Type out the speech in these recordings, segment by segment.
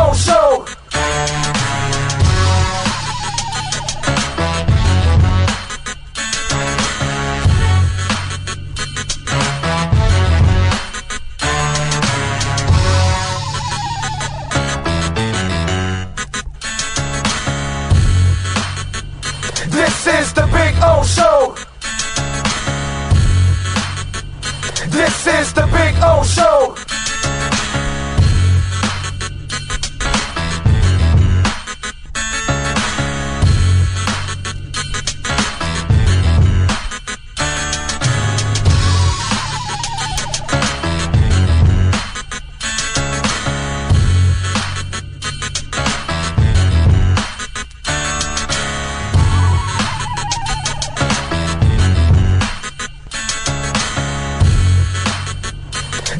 old show. This is the big O show. This is the big O show.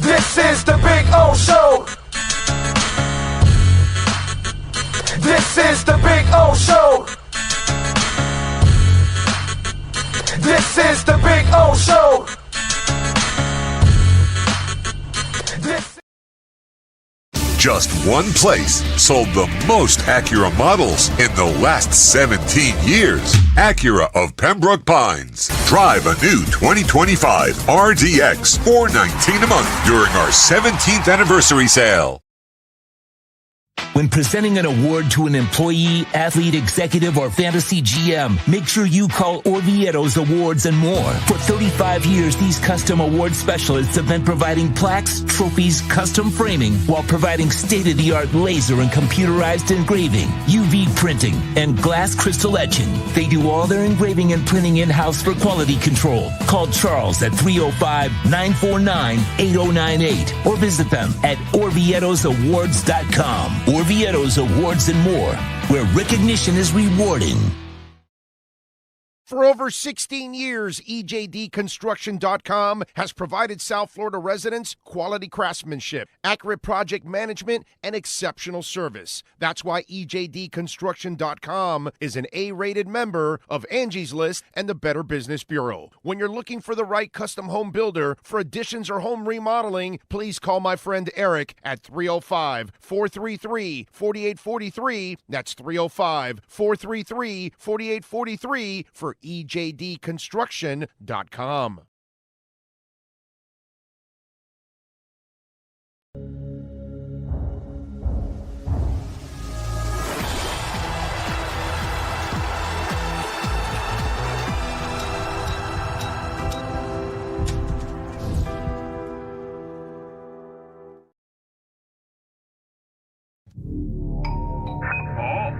This is the big O show. This is the big O show. This is the big O show. This. Just one place sold the most Acura models in the last 17 years. Acura of Pembroke Pines. Drive a new 2025 RDX for $19 a month during our 17th anniversary sale. When presenting an award to an employee, athlete, executive, or fantasy GM, make sure you call Orvieto's Awards and More. For 35 years, these custom award specialists have been providing plaques, trophies, custom framing, while providing state-of-the-art laser and computerized engraving, UV printing, and glass crystal etching. They do all their engraving and printing in-house for quality control. Call Charles at 305-949-8098 or visit them at orvietosawards.com. Orvieto's Awards and More, where recognition is rewarding. For over 16 years, EJDconstruction.com has provided South Florida residents quality craftsmanship, accurate project management, and exceptional service. That's why EJDconstruction.com is an A-rated member of Angie's List and the Better Business Bureau. When you're looking for the right custom home builder for additions or home remodeling, please call my friend Eric at 305-433-4843. That's 305-433-4843 for EJDconstruction.com.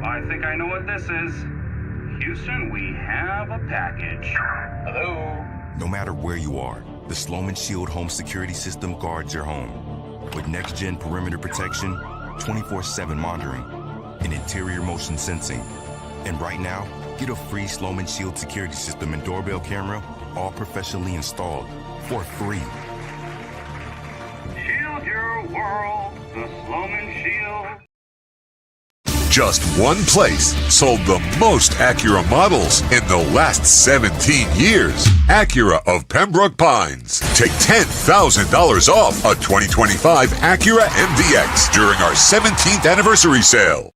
I think I know what this is. Houston, we have a package. Hello? No matter where you are, the Sloman Shield Home Security System guards your home. With next-gen perimeter protection, 24/7 monitoring, and interior motion sensing. And right now, get a free Sloman Shield security system and doorbell camera, all professionally installed, for free. Shield your world, the Sloman Shield. Just one place sold the most Acura models in the last 17 years. Acura of Pembroke Pines. Take $10,000 off a 2025 Acura MDX during our 17th anniversary sale.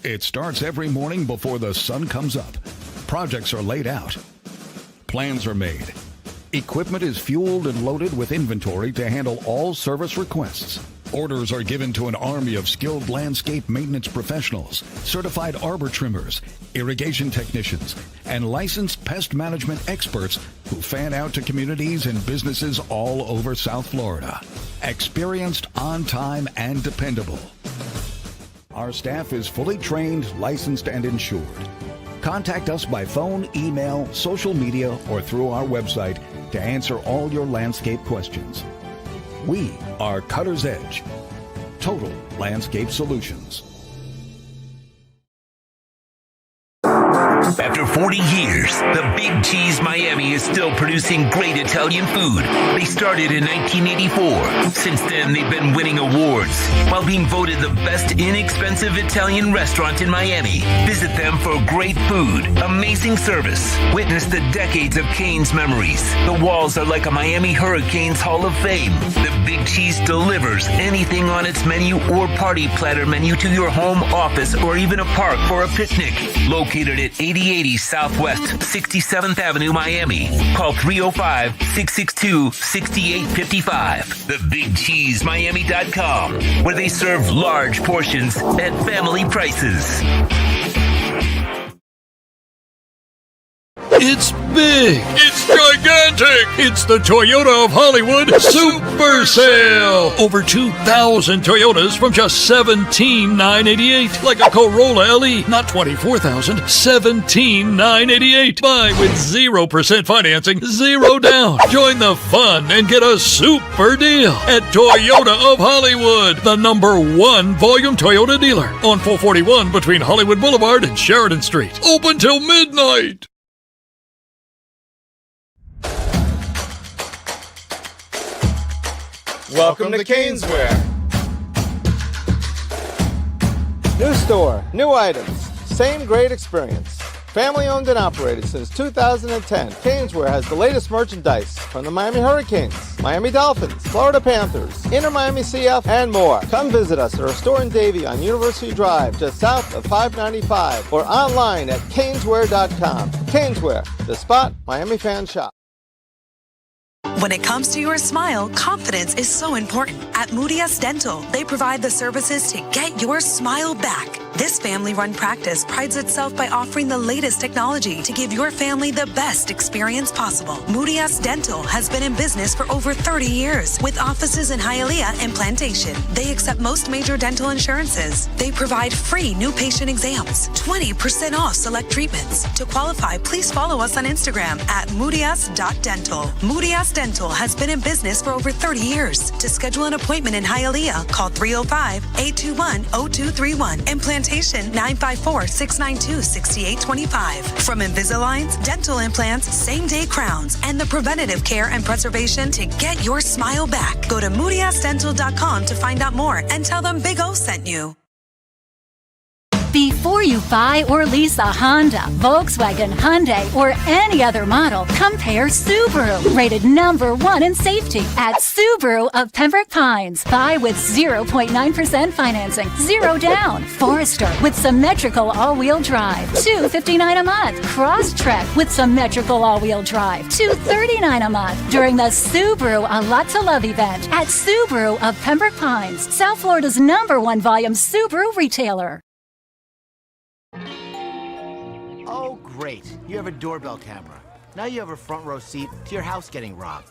It starts every morning before the sun comes up. Projects are laid out. Plans are made. Equipment is fueled and loaded with inventory to handle all service requests. Orders are given to an army of skilled landscape maintenance professionals, certified arbor trimmers, irrigation technicians, and licensed pest management experts who fan out to communities and businesses all over South Florida. Experienced, on time, and dependable. Our staff is fully trained, licensed, and insured. Contact us by phone, email, social media, or through our website to answer all your landscape questions. We are Cutter's Edge. Total Landscape Solutions. After 40 years, the Big Cheese Miami is still producing great Italian food. They started in 1984. Since then, they've been winning awards while being voted the best inexpensive Italian restaurant in Miami. Visit them for great food, amazing service. Witness the decades of Cane's memories. The walls are like a Miami Hurricanes Hall of Fame. The Big Cheese delivers anything on its menu or party platter menu to your home, office, or even a park for a picnic. Located at 8080 Southwest 67th Avenue, Miami. Call 305-662-6855. TheBigCheeseMiami.com, where they serve large portions at family prices. It's big. It's gigantic. It's the Toyota of Hollywood Super Sale. Over 2,000 Toyotas from just $17,988. Like a Corolla LE, not $24,000, $17,988. Buy with 0% financing, 0 down. Join the fun and get a super deal at Toyota of Hollywood, the #1 volume Toyota dealer on 441 between Hollywood Boulevard and Sheridan Street. Open till midnight. Welcome to Caneswear. New store, new items, same great experience. Family owned and operated since 2010, Caneswear has the latest merchandise from the Miami Hurricanes, Miami Dolphins, Florida Panthers, Inter Miami CF, and more. Come visit us at our store in Davie on University Drive, just south of 595, or online at caneswear.com. Caneswear, the spot Miami fans shop. When it comes to your smile, confidence is so important. At Moody S Dental, they provide the services to get your smile back. This family-run practice prides itself by offering the latest technology to give your family the best experience possible. Moody S Dental has been in business for over 30 years with offices in Hialeah and Plantation. They accept most major dental insurances. They provide free new patient exams, 20% off select treatments. To qualify, please follow us on Instagram at moodys.dental. Moody S Dental has been in business for over 30 years. To schedule an appointment in Hialeah, call 305-821-0231 and Plantation 954-692-6825. From Invisaligns, dental implants, same-day crowns, and the preventative care and preservation to get your smile back. Go to moodysdental.com to find out more and tell them Big O sent you. Before you buy or lease a Honda, Volkswagen, Hyundai, or any other model, compare Subaru, rated #1 in safety at Subaru of Pembroke Pines. Buy with 0.9% financing, 0 down. Forester with symmetrical all-wheel drive, $259 a month. Crosstrek with symmetrical all-wheel drive, $239 a month. During the Subaru A Lot to Love event at Subaru of Pembroke Pines, South Florida's #1 volume Subaru retailer. Oh, great. You have a doorbell camera. Now you have a front row seat to your house getting robbed.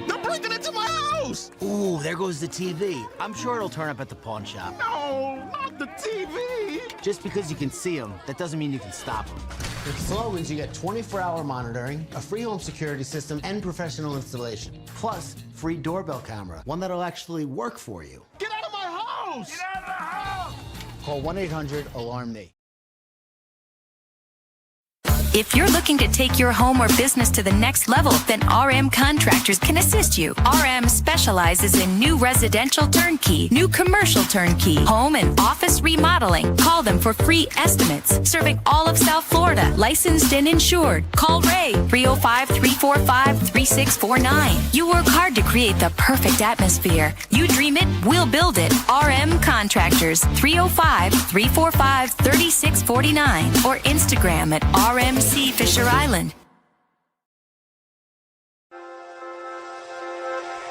They're breaking into my house! Ooh, there goes the TV. I'm sure it'll turn up at the pawn shop. No, not the TV! Just because you can see them, that doesn't mean you can stop them. With Slogans, you get 24-hour monitoring, a free home security system, and professional installation. Plus, free doorbell camera, one that'll actually work for you. Get out of my house! Get out of the house! Call 1-800-ALARM-ME. If you're looking to take your home or business to the next level, then RM Contractors can assist you. RM specializes in new residential turnkey, new commercial turnkey, home and office remodeling. Call them for free estimates. Serving all of South Florida, licensed and insured. Call Ray, 305-345-3649. You work hard to create the perfect atmosphere. You dream it, we'll build it. RM Contractors, 305-345-3649. Or Instagram at RMC Fisher Island.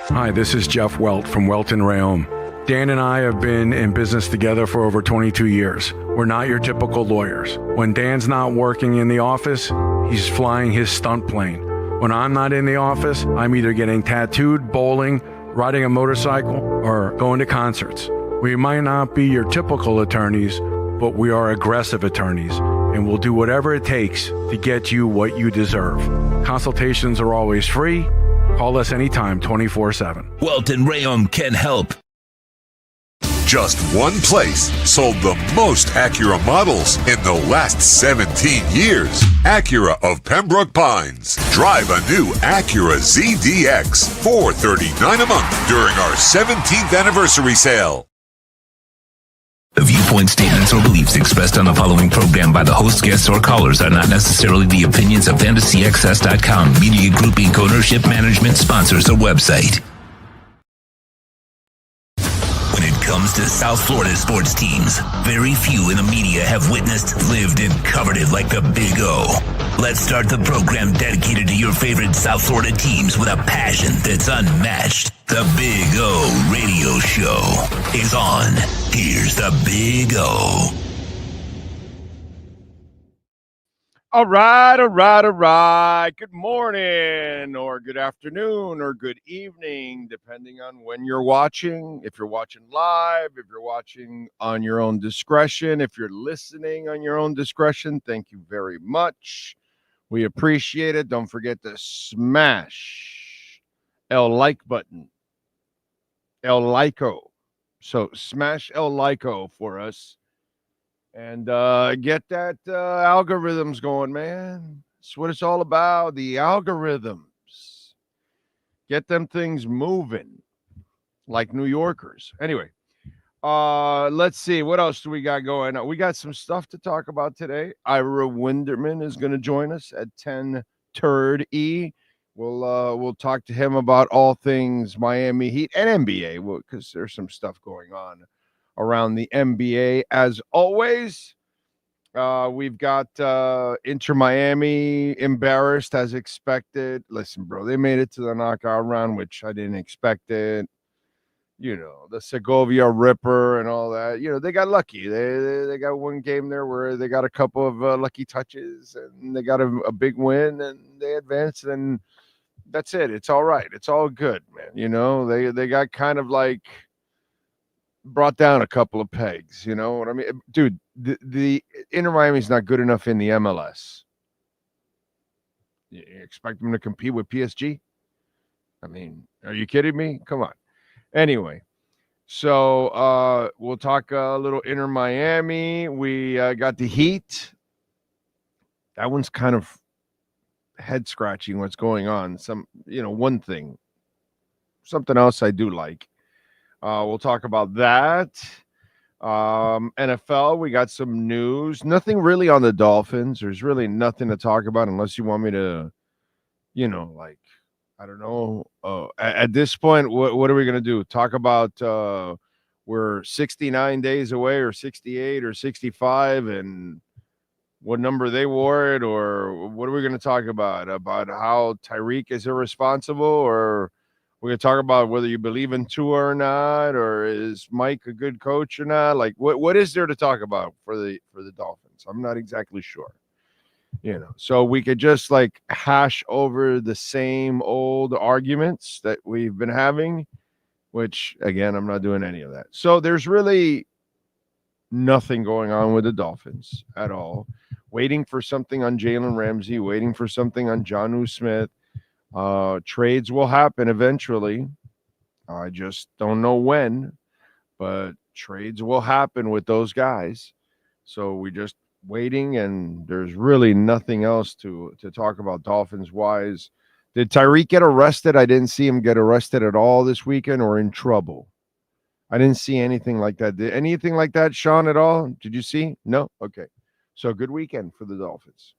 Hi, this is Jeff Welt from Welt & Rayom. Dan and I have been in business together for over 22 years. We're not your typical lawyers. When Dan's not working in the office, he's flying his stunt plane. When I'm not in the office, I'm either getting tattooed, bowling, riding a motorcycle, or going to concerts. We might not be your typical attorneys, but we are aggressive attorneys, and we'll do whatever it takes to get you what you deserve. Consultations are always free. Call us anytime, 24/7. Welt & Rayom can help. Just one place sold the most Acura models in the last 17 years. Acura of Pembroke Pines. Drive a new Acura ZDX, $439 a month during our 17th anniversary sale. The viewpoint statements or beliefs expressed on the following program by the host, guests, or callers are not necessarily the opinions of FantasyXS.com, Media Group Inc. ownership, management, sponsors, or website. When it comes to South Florida sports teams, very few in the media have witnessed, lived, and covered it like the Big O. Let's start the program dedicated to your favorite South Florida teams with a passion that's unmatched. The Big O Radio Show is on. Here's the Big O. All right. Good morning or good afternoon or good evening, depending on when you're watching. If you're watching live, if you're watching on your own discretion, if you're listening on your own discretion, thank you very much. We appreciate it. Don't forget to smash El like button. El Lico. So smash El Lico for us. And get that algorithms going, man. That's what it's all about, the algorithms. Get them things moving like New Yorkers. Anyway, let's see. What else do we got going on? We got some stuff to talk about today. Ira Winderman is going to join us at 10:30. We'll talk to him about all things Miami Heat and NBA because there's some stuff going on around the NBA. As always, we've got Inter Miami embarrassed as expected. Listen, bro, they made it to the knockout round, which I didn't expect it. You know, the Segovia Ripper and all that. You know, they got lucky. They got one game there where they got a couple of lucky touches and they got a big win and they advanced, and that's it. It's all right. It's all good, man. You know, they got kind of like brought down a couple of pegs, you know what I mean? Dude, the Inter Miami's not good enough in the MLS. You expect them to compete with PSG? I mean, are you kidding me? Come on. Anyway, so we'll talk a little Inter Miami. We got the Heat. That one's kind of head scratching what's going on. One thing. Something else I do like. We'll talk about that. NFL, we got some news. Nothing really on the Dolphins. There's really nothing to talk about unless you want me to, I don't know. At this point, what are we going to do? Talk about we're 69 days away or 68 or 65 and what number they wore it, or what are we going to talk about? About how Tyreek is irresponsible, or we're going to talk about whether you believe in Tua or not, or is Mike a good coach or not? Like, what is there to talk about for the Dolphins? I'm not exactly sure. So we could just like hash over the same old arguments that we've been having, which, again, I'm not doing any of that. So there's really nothing going on with the Dolphins at all. Waiting for something on Jalen Ramsey, waiting for something on Jonnu Smith. Trades will happen eventually. I just don't know when, but trades will happen with those guys. So we just waiting, and there's really nothing else to talk about Dolphins wise. Did Tyreek get arrested? I didn't see him get arrested at all this weekend or in trouble. I didn't see anything like that. Did anything like that, Sean, at all? Did you see? No? Okay. So good weekend for the Dolphins.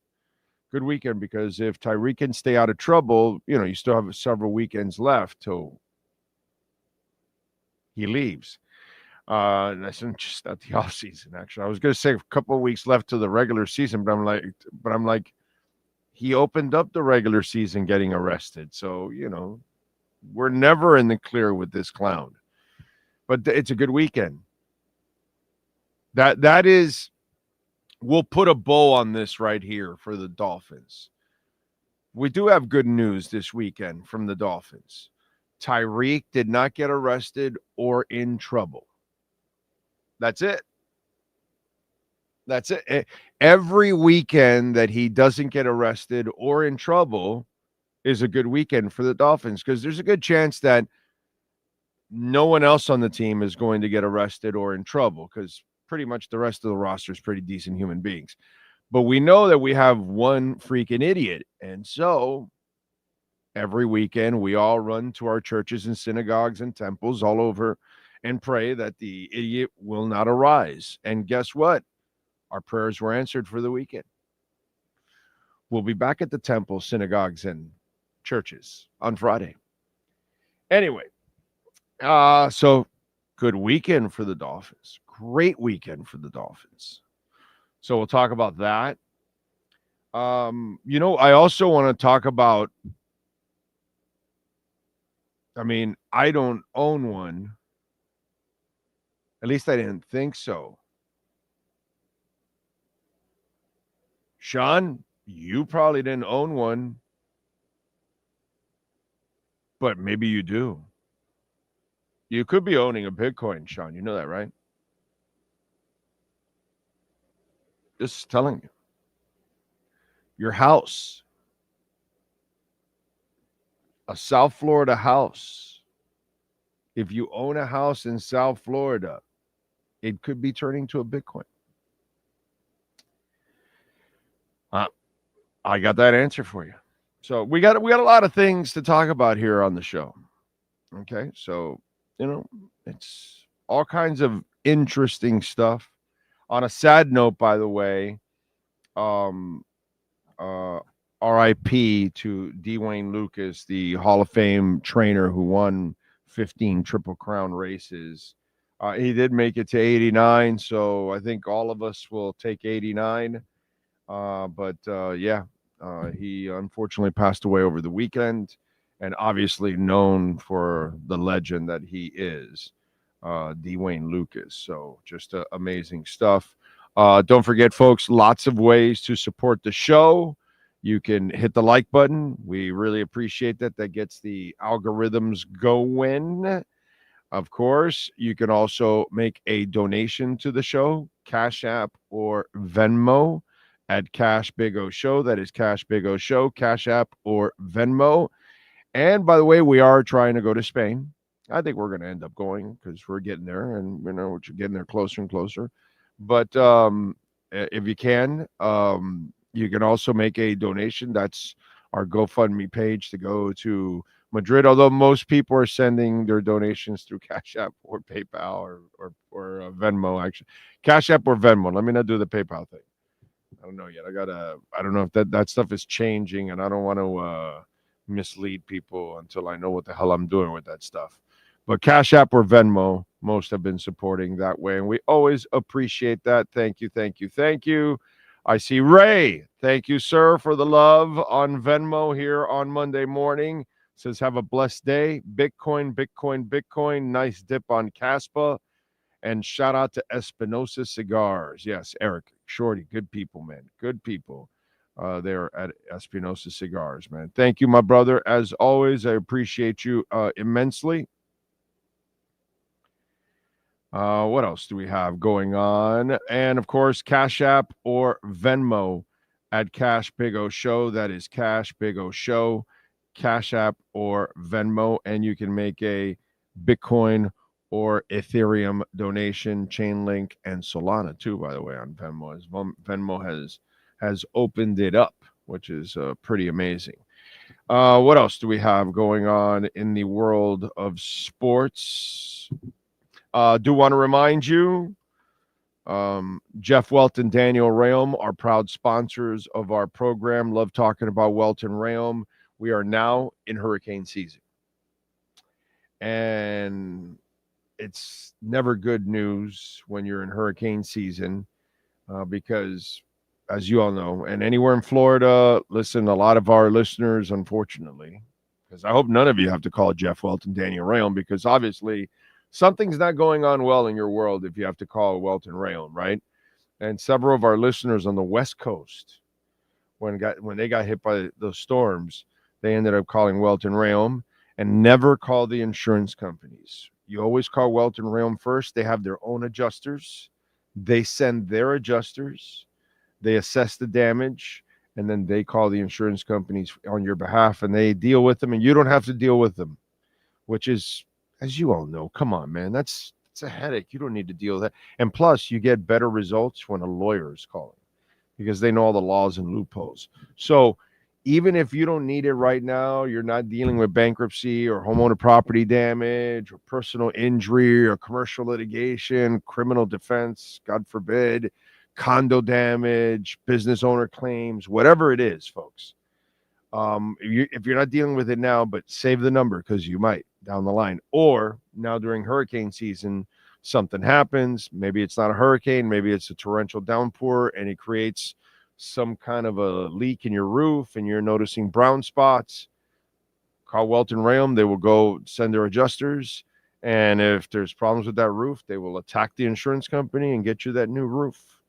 Good weekend, because if Tyreek can stay out of trouble, you still have several weekends left till he leaves. And that's just at the offseason, actually. I was going to say a couple of weeks left to the regular season, but I'm like, he opened up the regular season getting arrested. So, we're never in the clear with this clown. But it's a good weekend. That is, we'll put a bow on this right here for the Dolphins. We do have good news this weekend from the Dolphins. Tyreek did not get arrested or in trouble. That's it. That's it. Every weekend that he doesn't get arrested or in trouble is a good weekend for the Dolphins, because there's a good chance that no one else on the team is going to get arrested or in trouble because pretty much the rest of the roster is pretty decent human beings. But we know that we have one freaking idiot. And so every weekend we all run to our churches and synagogues and temples all over and pray that the idiot will not arise. And guess what? Our prayers were answered for the weekend. We'll be back at the temples, synagogues, and churches on Friday. Anyway, so good weekend for the Dolphins. Great weekend for the Dolphins. So we'll talk about that. I also want to talk about, I don't own one. At least I didn't think so. Sean, you probably didn't own one, but maybe you do. You could be owning a Bitcoin, Sean. You know that, right? Just telling you. Your house, a South Florida house. If you own a house in South Florida, it could be turning to a Bitcoin. I got that answer for you. So we got a lot of things to talk about here on the show. Okay, so it's all kinds of interesting stuff. On a sad note, by the way, R.I.P. to Dwayne Lucas, the Hall of Fame trainer who won 15 Triple Crown races. He did make it to 89, so I think all of us will take 89. He unfortunately passed away over the weekend, and obviously known for the legend that he is, Dwayne Lucas. So just amazing stuff. Don't forget, folks, lots of ways to support the show. You can hit the like button. We really appreciate that. That gets the algorithms going. Of course, you can also make a donation to the show, Cash App or Venmo at Cash Big O Show. That is Cash Big O Show, Cash App or Venmo. And by the way, we are trying to go to Spain. I think we're going to end up going because we're getting there, and we're getting there closer and closer. But if you can also make a donation. That's our GoFundMe page to go to Madrid. Although most people are sending their donations through Cash App or PayPal or Venmo. Actually, Cash App or Venmo. Let me not do the PayPal thing. I don't know yet. I don't know if that stuff is changing, and I don't want to mislead people until I know what the hell I'm doing with that stuff. But Cash App or Venmo, most have been supporting that way, and we always appreciate that. Thank you, thank you, thank you. I see Ray. Thank you, sir, for the love on Venmo here on Monday morning. Says, have a blessed day. Bitcoin, Bitcoin, Bitcoin. Nice dip on Caspa. And shout out to Espinosa Cigars. Yes, Eric, Shorty, good people, man. Good people there at Espinosa Cigars, man. Thank you, my brother. As always, I appreciate you immensely. What else do we have going on? And of course, Cash App or Venmo at Cash Big O Show. That is Cash Big O Show, Cash App or Venmo. And you can make a Bitcoin or Ethereum donation, Chainlink, and Solana too, by the way, on Venmo. As Venmo has opened it up, which is pretty amazing. What else do we have going on in the world of sports? Do want to remind you, Jeff Welt and Daniel Rayom are proud sponsors of our program. Love talking about Welt and Rayom. We are now in hurricane season. And it's never good news when you're in hurricane season because, as you all know, and anywhere in Florida, listen, a lot of our listeners, unfortunately, because I hope none of you have to call Jeff Welt and Daniel Rayom, because obviously something's not going on well in your world if you have to call Welt and Rayom, right? And several of our listeners on the West Coast, when they got hit by those storms, they ended up calling Welt and Rayom, and never call the insurance companies. You always call Welt and Rayom first. They have their own adjusters. They send their adjusters. They assess the damage, and then they call the insurance companies on your behalf, and they deal with them, and you don't have to deal with them, which is as you all know, come on, man, it's a headache. You don't need to deal with that. And plus, you get better results when a lawyer is calling because they know all the laws and loopholes. So even if you don't need it right now, you're not dealing with bankruptcy or homeowner property damage or personal injury or commercial litigation, criminal defense, God forbid, condo damage, business owner claims, whatever it is, folks. If you're not dealing with it now, but save the number because you might down the line. Or now during hurricane season, something happens. Maybe it's not a hurricane. Maybe it's a torrential downpour and it creates some kind of a leak in your roof and you're noticing brown spots. Call Welton Rayom. They will go send their adjusters. And if there's problems with that roof, they will attack the insurance company and get you that new roof.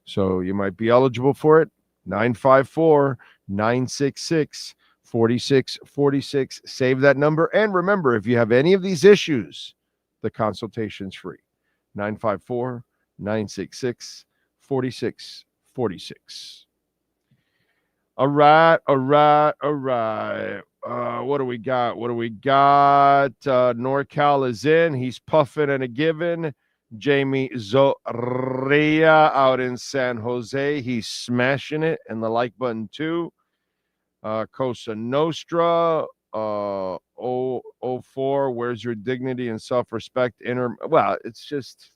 So you might be eligible for it. 954-966-4646. Save that number. And remember, if you have any of these issues, the consultation's free. 954-966-4646. All right. What do we got? NorCal is in. He's puffing and a giving. Jamie Zoria out in San Jose. He's smashing it. And the like button too. Cosa Nostra. 04. Where's your dignity and self-respect? Well, it's just,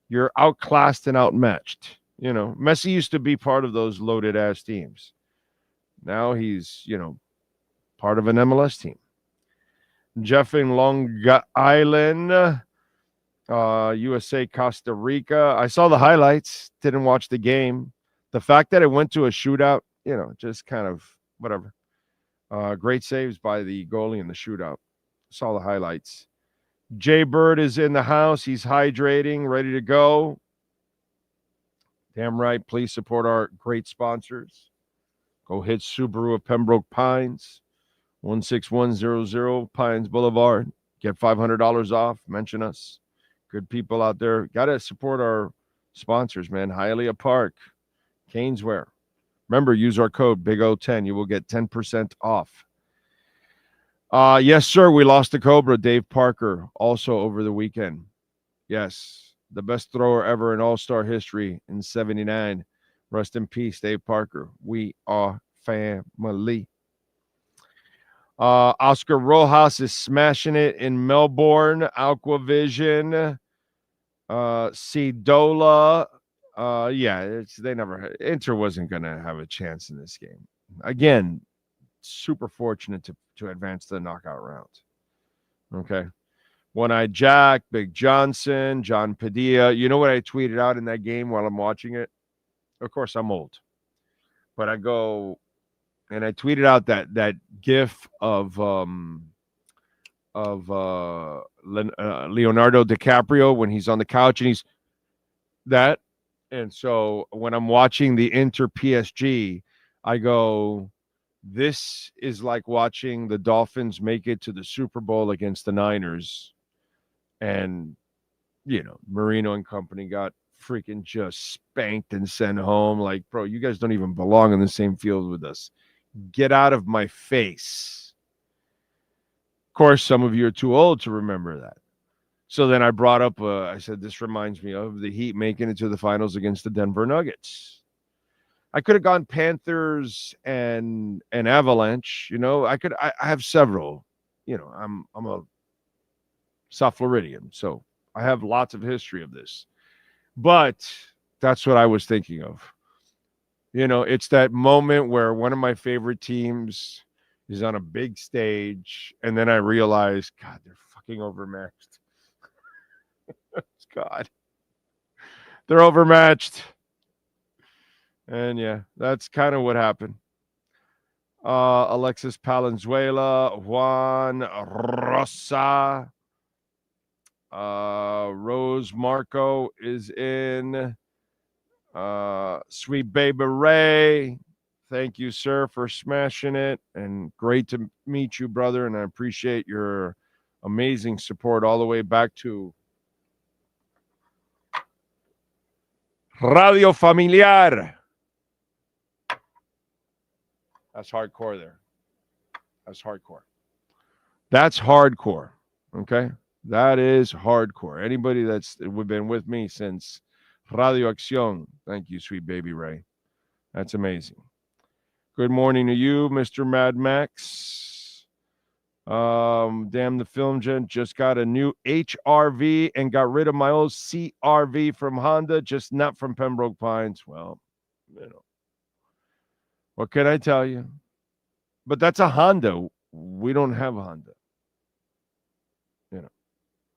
you're outclassed and outmatched. Messi used to be part of those loaded ass teams. Now he's, part of an MLS team. Jeff in Long Island. USA, Costa Rica. I saw the highlights, didn't watch the game. The fact that it went to a shootout, just kind of whatever. Great saves by the goalie in the shootout. Saw the highlights. Jay Bird is in the house. He's hydrating, ready to go. Damn right. Please support our great sponsors. Go hit Subaru of Pembroke Pines, 16100 Pines Boulevard. Get $500 off. Mention us. Good people out there. Got to support our sponsors, man. Hialeah Park, Caneswear. Remember, use our code BIG010. You will get 10% off. Yes, sir. We lost the Cobra, Dave Parker, also over the weekend. Yes, the best thrower ever in All-Star history in 79. Rest in peace, Dave Parker. We are family. Oscar Rojas is smashing it in Melbourne. Aquavision. Cidola. Inter wasn't going to have a chance in this game. Again, super fortunate to advance to the knockout round. Okay. One-Eyed Jack, Big Johnson, John Padilla. You know what I tweeted out in that game while I'm watching it? Of course, I'm old. But I go and I tweeted out that gif of Leonardo DiCaprio when he's on the couch and he's that. And so when I'm watching the Inter PSG, I go, this is like watching the Dolphins make it to the Super Bowl against the Niners. And, Marino and company got freaking just spanked and sent home. Like, bro, you guys don't even belong in the same field with us. Get out of my face. Of course, some of you are too old to remember that. So then I brought up, I said, this reminds me of the Heat making it to the finals against the Denver Nuggets. I could have gone Panthers and Avalanche. I have several. I'm a South Floridian, so I have lots of history of this. But that's what I was thinking of. It's that moment where one of my favorite teams is on a big stage, and then I realize, God, they're fucking overmatched. God. They're overmatched. And yeah, that's kind of what happened. Alexis Palenzuela, Juan Rosa, Rose Marco is in. Sweet Baby Ray, thank you, sir, for smashing it. And great to meet you, brother. And I appreciate your amazing support all the way back to Radio Familiar. That's hardcore there. That's hardcore. That's hardcore. Okay. That is hardcore. Anybody that's been with me since Radio Acción. Thank you, sweet baby Ray. That's amazing. Good morning to you, Mr. Mad Max. Damn, the film gent just got a new HRV and got rid of my old CRV from Honda, just not from Pembroke Pines. Well, what can I tell you? But that's a Honda. We don't have a Honda.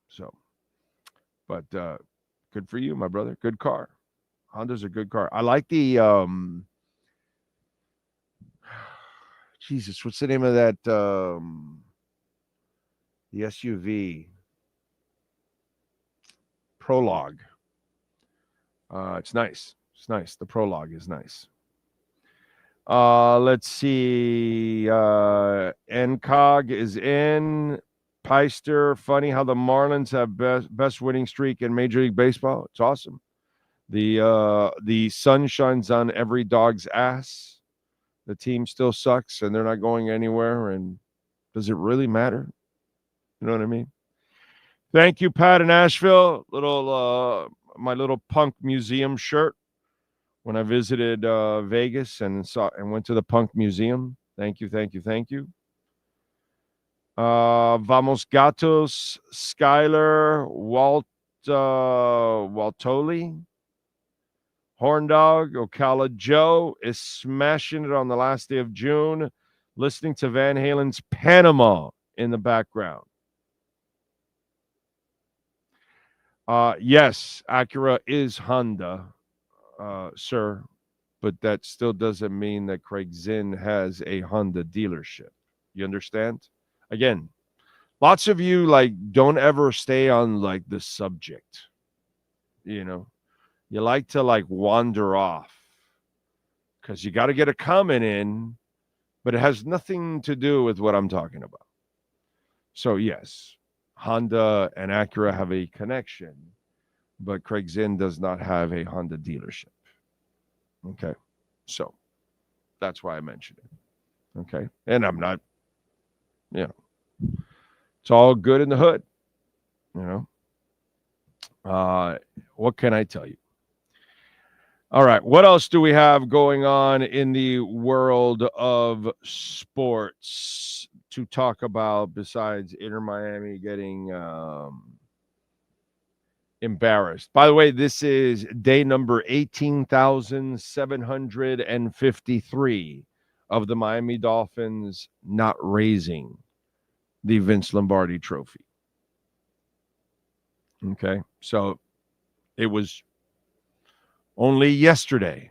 So, but good for you, my brother. Good car. Honda's a good car. I like the Jesus, what's the name of that the SUV? Prologue. It's nice. It's nice. The Prologue is nice. Let's see. NCOG is in. Peister, funny how the Marlins have best winning streak in Major League Baseball. It's awesome. The sun shines on every dog's ass. The team still sucks, and they're not going anywhere. And does it really matter? You know what I mean? Thank you, Pat in Asheville. My little punk museum shirt when I visited Vegas and went to the punk museum. Thank you, thank you, thank you. Vamos Gatos, Skyler, Waltoli, Horn Dog, Ocala Joe is smashing it on the last day of June, listening to Van Halen's Panama in the background. Yes, Acura is Honda, sir, but that still doesn't mean that Craig Zinn has a Honda dealership. You understand? Again, lots of you don't ever stay on the subject. You like to wander off because you got to get a comment in, but it has nothing to do with what I'm talking about. So yes, Honda and Acura have a connection, but Craig Zinn does not have a Honda dealership. Okay, so that's why I mentioned it. Okay, and I'm not. It's all good in the hood, what can I tell you? All right, what else do we have going on in the world of sports to talk about besides Inter Miami getting embarrassed? By the way, this is day number 18,753 of the Miami Dolphins not raising the Vince Lombardi trophy. Okay, so it was only yesterday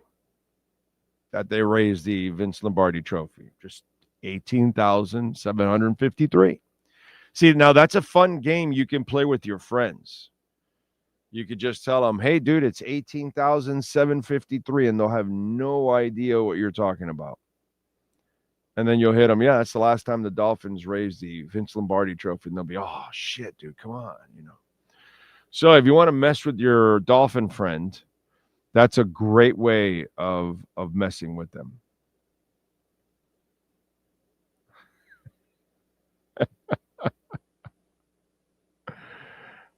that they raised the Vince Lombardi trophy, just 18,753. See, now that's a fun game you can play with your friends. You could just tell them, hey, dude, it's 18,753, and they'll have no idea what you're talking about. And then you'll hit them. Yeah, that's the last time the Dolphins raised the Vince Lombardi trophy. And they'll be, oh, shit, dude, come on, So if you want to mess with your Dolphin friend, that's a great way of messing with them.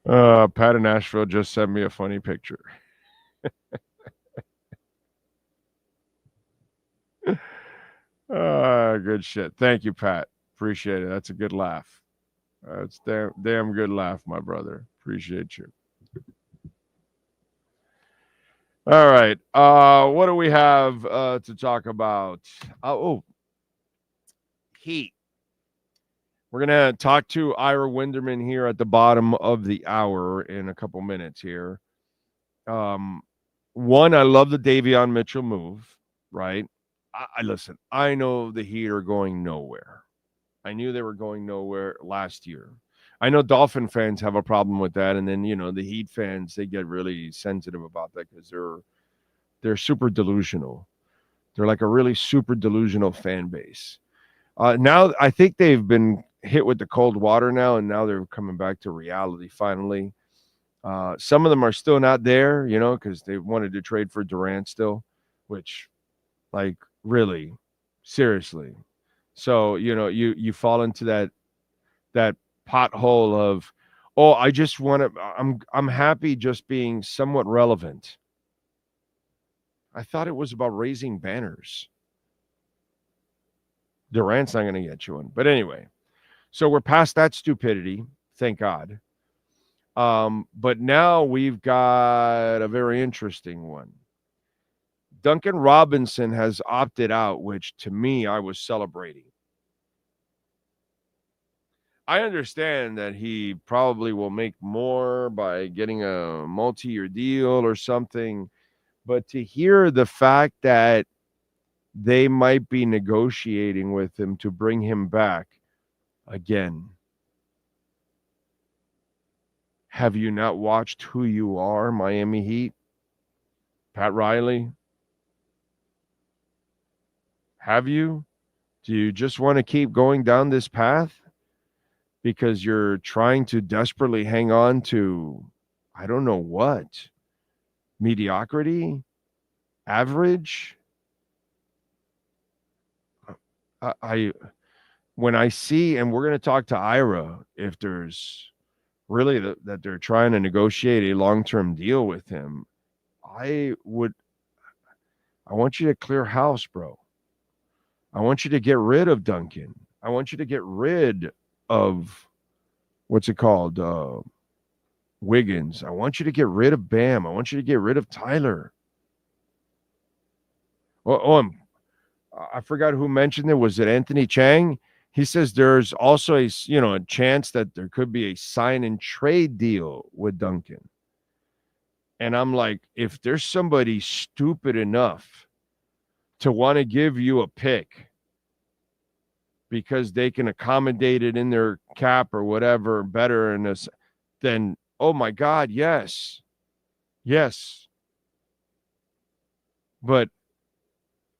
Pat in Nashville just sent me a funny picture. Good shit. Thank you, Pat. Appreciate it. That's a good laugh. It's damn good laugh, my brother. Appreciate you. All right. What do we have to talk about? Heat. We're going to talk to Ira Winderman here at the bottom of the hour in a couple minutes here. One, I love the Davion Mitchell move, right? Listen, I know the Heat are going nowhere. I knew they were going nowhere last year. I know Dolphin fans have a problem with that, and then the Heat fans, they get really sensitive about that because they're super delusional. They're like a really super delusional fan base. Now I think they've been hit with the cold water now, and now they're coming back to reality finally. Some of them are still not there, because they wanted to trade for Durant still, which, really, seriously. So, you fall into that that pothole of, oh, I just want to, I'm happy just being somewhat relevant. I thought it was about raising banners. Durant's not going to get you one. But anyway, so we're past that stupidity, thank God. But now we've got a very interesting one. Duncan Robinson has opted out, which to me, I was celebrating. I understand that he probably will make more by getting a multi-year deal or something, but to hear the fact that they might be negotiating with him to bring him back again. Have you not watched Who You Are, Miami Heat? Pat Riley? Have you? Do you just want to keep going down this path because you're trying to desperately hang on to, I don't know what, mediocrity, average? When I see, and we're going to talk to Ira, if there's really that they're trying to negotiate a long-term deal with him, I want you to clear house, bro. I want you to get rid of Duncan. I want you to get rid of, what's it called? Wiggins. I want you to get rid of Bam. I want you to get rid of Tyler. I forgot who mentioned it. Was it Anthony Chang? He says there's also a chance that there could be a sign and trade deal with Duncan. And I'm like, if there's somebody stupid enough to want to give you a pick because they can accommodate it in their cap or whatever better in this, then, oh my God, yes. Yes. But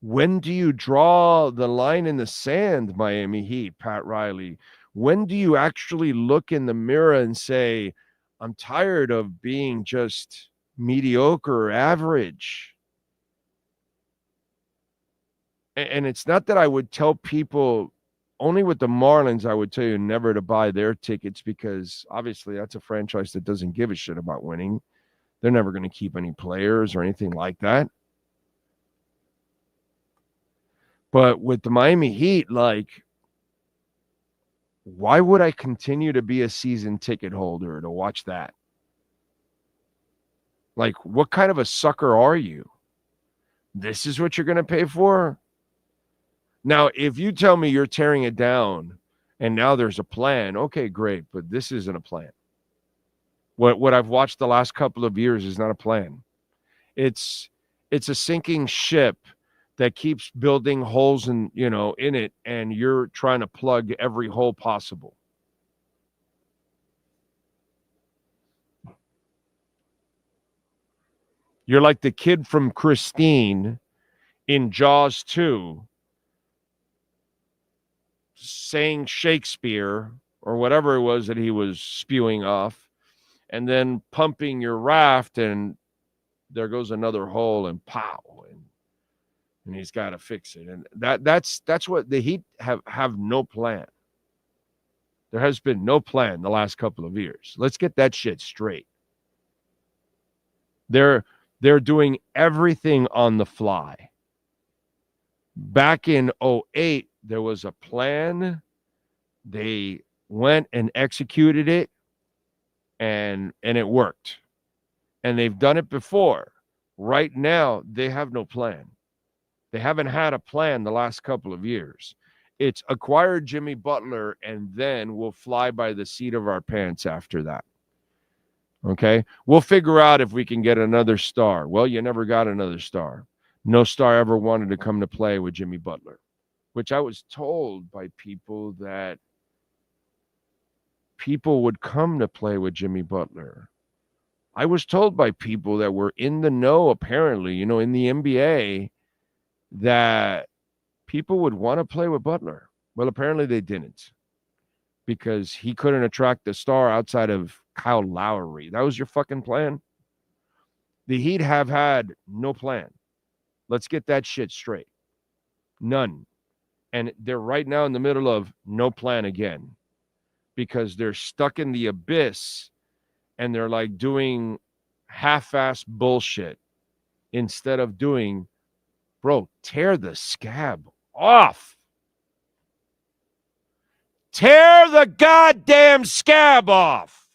when do you draw the line in the sand, Miami Heat, Pat Riley? When do you actually look in the mirror and say, I'm tired of being just mediocre or average? And it's not that I would tell people, only with the Marlins, I would tell you never to buy their tickets because obviously that's a franchise that doesn't give a shit about winning. They're never going to keep any players or anything like that. But with the Miami Heat, like, why would I continue to be a season ticket holder to watch that? Like, what kind of a sucker are you? This is what you're going to pay for? Now, if you tell me you're tearing it down and now there's a plan, okay, great, but this isn't a plan. What I've watched the last couple of years is not a plan. It's a sinking ship that keeps building holes in it, and you're trying to plug every hole possible. You're like the kid from Christine in Jaws 2 saying Shakespeare or whatever it was that he was spewing off, and then pumping your raft, and there goes another hole, and pow, and he's got to fix it. And that's what the Heat have no plan. There has been no plan the last couple of years. Let's get that shit straight. They're doing everything on the fly. Back in 2008, there was a plan. They went and executed it, and it worked. And they've done it before. Right now, they have no plan. They haven't had a plan the last couple of years. It's acquire Jimmy Butler, and then we'll fly by the seat of our pants after that. Okay? We'll figure out if we can get another star. Well, you never got another star. No star ever wanted to come to play with Jimmy Butler, which I was told by people that people would come to play with Jimmy Butler. I was told by people that were in the know, apparently, in the NBA, that people would want to play with Butler. Well, apparently they didn't, because he couldn't attract the star outside of Kyle Lowry. That was your fucking plan? The Heat have had no plan. Let's get that shit straight. None. And they're right now in the middle of no plan again. because they're stuck in the abyss and they're like doing half-ass bullshit instead of doing, bro, tear the scab off. Tear the goddamn scab off.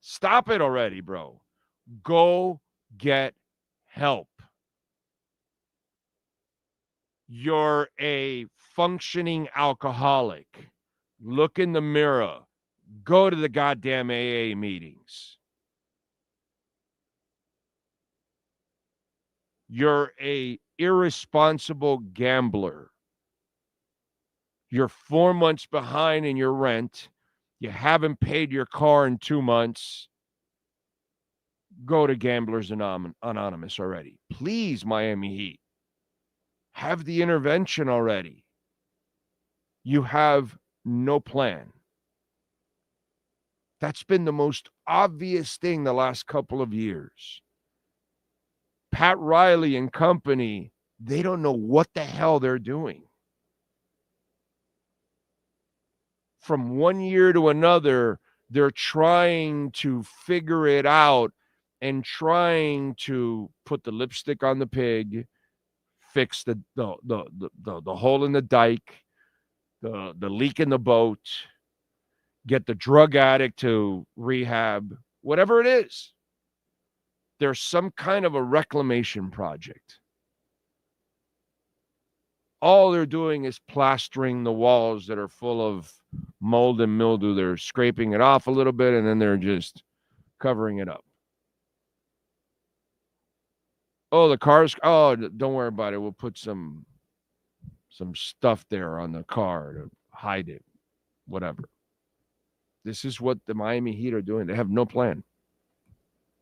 Stop it already, bro. Go get help. You're a functioning alcoholic. Look in the mirror. Go to the goddamn AA meetings. You're a irresponsible gambler. You're 4 months behind in your rent. You haven't paid your car in 2 months. Go to Gamblers Anonymous already. Please, Miami Heat. Have the intervention already. You have no plan. That's been the most obvious thing the last couple of years. Pat Riley and company, they don't know what the hell they're doing. From one year to another, they're trying to figure it out and trying to put the lipstick on the pig, fix the hole in the dike, the leak in the boat, get the drug addict to rehab, whatever it is. There's some kind of a reclamation project. All they're doing is plastering the walls that are full of mold and mildew. They're scraping it off a little bit, and then they're just covering it up. Oh, the car's, oh, don't worry about it. We'll put some stuff there on the car to hide it, whatever. This is what the Miami Heat are doing. They have no plan.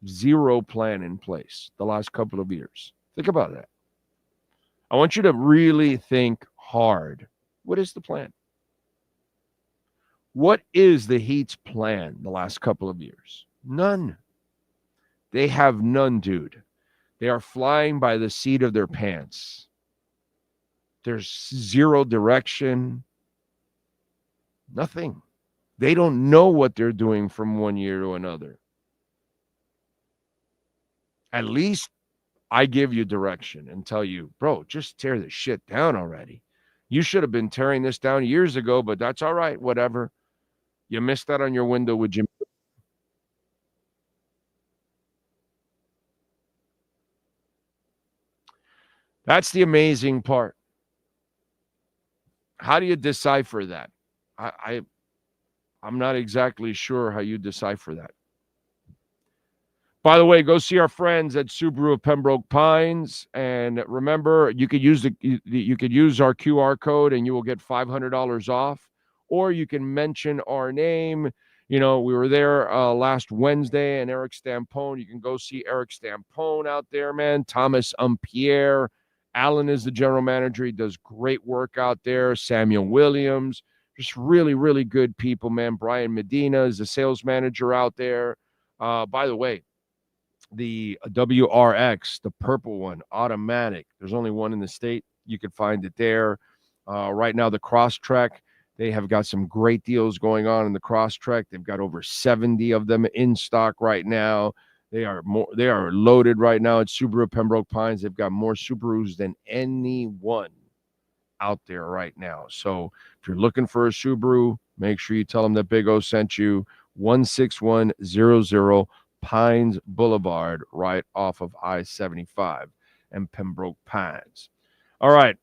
Zero plan in place the last couple of years. Think about that. I want you to really think hard. What is the plan? What is the Heat's plan the last couple of years? None. They have none, dude. They are flying by the seat of their pants. There's zero direction. Nothing. They don't know what they're doing from one year to another. At least I give you direction and tell you, bro, just tear the shit down already. You should have been tearing this down years ago, but that's all right, whatever. You missed that on your window with Jimmy. That's the amazing part. How do you decipher that? I'm not exactly sure how you decipher that. By the way, go see our friends at Subaru of Pembroke Pines, and remember, you could use our QR code, and you will get $500 off. Or you can mention our name. You know, we were there last Wednesday, and Eric Stampone. You can go see Eric Stampone out there, man. Thomas Umpierre. Alan is the general manager. He does great work out there. Samuel Williams. Just really, really good people, man. Brian Medina is the sales manager out there. By the way, the WRX, the purple one, automatic. There's only one in the state. You can find it there. Right now, the Crosstrek, they have got some great deals going on in the Crosstrek. They've got over 70 of them in stock right now. They are loaded right now at Subaru Pembroke Pines. They've got more Subarus than anyone out there right now. So if you're looking for a Subaru, make sure you tell them that Big O sent you. 16100 Pines Boulevard, right off of I-75 and Pembroke Pines. All right.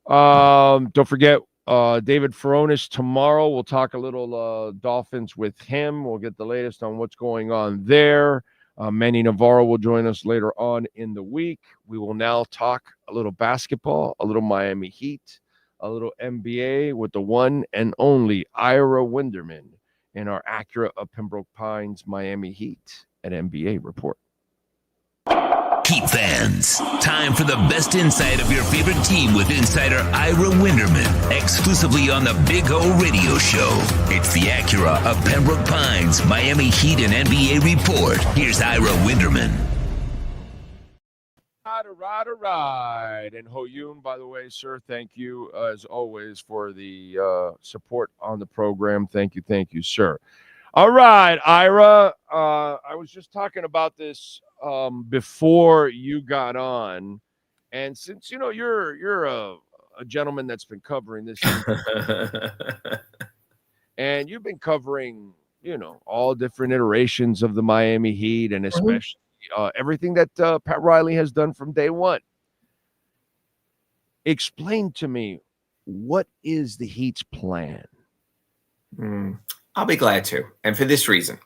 Don't forget, David Furones tomorrow. We'll talk a little Dolphins with him. We'll get the latest on what's going on there. Manny Navarro will join us later on in the week. We will now talk a little basketball, a little Miami Heat, a little NBA with the one and only Ira Winderman in our Acura of Pembroke Pines Miami Heat and NBA report. Heat fans, time for the best insight of your favorite team with insider Ira Winderman, exclusively on the Big O Radio Show. It's the Acura of Pembroke Pines Miami Heat and NBA report. Here's Ira Winderman. All right, all right. And Hoyun, by the way, sir, thank you as always for the support on the program. Thank you, sir. All right, Ira. I was just talking about this before you got on, and since you're a gentleman that's been covering this, and you've been covering all different iterations of the Miami Heat, and especially everything that Pat Riley has done from day one. Explain to me, what is the Heat's plan? I'll be glad to. And for this reason.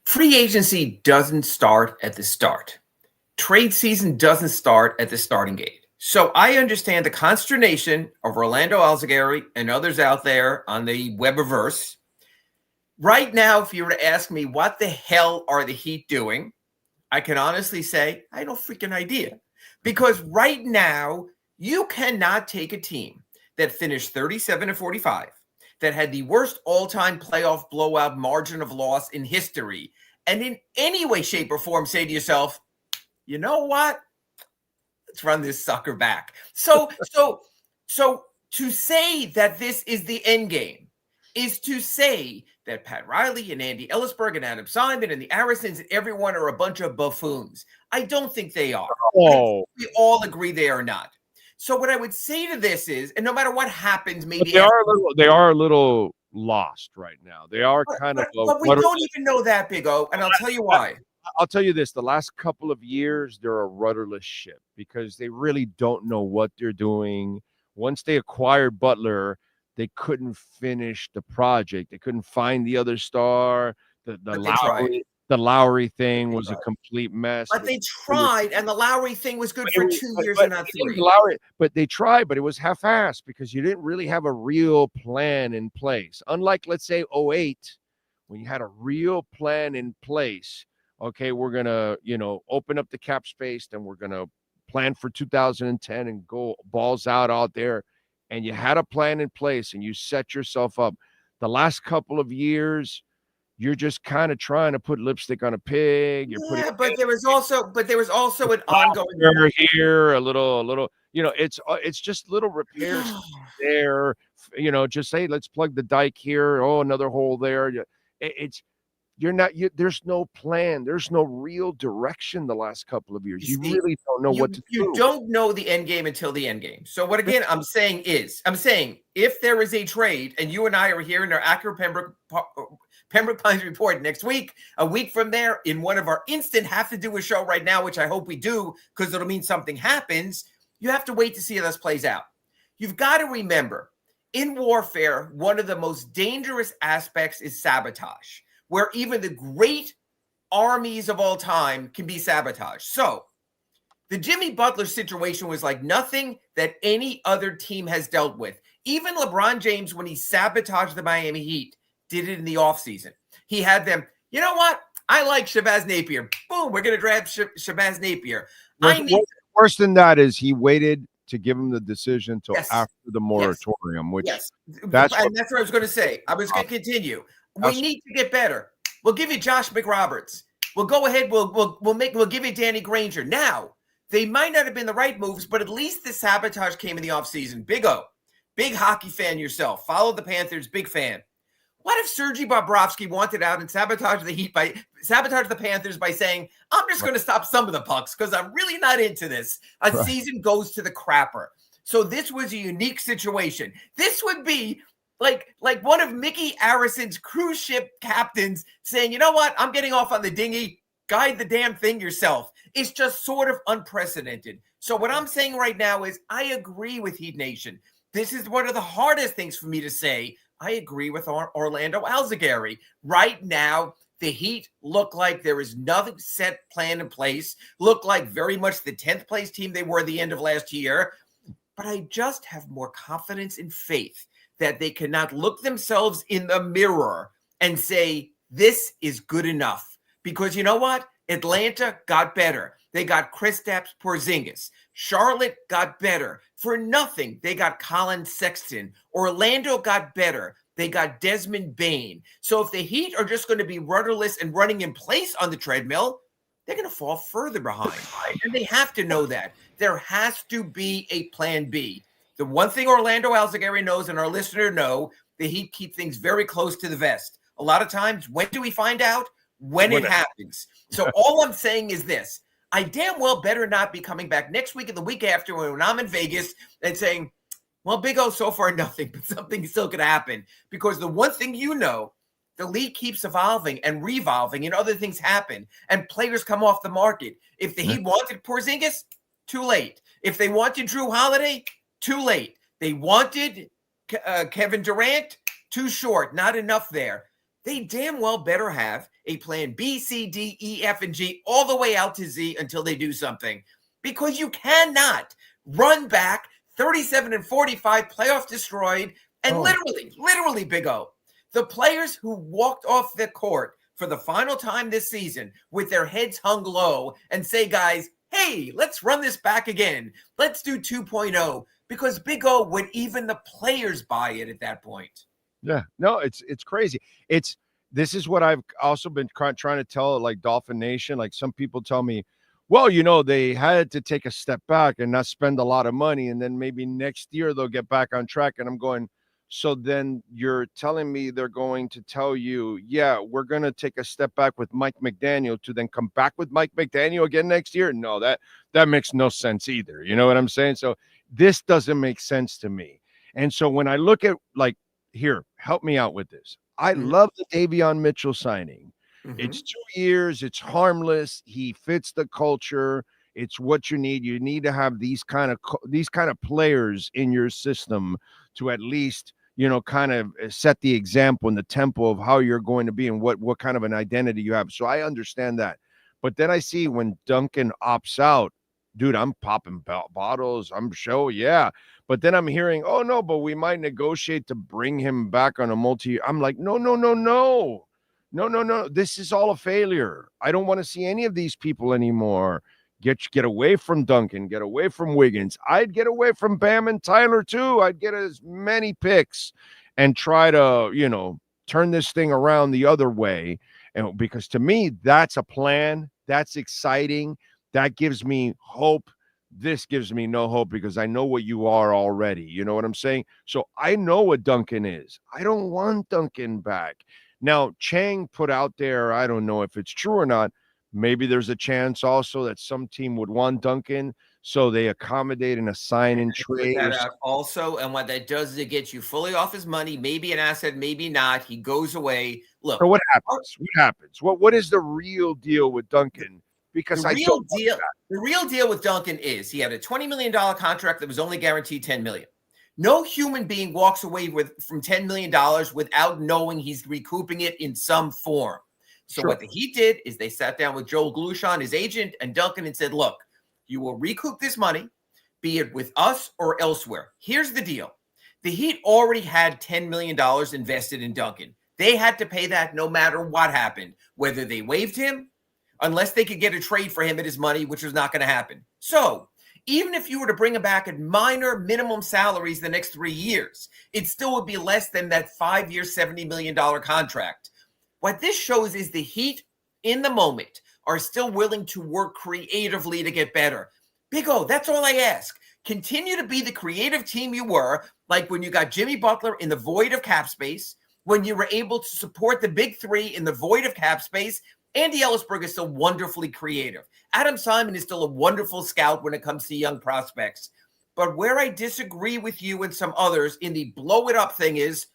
Free agency doesn't start at the start. Trade season doesn't start at the starting gate. So I understand the consternation of Orlando Alzagari and others out there on the Webiverse. Right now, if you were to ask me what the hell are the Heat doing, I can honestly say I have no freaking idea. Because right now, you cannot take a team that finished 37-45, that had the worst all-time playoff blowout margin of loss in history, and in any way, shape, or form say to yourself, you know what? Let's run this sucker back. So to say that this is the end game is to say that Pat Riley and Andy Ellisberg and Adam Simon and the Arisons and everyone are a bunch of buffoons. I don't think they are. Oh. We all agree they are not. So what I would say to this is, and no matter what happens, maybe they are a little lost right now. They are kind of. But we don't even know that, Big O, and I'll tell you why. I'll tell you this: the last couple of years, they're a rudderless ship because they really don't know what they're doing. Once they acquired Butler, they couldn't finish the project. They couldn't find the other star. The Lowry thing was a complete mess. But they tried, and the Lowry thing was good for 2 years and not 3. But they tried, but it was half-assed because you didn't really have a real plan in place. Unlike, let's say, 2008, when you had a real plan in place. Okay, we're going to, open up the cap space, then we're going to plan for 2010 and go balls out there. And you had a plan in place and you set yourself up. The last couple of years, you're just kind of trying to put lipstick on a pig. But there was also an ongoing here, a little. It's just little repairs there. Just say let's plug the dike here. Oh, another hole there. There's no plan. There's no real direction the last couple of years. You really don't know what to do. You don't know the end game until the end game. So what again I'm saying if there is a trade and you and I are here in our accurate Pembroke Pines report next week, a week from there, in one of our instant have to do a show right now, which I hope we do because it'll mean something happens. You have to wait to see how this plays out. You've got to remember, in warfare, one of the most dangerous aspects is sabotage, where even the great armies of all time can be sabotaged. So the Jimmy Butler situation was like nothing that any other team has dealt with. Even LeBron James, when he sabotaged the Miami Heat, did it in the offseason. He had them, you know what? I like Shabazz Napier. Boom, we're going to draft Shabazz Napier. Worse than that is he waited to give him the decision until after the moratorium, which that's what I was going to say. I was going to continue. We need to get better. We'll give you Josh McRoberts. We'll go ahead. We'll give you Danny Granger. Now, they might not have been the right moves, but at least the sabotage came in the offseason. Big O, big hockey fan yourself. Follow the Panthers, big fan. What if Sergei Bobrovsky wanted out and sabotage the Panthers by saying, I'm just going to stop some of the pucks because I'm really not into this. Season goes to the crapper. So this was a unique situation. This would be like one of Mickey Arison's cruise ship captains saying, you know what? I'm getting off on the dinghy. Guide the damn thing yourself. It's just sort of unprecedented. So what I'm saying right now is I agree with Heat Nation. This is one of the hardest things for me to say. I agree with Orlando Alzagari. Right now, the Heat look like there is nothing set plan in place, look like very much the 10th place team they were at the end of last year. But I just have more confidence and faith that they cannot look themselves in the mirror and say, this is good enough. Because you know what? Atlanta got better. They got Kristaps Porzingis. Charlotte got better. For nothing, they got Colin Sexton. Orlando got better. They got Desmond Bane. So if the Heat are just going to be rudderless and running in place on the treadmill, they're going to fall further behind. And they have to know that. There has to be a plan B. The one thing Orlando Alzagari knows and our listener know, the Heat keep things very close to the vest. A lot of times, when do we find out? When it happens. So all I'm saying is this. I damn well better not be coming back next week and the week after when I'm in Vegas and saying, well, Big O, so far nothing, but something still could happen. Because the one thing you know, the league keeps evolving and revolving and other things happen and players come off the market. If the Heat wanted Porzingis, too late. If they wanted Drew Holiday, too late. They wanted Kevin Durant, too short, not enough there. They damn well better have a plan B, C, D, E, F, and G all the way out to Z until they do something. Because you cannot run back 37 and 45, playoff destroyed, and literally, Big O, the players who walked off the court for the final time this season with their heads hung low and say, guys, hey, let's run this back again. Let's do 2.0. Because Big O, would even the players buy it at that point? Yeah, no, it's crazy. This is what I've also been trying to tell like Dolphin Nation. Like some people tell me, well, they had to take a step back and not spend a lot of money. And then maybe next year they'll get back on track. And I'm going, so then you're telling me they're going to tell you, yeah, we're going to take a step back with Mike McDaniel to then come back with Mike McDaniel again next year? No, that makes no sense either. You know what I'm saying? So this doesn't make sense to me. And so when I look at like, here, help me out with this. I love the Davion Mitchell signing. It's 2 years. It's harmless. He fits the culture. It's what you need. You need to have these kind of players in your system to at least, kind of set the example and the tempo of how you're going to be and what kind of an identity you have. So I understand that. But then I see when Duncan opts out, dude, I'm popping bottles. I'm sure, yeah. But then I'm hearing, oh, no, but we might negotiate to bring him back on a multi. I'm like, no. This is all a failure. I don't want to see any of these people anymore. Get away from Duncan. Get away from Wiggins. I'd get away from Bam and Tyler, too. I'd get as many picks and try to, turn this thing around the other way. And because to me, that's a plan. That's exciting. That gives me hope. This gives me no hope because I know what you are already. You know what I'm saying? So I know what Duncan is. I don't want Duncan back. Now, Chang put out there, I don't know if it's true or not. Maybe there's a chance also that some team would want Duncan, so they accommodate in a sign and trade. Also, and what that does is it gets you fully off his money, maybe an asset, maybe not. He goes away. Look, so what happens? What is the real deal with Duncan? Because the real deal with Duncan is he had a $20 million contract that was only guaranteed $10 million. No human being walks away from $10 million without knowing he's recouping it in some form. So what the Heat did is they sat down with Joel Glushan, his agent, and Duncan and said, look, you will recoup this money, be it with us or elsewhere. Here's the deal. The Heat already had $10 million invested in Duncan. They had to pay that no matter what happened, whether they waived him, unless they could get a trade for him at his money, which was not going to happen. So even if you were to bring him back at minor minimum salaries the next 3 years, it still would be less than that 5-year, $70 million contract. What this shows is the Heat in the moment are still willing to work creatively to get better. Big O, that's all I ask. Continue to be the creative team you were, like when you got Jimmy Butler in the void of cap space, when you were able to support the big three in the void of cap space. Andy Ellisberg is still wonderfully creative. Adam Simon is still a wonderful scout when it comes to young prospects. But where I disagree with you and some others in the blow it up thing is,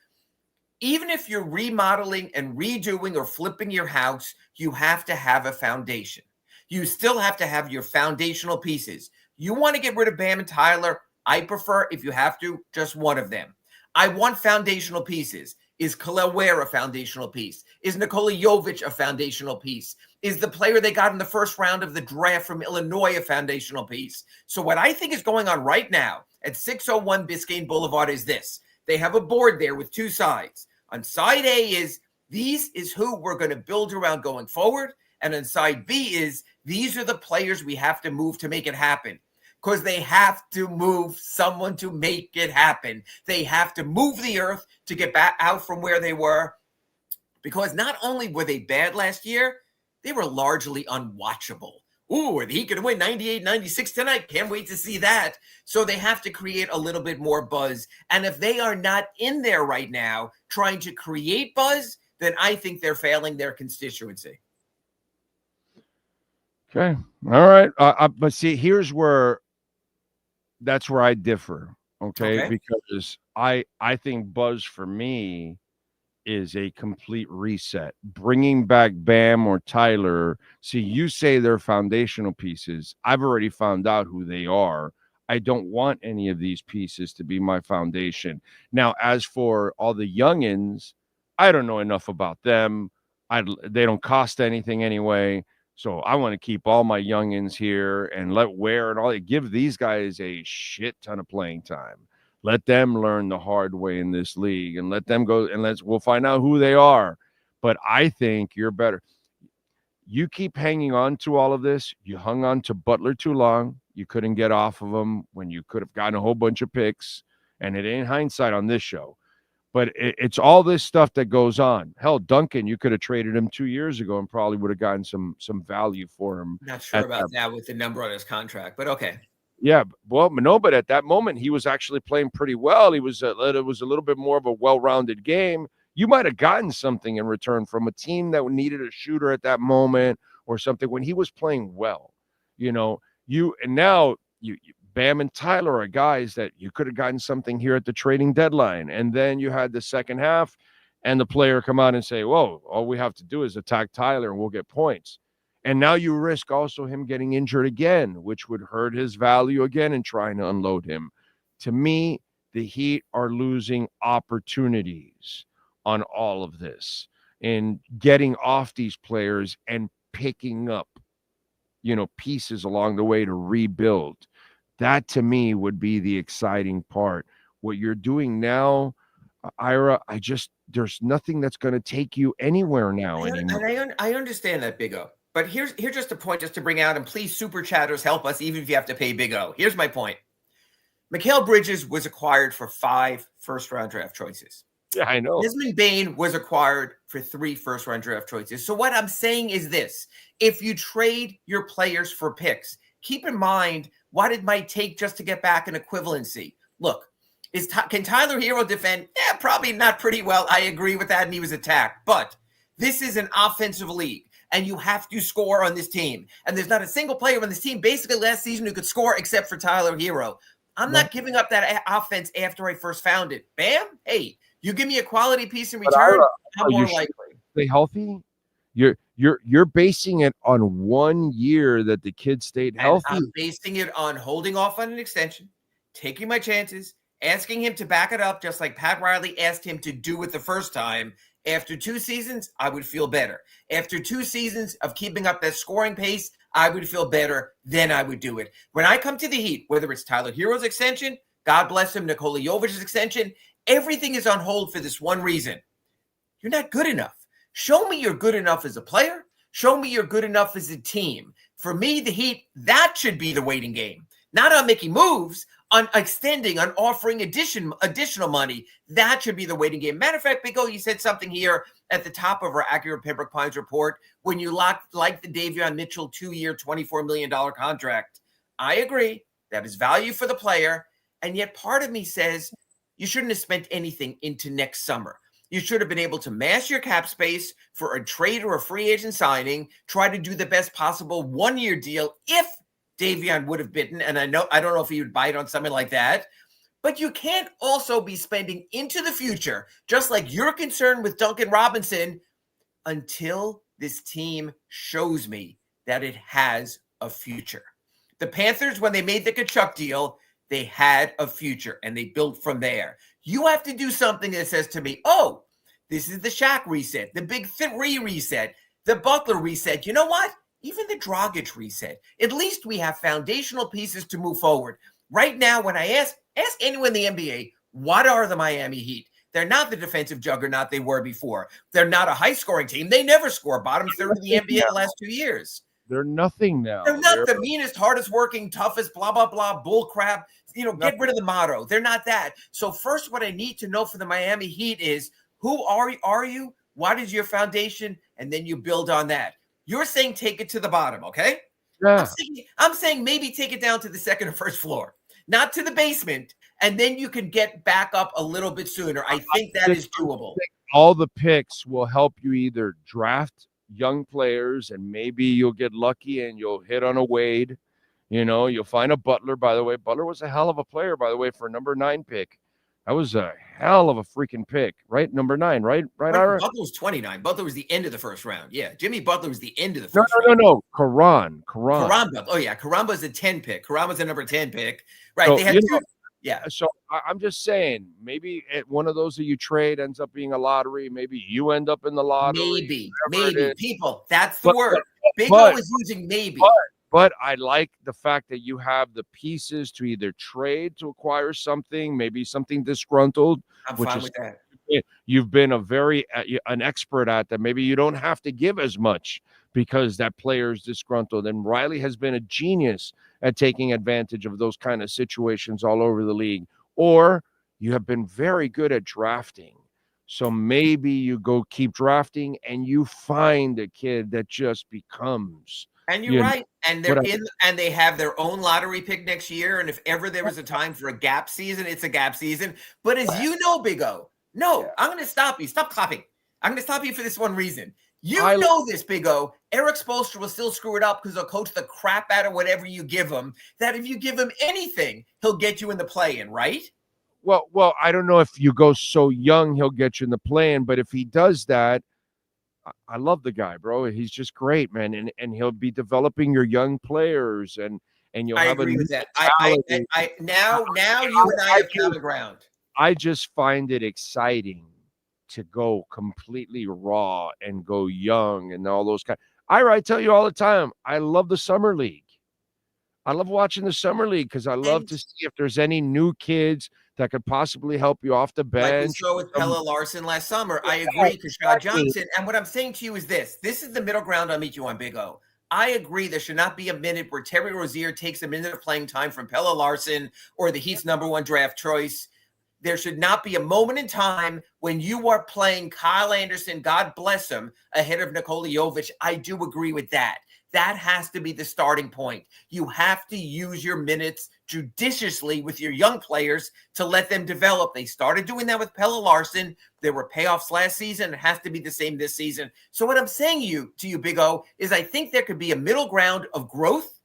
even if you're remodeling and redoing or flipping your house, you have to have a foundation. You still have to have your foundational pieces. You want to get rid of Bam and Tyler? I prefer, if you have to, just one of them. I want foundational pieces. Is Khalil Ware a foundational piece? Is Nikola Jovic a foundational piece? Is the player they got in the first round of the draft from Illinois a foundational piece? So what I think is going on right now at 601 Biscayne Boulevard is this. They have a board there with two sides. On side A is, these is who we're going to build around going forward. And on side B is, these are the players we have to move to make it happen. Because they have to move someone to make it happen. They have to move the earth to get back out from where they were. Because not only were they bad last year, they were largely unwatchable. Ooh, are the Heat going to win 98-96 tonight? Can't wait to see that. So they have to create a little bit more buzz. And if they are not in there right now trying to create buzz, then I think they're failing their constituency. Okay. All right. But see, that's where I differ. Okay. Because I think buzz for me is a complete reset. Bringing back Bam or Tyler. See, you say they're foundational pieces. I've already found out who they are. I don't want any of these pieces to be my foundation. Now, as for all the youngins, I don't know enough about them. They don't cost anything anyway. So I want to keep all my youngins here and let Ware and all. Give these guys a shit ton of playing time. Let them learn the hard way in this league and let them go and we'll find out who they are. But I think you're better. You keep hanging on to all of this. You hung on to Butler too long. You couldn't get off of him when you could have gotten a whole bunch of picks. And it ain't hindsight on this show. But it's all this stuff that goes on. Hell, Duncan, you could have traded him 2 years ago and probably would have gotten some value for him. Not sure about that with the number on his contract, but okay. Yeah, well, no, but at that moment, he was actually playing pretty well. It was a little bit more of a well-rounded game. You might have gotten something in return from a team that needed a shooter at that moment or something when he was playing well. Now Bam and Tyler are guys that you could have gotten something here at the trading deadline. And then you had the second half and the player come out and say, whoa, all we have to do is attack Tyler and we'll get points. And now you risk also him getting injured again, which would hurt his value again and trying to unload him. To me, the Heat are losing opportunities on all of this and getting off these players and picking up, pieces along the way to rebuild. That to me would be the exciting part. What you're doing now, Ira, there's nothing that's going to take you anywhere now anymore. And I understand that, Big O. But here's just a point just to bring out, and please, super chatters, help us, even if you have to pay Big O. Here's my point. Mikal Bridges was acquired for 5 first-round draft choices. Yeah, I know. Desmond Bane was acquired for 3 first-round draft choices. So what I'm saying is this. If you trade your players for picks, keep in mind what it might take just to get back an equivalency. Look, can Tyler Hero defend? Yeah, probably not pretty well. I agree with that, and he was attacked. But this is an offensive league. And you have to score on this team. And there's not a single player on this team basically last season who could score except for Tyler Hero. I'm not giving up that offense after I first found it. Bam, hey, you give me a quality piece in return, I'm more likely. Stay healthy? You're basing it on 1 year that the kid stayed healthy. And I'm basing it on holding off on an extension, taking my chances, asking him to back it up just like Pat Riley asked him to do it the first time. After 2 seasons, I would feel better. After 2 seasons of keeping up that scoring pace, I would feel better. Then I would do it. When I come to the Heat, whether it's Tyler Hero's extension, God bless him, Nikola Jovic's extension, everything is on hold for this one reason. You're not good enough. Show me you're good enough as a player. Show me you're good enough as a team. For me, the Heat, that should be the waiting game. Not on making moves, on extending, on offering additional money. That should be the waiting game. Matter of fact, Big O, you said something here at the top of our Accurate Pembroke Pines report when you like the Davion Mitchell 2-year, $24 million contract. I agree. That is value for the player. And yet part of me says you shouldn't have spent anything into next summer. You should have been able to mass your cap space for a trade or a free agent signing, try to do the best possible 1-year deal if Davion would have bitten, and I don't know if he would bite on something like that, but you can't also be spending into the future, just like you're concerned with Duncan Robinson, until this team shows me that it has a future. The Panthers, when they made the Kachuk deal, they had a future, and they built from there. You have to do something that says to me, oh, this is the Shaq reset, the Big 3 reset, the Butler reset. You know what? Even the Dragic reset. At least we have foundational pieces to move forward. Right now, when I ask anyone in the NBA, what are the Miami Heat? They're not the defensive juggernaut they were before. They're not a high-scoring team. They never score bottom third of the NBA the last 2 years. They're nothing now. They're not the meanest, hardest working, toughest, blah, blah, blah, bull crap. Get rid of the motto. They're not that. So first, what I need to know for the Miami Heat is, who are you? What is your foundation? And then you build on that. You're saying take it to the bottom, okay? Yeah. I'm saying maybe take it down to the second or first floor, not to the basement, and then you can get back up a little bit sooner. I think that is doable. All the picks will help you either draft young players, and maybe you'll get lucky and you'll hit on a Wade. You'll find a Butler, by the way. Butler was a hell of a player, by the way, for a number 9 pick. That was a hell of a freaking pick, right? Number 9, right? Ira? Butler was 29. Butler was the end of the first round. Yeah, Jimmy Butler was the end of the first round. No. Karan. Butler. Oh, yeah. Karan was a 10 pick. Karan was a number 10 pick. Right. So, they had two. Yeah. So I'm just saying, maybe one of those that you trade ends up being a lottery. Maybe you end up in the lottery. Maybe. People, that's the word. Big O is using maybe. But I like the fact that you have the pieces to either trade to acquire something, maybe something disgruntled. I'm fine with that. You've been an expert at that. Maybe you don't have to give as much because that player is disgruntled. And Riley has been a genius at taking advantage of those kind of situations all over the league. Or you have been very good at drafting. So maybe you go keep drafting and you find a kid that just becomes. And you're right. And they have their own lottery pick next year. And if ever there was a time for a gap season, it's a gap season. But as you know, Big O, I'm going to stop you. Stop clapping. I'm going to stop you for this one reason. You know this, Big O. Eric Spoelstra will still screw it up because he'll coach the crap out of whatever you give him. That if you give him anything, he'll get you in the play-in, right? Well, I don't know if you go so young, he'll get you in the play-in. But if he does that, I love the guy, bro. He's just great, man. And he'll be developing your young players, and you'll have agree with that. Now you and I have common ground. I just find it exciting to go completely raw and go young and all those kind. I tell you all the time, I love the summer league. I love watching the summer league because I love to see if there's any new kids that could possibly help you off the bench. Like we saw with Pella Larson last summer. I agree, Kashad Johnson. And what I'm saying to you is this. This is the middle ground I'll meet you on, Big O. I agree there should not be a minute where Terry Rozier takes a minute of playing time from Pella Larson or the Heat's number 1 draft choice. There should not be a moment in time when you are playing Kyle Anderson, God bless him, ahead of Nikola Jovic. I do agree with that. That has to be the starting point. You have to use your minutes judiciously with your young players to let them develop. They started doing that with Pella Larson. There were payoffs last season. It has to be the same this season. So what I'm saying to you, Big O, is I think there could be a middle ground of growth,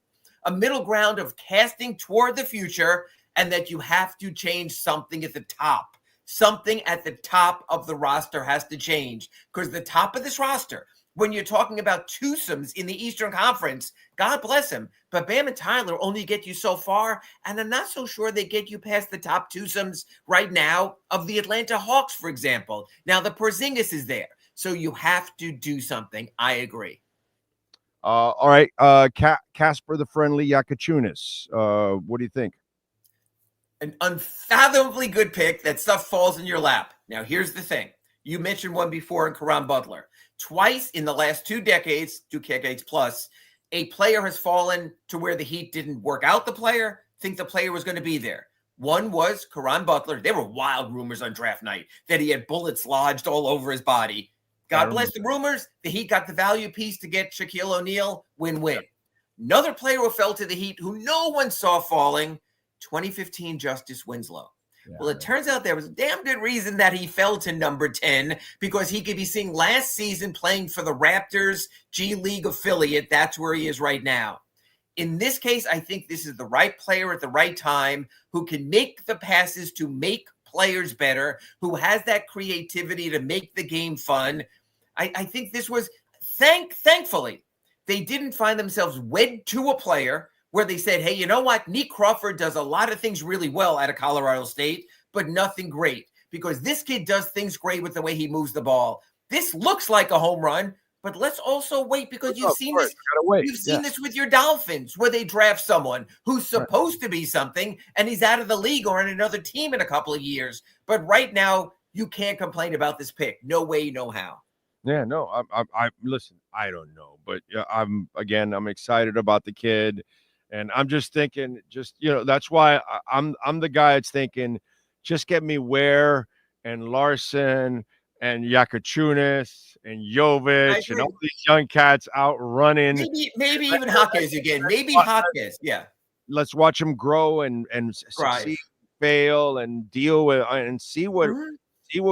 a middle ground of casting toward the future, and that you have to change something at the top. Something at the top of the roster has to change because the top of this roster, when you're talking about twosomes in the Eastern Conference, God bless him, but Bam and Tyler only get you so far, and I'm not so sure they get you past the top twosomes right now of the Atlanta Hawks, for example. Now, the Porzingis is there, so you have to do something. I agree. All right, Casper the Friendly Yakachunas. What do you think? An unfathomably good pick. That stuff falls in your lap. Now, here's the thing. You mentioned one before in Karan Butler. Twice in the last 2 decades, 2 decades plus, a player has fallen to where the Heat didn't work out the player, think the player was going to be there. One was Karan Butler. There were wild rumors on draft night that he had bullets lodged all over his body. God bless the rumors. The Heat got the value piece to get Shaquille O'Neal, win-win. Another player who fell to the Heat who no one saw falling, 2015 Justice Winslow. Yeah. Well, it turns out there was a damn good reason that he fell to number 10 because he could be seen last season playing for the Raptors G League affiliate. That's where he is right now. In this case, I think this is the right player at the right time who can make the passes to make players better, who has that creativity to make the game fun. I think this was, thankfully, they didn't find themselves wed to a player where they said, hey, you know what? Nick Crawford does a lot of things really well out of Colorado State, but nothing great because this kid does things great with the way he moves the ball. This looks like a home run, but let's also wait because you've seen this. You've seen this with your Dolphins where they draft someone who's supposed to be something and he's out of the league or on another team in a couple of years. But right now, you can't complain about this pick. No way, no how. Yeah, no, I listen, I don't know, but I'm excited about the kid. And I'm just thinking, that's why I'm the guy that's thinking, just get me Ware and Larson and Yakachunas and Jovic and all these young cats out running. Maybe even Jaquez again. Maybe Jaquez. Yeah. Let's watch them grow and succeed, fail, and deal with and see what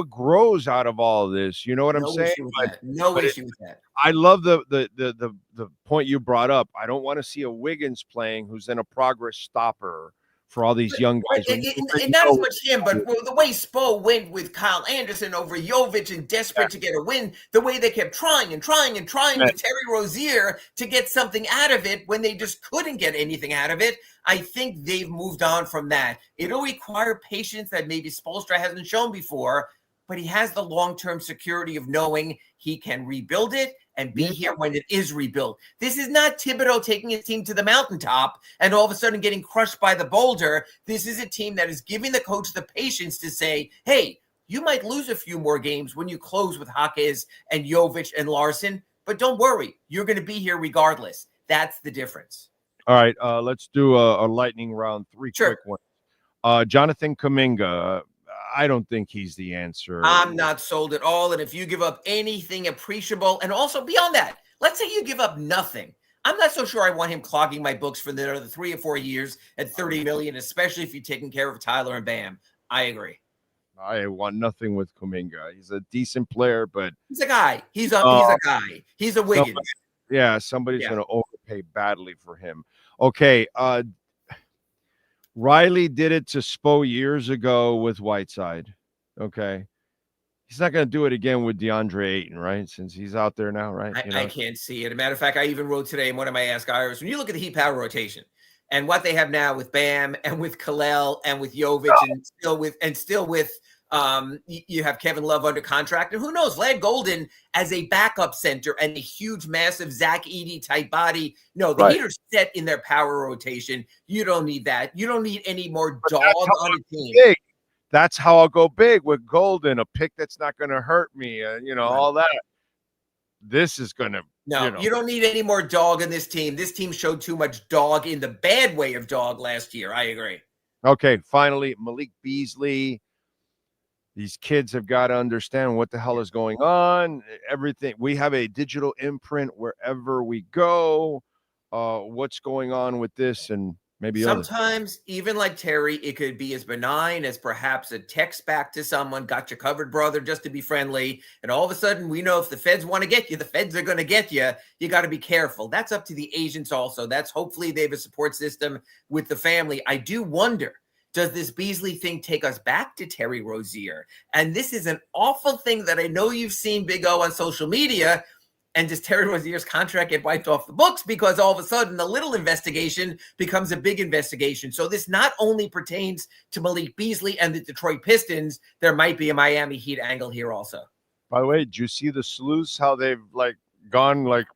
grows out of all of this. You know what I'm saying? No issue with that. I love the point you brought up. I don't want to see a Wiggins playing who's in a progress stopper for all these young guys. And not as much him, but the way Spo went with Kyle Anderson over Jovic and desperate to get a win, the way they kept trying with Terry Rozier to get something out of it when they just couldn't get anything out of it. I think they've moved on from that. It'll require patience that maybe Spoelstra hasn't shown before, but he has the long-term security of knowing he can rebuild it and be here when it is rebuilt. This is not Thibodeau taking his team to the mountaintop and all of a sudden getting crushed by the boulder. This is a team that is giving the coach the patience to say, hey, you might lose a few more games when you close with Jaquez and Jovic and Larson, but don't worry, you're going to be here regardless. That's the difference. All right, let's do a lightning round, 3 quick ones. Jonathan Kuminga, I don't think he's the answer. I'm not sold at all. And if you give up anything appreciable, and also beyond that, let's say you give up nothing. I'm not so sure I want him clogging my books for the other 3 or 4 years at $30 million, especially if you're taking care of Tyler and Bam. I agree. I want nothing with Kuminga. He's a decent player, but he's a guy. He's a guy. He's a Wiggins. Somebody's going to overpay badly for him. Okay, Riley did it to Spo years ago with Whiteside. Okay. He's not going to do it again with DeAndre Ayton, right? Since he's out there now, right? I can't see it. As a matter of fact, I even wrote today in one of my Ask Iris, when you look at the Heat power rotation and what they have now with Bam and with Kalel and with Jovic and still with you have Kevin Love under contract. And who knows, Vlad Golden as a backup center and a huge, massive Zach Edey type body. No, the Heat are set in their power rotation. You don't need that. You don't need any more dog on the team. Big. That's how I'll go big with Golden, a pick that's not going to hurt me, all that. This is going to. No, you don't need any more dog in this team. This team showed too much dog in the bad way of dog last year. I agree. Okay, finally, Malik Beasley. These kids have got to understand what the hell is going on. Everything. We have a digital imprint wherever we go. What's going on with this and maybe sometimes even like Terry, it could be as benign as perhaps a text back to someone, got you covered, brother, just to be friendly. And all of a sudden, we know if the feds want to get you, the feds are going to get you. You got to be careful. That's up to the agents also. That's hopefully they have a support system with the family. I do wonder, does this Beasley thing take us back to Terry Rozier? And this is an awful thing that I know you've seen, Big O, on social media. And does Terry Rozier's contract get wiped off the books because all of a sudden the little investigation becomes a big investigation? So this not only pertains to Malik Beasley and the Detroit Pistons, there might be a Miami Heat angle here also. By the way, did you see the sleuths, how they've gone and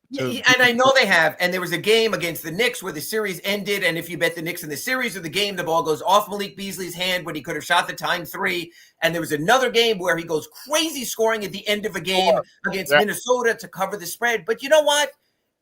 I know they have. And there was a game against the Knicks where the series ended. And if you bet the Knicks in the series or the game, the ball goes off Malik Beasley's hand when he could have shot the time 3. And there was another game where he goes crazy scoring at the end of a game against Minnesota to cover the spread. But you know what?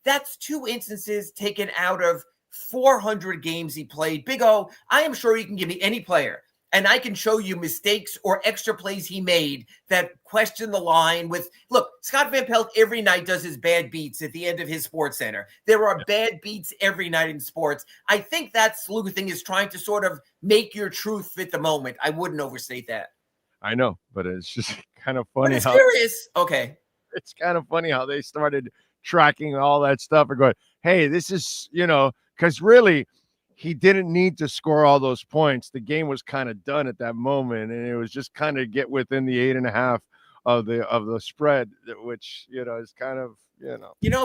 That's 2 instances taken out of 400 games he played. Big O, I am sure you can give me any player, and I can show you mistakes or extra plays he made that question the line with, look, Scott Van Pelt every night does his bad beats at the end of his Sports Center. There are bad beats every night in sports. I think that sleuthing is trying to sort of make your truth fit the moment. I wouldn't overstate that. I know, but it's just kind of funny. But it's serious. Okay. It's kind of funny how they started tracking all that stuff and going, hey, this is, because really, he didn't need to score all those points. The game was kind of done at that moment, and it was just kind of get within the 8.5 of the spread, which is kind of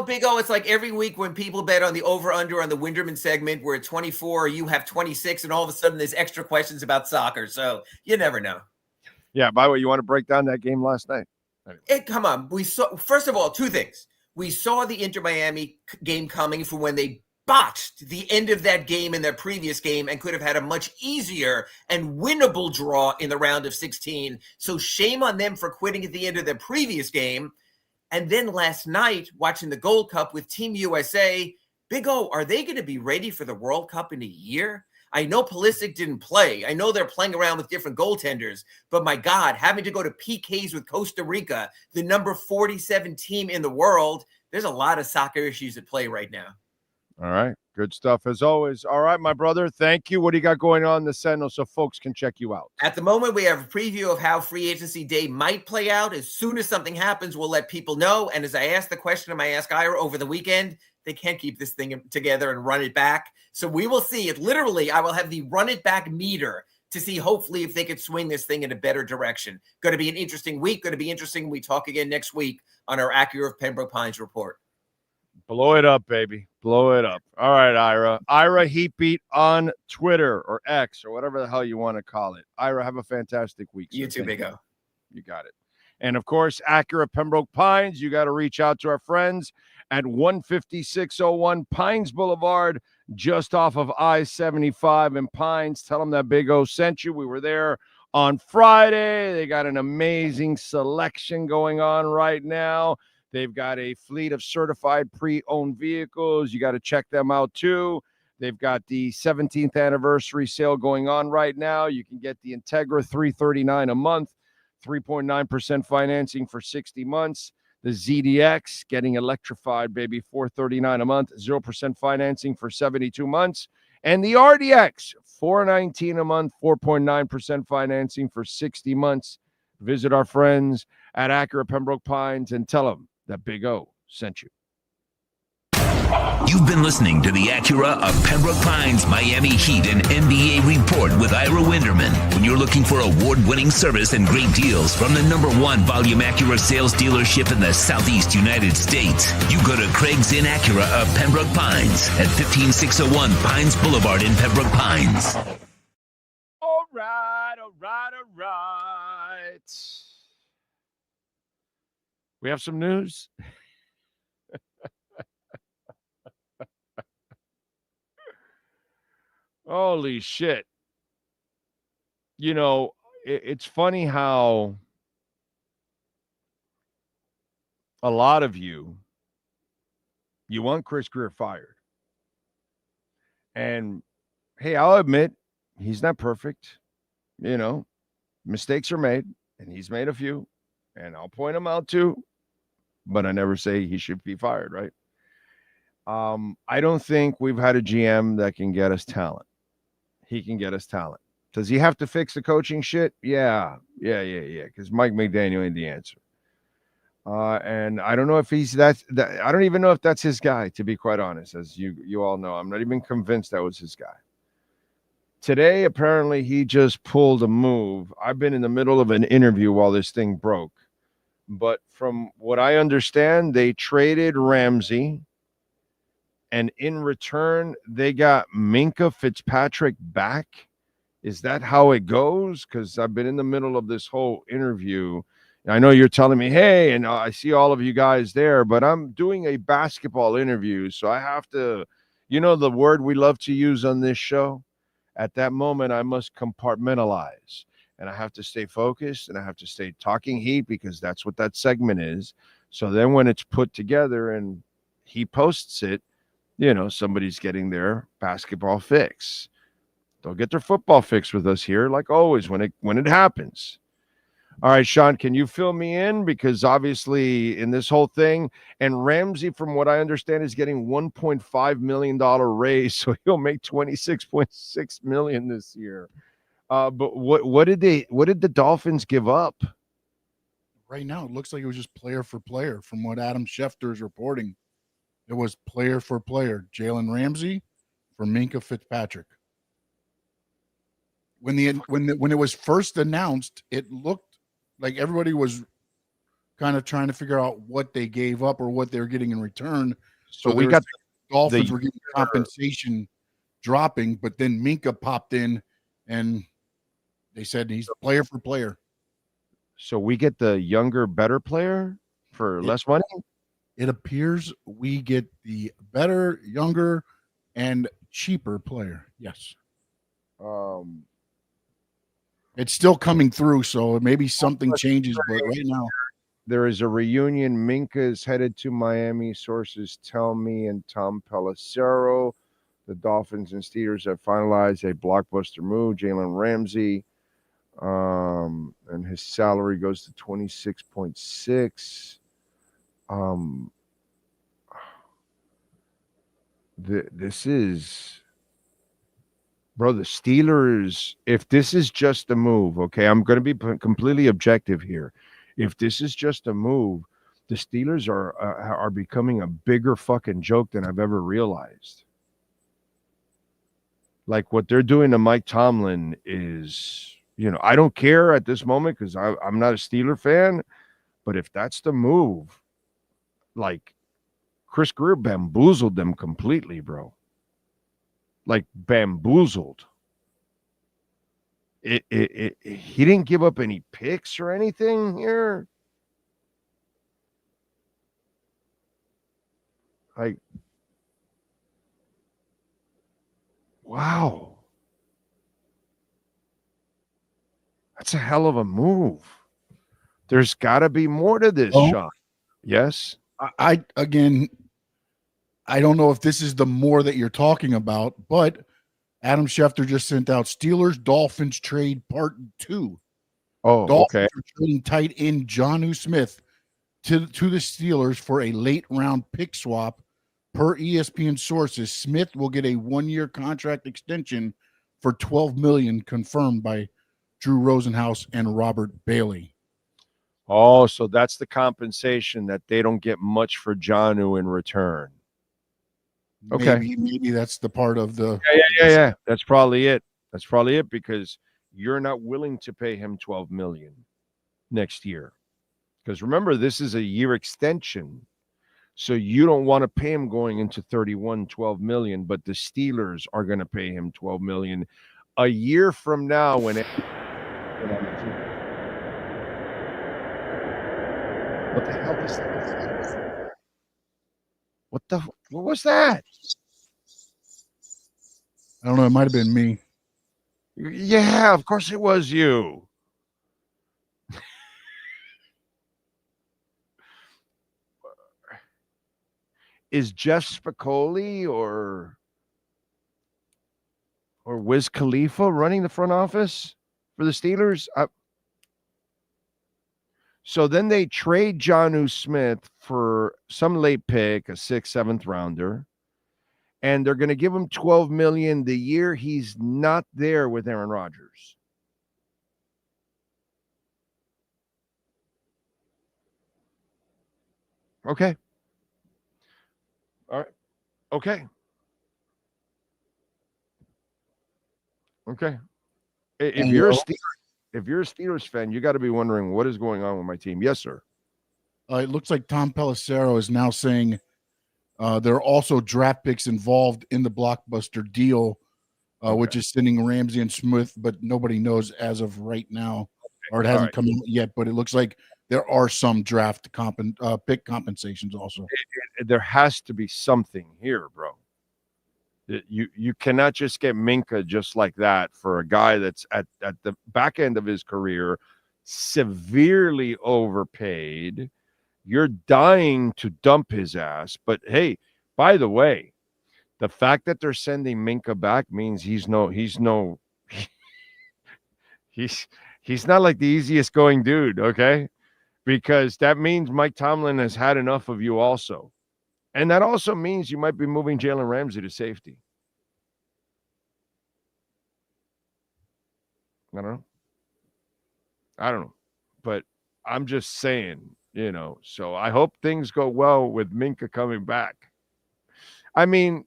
Big O, it's like every week when people bet on the over/under on the Winderman segment, where at 24 you have 26, and all of a sudden there's extra questions about soccer. So you never know. Yeah. By the way, you want to break down that game last night? Anyway. Come on, we saw first of all 2 things. We saw the Inter Miami game coming from when they botched the end of that game in their previous game and could have had a much easier and winnable draw in the round of 16. So shame on them for quitting at the end of their previous game. And then last night, watching the Gold Cup with Team USA, Big O, are they going to be ready for the World Cup in a year? I know Pulisic didn't play. I know they're playing around with different goaltenders, but my God, having to go to PKs with Costa Rica, the number 47 team in the world, there's a lot of soccer issues at play right now. All right. Good stuff as always. All right, my brother. Thank you. What do you got going on in the Sentinel so folks can check you out? At the moment, we have a preview of how free agency day might play out. As soon as something happens, we'll let people know. And as I asked the question of my Ask Ira over the weekend, they can't keep this thing together and run it back. So we will see it. Literally, I will have the run it back meter to see hopefully if they could swing this thing in a better direction. Going to be an interesting week. Going to be interesting. We talk again next week on our Acura of Pembroke Pines report. Blow it up, baby. Blow it up. All right, Ira. Ira Heatbeat on Twitter or X or whatever the hell you want to call it. Ira, have a fantastic week. You too, Big O. You got it. And, of course, Acura Pembroke Pines, you got to reach out to our friends at 15601 Pines Boulevard, just off of I-75 in Pines. Tell them that Big O sent you. We were there on Friday. They got an amazing selection going on right now. They've got a fleet of certified pre-owned vehicles. You got to check them out, too. They've got the 17th anniversary sale going on right now. You can get the Integra $339 a month, 3.9% financing for 60 months. The ZDX getting electrified, baby, $439 a month, 0% financing for 72 months. And the RDX, $419 a month, 4.9% financing for 60 months. Visit our friends at Acura Pembroke Pines and tell them that Big O sent you. You've been listening to the Acura of Pembroke Pines Miami Heat and NBA report with Ira Winderman. When you're looking for award-winning service and great deals from the #1 volume Acura sales dealership in the Southeast United States, you go to Craig's Inn Acura of Pembroke Pines at 15601 Pines Boulevard in Pembroke Pines. All right. We have some news. Holy shit. You know, it's funny how a lot of you want Chris Greer fired. And, hey, I'll admit, he's not perfect. You know, mistakes are made, and he's made a few, and I'll point them out too. But I never say he should be fired, right? I don't think we've had a GM that can get us talent. He can get us talent. Does he have to fix the coaching shit? Yeah. Because Mike McDaniel ain't the answer. And I don't know if he's that. I don't even know if that's his guy, to be quite honest. As you all know, I'm not even convinced that was his guy. Today, apparently, he just pulled a move. I've been in the middle of an interview while this thing broke. But from what I understand, they traded Ramsey, and in return, they got Minkah Fitzpatrick back. Is that how it goes? Because I've been in the middle of this whole interview. I know you're telling me, hey, and I see all of you guys there, but I'm doing a basketball interview, so I have to, you know, the word we love to use on this show? At that moment, I must compartmentalize. And I have to stay focused, and I have to stay talking heat, because that's what that segment is. So then when it's put together and he posts it, you know, somebody's getting their basketball fix. They'll get their football fix with us here, like always, when it happens. All right, Sean, can you fill me in? Because obviously in this whole thing, and Ramsey, from what I understand, is getting $1.5 million raise, so he'll make $26.6 million this year. But what did the Dolphins give up? Right now, it looks like it was just player for player. From what Adam Schefter is reporting, it was player for player. Jalen Ramsey for Minkah Fitzpatrick. When it was first announced, it looked like everybody was kind of trying to figure out what they gave up or what they were getting in return. So we got the Dolphins were getting compensation dropping, but then Minkah popped in and they said he's player for player. So we get the younger, better player for less money? It appears we get the better, younger, and cheaper player. Yes. It's still coming through, so maybe something changes, but right now there is a reunion. Minkah is headed to Miami, sources tell me, and Tom Pelissero The Dolphins and Steelers have finalized a blockbuster move. Jalen Ramsey, and his salary goes to 26.6. This is, bro, the Steelers, if this is just a move, okay, I'm going to be completely objective here. If this is just a move, the Steelers are becoming a bigger fucking joke than I've ever realized. Like what they're doing to Mike Tomlin is, I don't care at this moment because I'm not a Steeler fan, but if that's the move, like Chris Greer bamboozled them completely, bro. Like bamboozled. He didn't give up any picks or anything here. Like, wow. That's a hell of a move. There's got to be more to this, Sean. Yes? I don't know if this is the more that you're talking about, but Adam Schefter just sent out Steelers Dolphins trade part 2. Oh, Dolphins okay. are trading tight end Jonnu Smith to the Steelers for a late round pick swap. Per ESPN sources, Smith will get a 1-year contract extension for $12 million, confirmed by Drew Rosenhaus and Robert Bailey. Oh, so that's the compensation that they don't get much for Jonnu in return. Okay. Maybe that's the part of the Yeah. That's probably it. That's probably it, because you're not willing to pay him $12 million next year. Because remember, this is a year extension. So you don't want to pay him going into 31, $12 million, but the Steelers are going to pay him $12 million a year from now when what the hell is that? What was that? I don't know. It might have been me. Yeah, of course it was you. Is Jeff Spicoli or Wiz Khalifa running the front office for the Steelers? So then they trade Jonnu Smith for some late pick, a 6th, 7th rounder, and they're going to give him $12 million the year he's not there with Aaron Rodgers. Okay. All right. Okay. Okay. If you're a Steelers fan, you got to be wondering what is going on with my team. Yes, sir. It looks like Tom Pelissero is now saying there are also draft picks involved in the blockbuster deal, which is sending Ramsey and Smith, but nobody knows as of right now, or it hasn't come out yet. But it looks like there are some draft pick compensations also. There has to be something here, bro. You cannot just get Minka just like that for a guy that's at the back end of his career, severely overpaid. You're dying to dump his ass. But hey, by the way, the fact that they're sending Minka back means he's not like the easiest going dude, okay? Because that means Mike Tomlin has had enough of you also. And that also means you might be moving Jalen Ramsey to safety. I don't know. But I'm just saying, so I hope things go well with Minka coming back. I mean,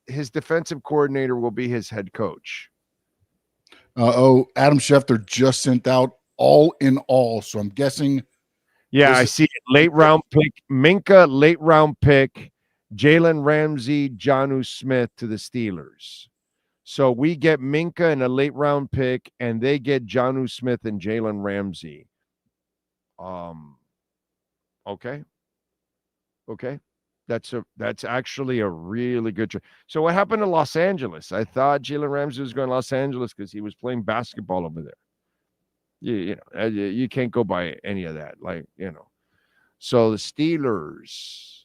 his defensive coordinator will be his head coach. Adam Schefter just sent out all in all. So I'm guessing. Yeah, I see it. Late round pick, Minka, late round pick, Jalen Ramsey, Jonnu Smith to the Steelers. So we get Minka and a late round pick, and they get Jonnu Smith and Jalen Ramsey. Okay. That's actually a really good trade. So what happened to Los Angeles? I thought Jalen Ramsey was going to Los Angeles because he was playing basketball over there. You can't go by any of that. So the Steelers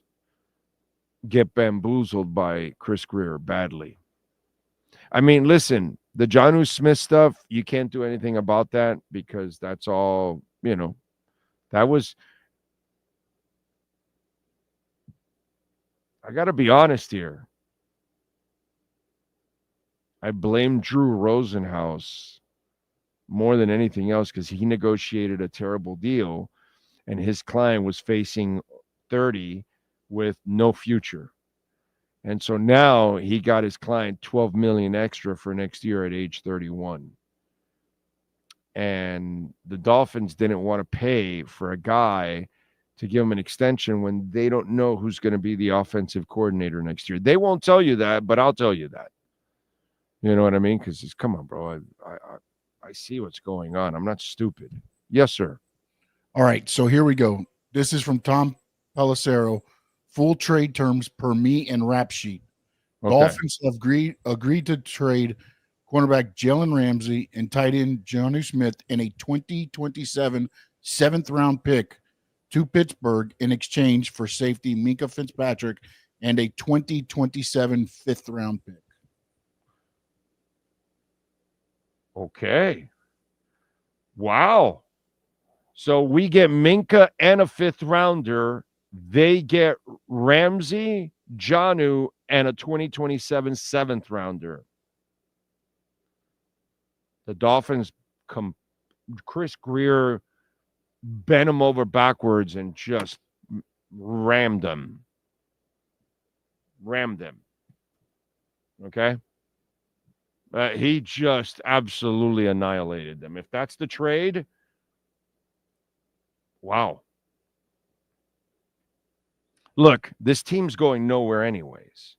get bamboozled by Chris Greer badly. I mean, listen, the Jonnu Smith stuff, you can't do anything about that because that's all, that was, I got to be honest here. I blame Drew Rosenhaus more than anything else because he negotiated a terrible deal and his client was facing 30 with no future. And so now he got his client $12 million extra for next year at age 31. And the Dolphins didn't want to pay for a guy to give him an extension when they don't know who's going to be the offensive coordinator next year. They won't tell you that, but I'll tell you that. You know what I mean? Because come on, bro. I see what's going on. I'm not stupid. Yes, sir. All right, so here we go. This is from Tom Pelissero. Full trade terms per me and Rap Sheet. Okay. Dolphins have agreed to trade cornerback Jalen Ramsey and tight end Jonnu Smith in a 2027 7th-round pick to Pittsburgh in exchange for safety Minkah Fitzpatrick and a 2027 5th-round pick. Okay. Wow. So we get Minkah and a 5th-rounder. They get Ramsey, Jonnu, and a 2027 7th-rounder. The Dolphins Chris Greer bent him over backwards and just rammed them. Okay? He just absolutely annihilated them. If that's the trade, wow. Look, this team's going nowhere anyways.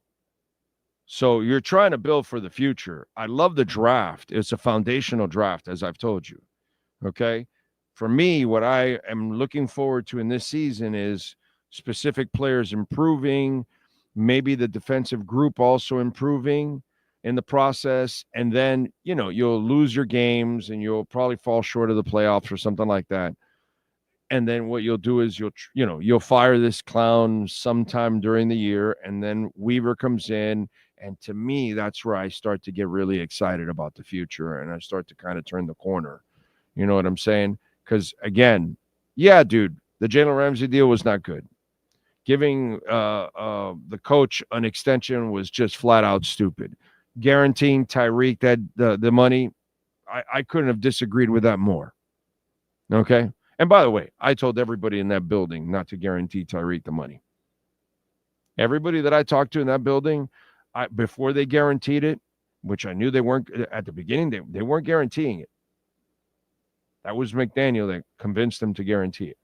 So you're trying to build for the future. I love the draft. It's a foundational draft, as I've told you. Okay? For me, what I am looking forward to in this season is specific players improving, maybe the defensive group also improving in the process, and then, you'll lose your games and you'll probably fall short of the playoffs or something like that. And then what you'll do is you'll fire this clown sometime during the year, and then Weaver comes in, and to me, that's where I start to get really excited about the future, and I start to kind of turn the corner. You know what I'm saying? Because again, yeah, dude, the Jalen Ramsey deal was not good. Giving the coach an extension was just flat out stupid. Guaranteeing Tyreek that the money, I couldn't have disagreed with that more. Okay. And by the way, I told everybody in that building not to guarantee Tyreek the money. Everybody that I talked to in that building, before they guaranteed it, which I knew they weren't at the beginning, they weren't guaranteeing it. That was McDaniel that convinced them to guarantee it.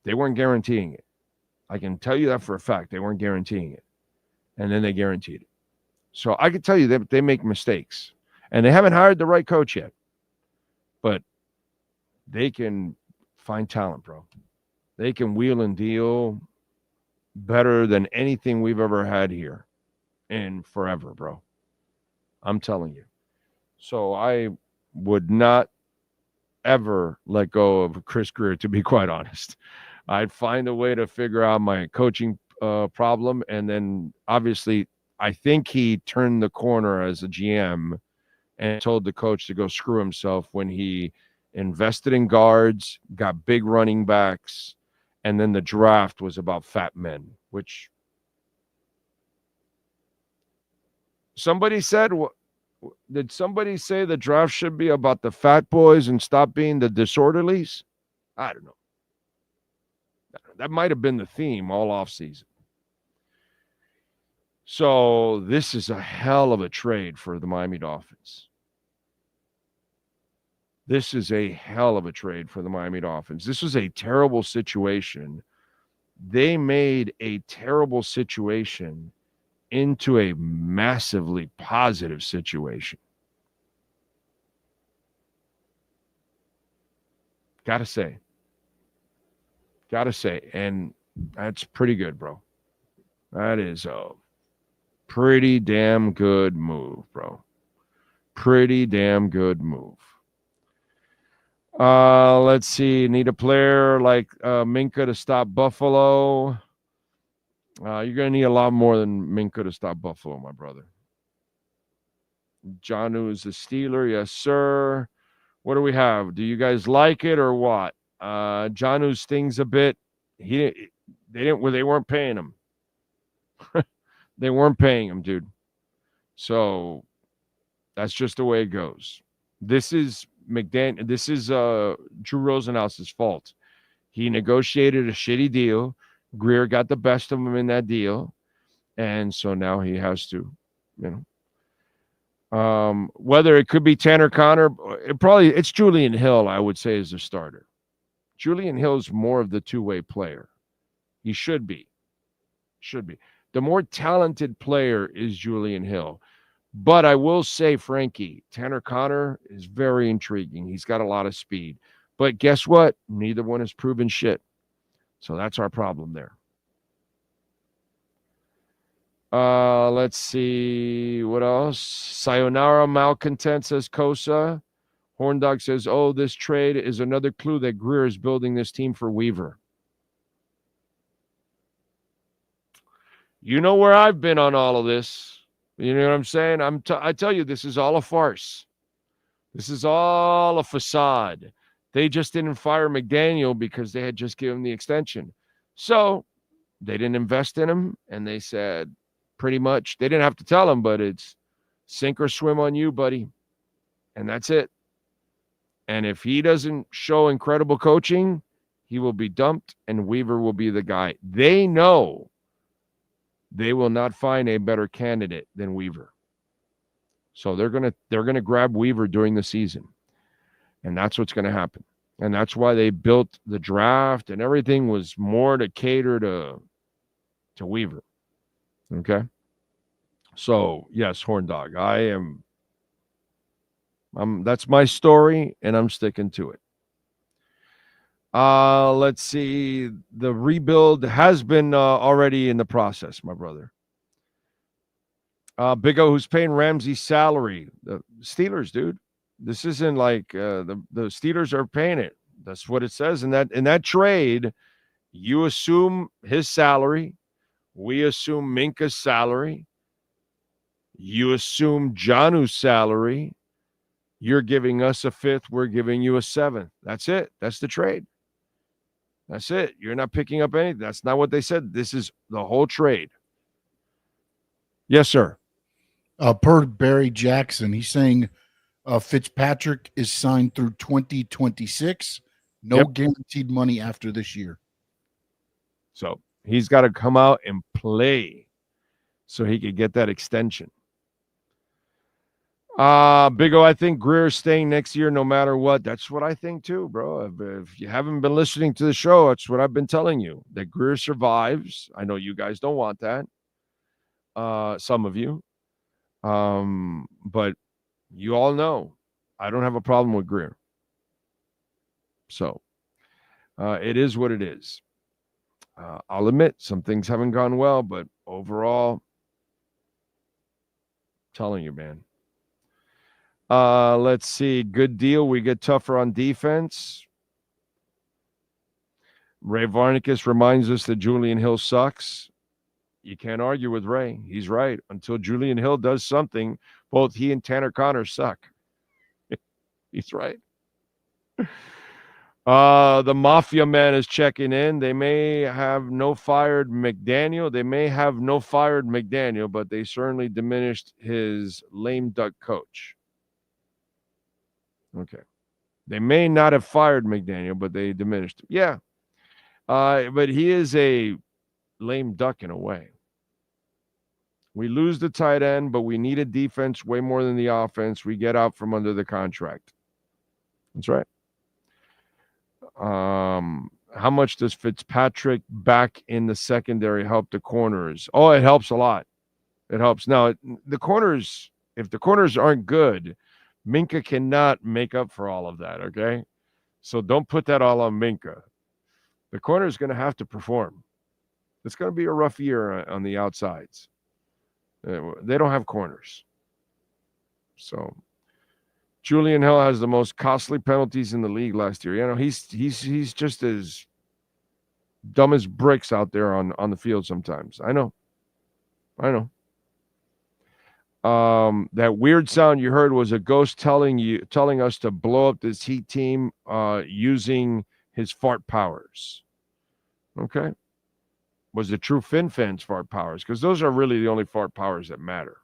They weren't guaranteeing it. I can tell you that for a fact. They weren't guaranteeing it. And then they guaranteed it. So I can tell you that they make mistakes. And they haven't hired the right coach yet. But they can find talent, bro. They can wheel and deal better than anything we've ever had here in forever, bro. I'm telling you. So I would not ever let go of Chris Greer, to be quite honest. I'd find a way to figure out my coaching problem. And then obviously, I think he turned the corner as a GM and told the coach to go screw himself when he invested in guards, got big running backs, and then the draft was about fat men, which somebody said, did somebody say the draft should be about the fat boys and stop being the disorderlies? I don't know. That might have been the theme all offseason. So this is a hell of a trade for the Miami Dolphins. This is a hell of a trade for the Miami Dolphins. This was a terrible situation. They made a terrible situation into a massively positive situation. Gotta say. And that's pretty good, bro. That is a pretty damn good move, bro. Pretty damn good move. Let's see. Need a player like Minkah to stop Buffalo. You're going to need a lot more than Minka to stop Buffalo, my brother. Janu is a Steeler. Yes, sir. What do we have? Do you guys like it or what? Janu stings a bit. They weren't paying him. They weren't paying him, dude. So that's just the way it goes. This is This is Drew Rosenhaus's fault. He negotiated a shitty deal. Greer got the best of him in that deal, and so now he has to, whether it could be Tanner Connor, it's Julian Hill, I would say, is the starter. Julian Hill's more of the two-way player. He should be. The more talented player is Julian Hill. But I will say, Frankie, Tanner Connor is very intriguing. He's got a lot of speed. But guess what? Neither one has proven shit. So that's our problem there. Let's see. What else? Sayonara malcontent, says Kosa. Horndog says, oh, this trade is another clue that Greer is building this team for Weaver. You know where I've been on all of this. You know what I'm saying? I tell you, this is all a farce. This is all a facade. They just didn't fire McDaniel because they had just given him the extension. So they didn't invest in him, and they said pretty much, they didn't have to tell him, but it's sink or swim on you, buddy. And that's it. And if he doesn't show incredible coaching, he will be dumped, and Weaver will be the guy. They know they will not find a better candidate than Weaver. So they're gonna grab Weaver during the season. And that's what's going to happen. And that's why they built the draft, and everything was more to cater to Weaver. Okay? So, yes, Horn Dog, that's my story, and I'm sticking to it. Let's see. The rebuild has been already in the process, my brother. Big O, who's paying Ramsey's salary? The Steelers, dude. This isn't like the Steelers are paying it. That's what it says in that trade. You assume his salary. We assume Minka's salary. You assume Janu's salary. You're giving us a fifth. We're giving you a seventh. That's it. That's the trade. That's it. You're not picking up anything. That's not what they said. This is the whole trade. Yes, sir. Per Barry Jackson, he's saying Fitzpatrick is signed through 2026. No guaranteed money after this year. So he's got to come out and play so he could get that extension. Big O, I think Greer's staying next year no matter what. That's what I think too, bro. If you haven't been listening to the show, that's what I've been telling you. That Greer survives. I know you guys don't want that. Some of you. But you all know I don't have a problem with Greer. So it is what it is. I'll admit some things haven't gone well, but overall, I'm telling you, man. Let's see. Good deal. We get tougher on defense. Ray Varnicus reminds us that Julian Hill sucks. You can't argue with Ray. He's right. Until Julian Hill does something, both he and Tanner Connor suck. He's right. The Mafia Man is checking in. They may have no fired McDaniel. But they certainly diminished his lame duck coach. Okay. They may not have fired McDaniel, but they diminished him. Yeah. But he is a lame duck in a way. We lose the tight end, but we need a defense way more than the offense. We get out from under the contract. That's right. How much does Fitzpatrick back in the secondary help the corners? Oh, it helps a lot. It helps. Now, the corners, if the corners aren't good, Minka cannot make up for all of that, okay? So don't put that all on Minka. The corner is going to have to perform. It's going to be a rough year on the outsides. They don't have corners. So Julian Hill has the most costly penalties in the league last year. You know, he's just as dumb as bricks out there on the field sometimes. I know. That weird sound you heard was a ghost telling us to blow up this Heat team using his fart powers. Okay. Was the true Fin fans fart powers? Because those are really the only fart powers that matter.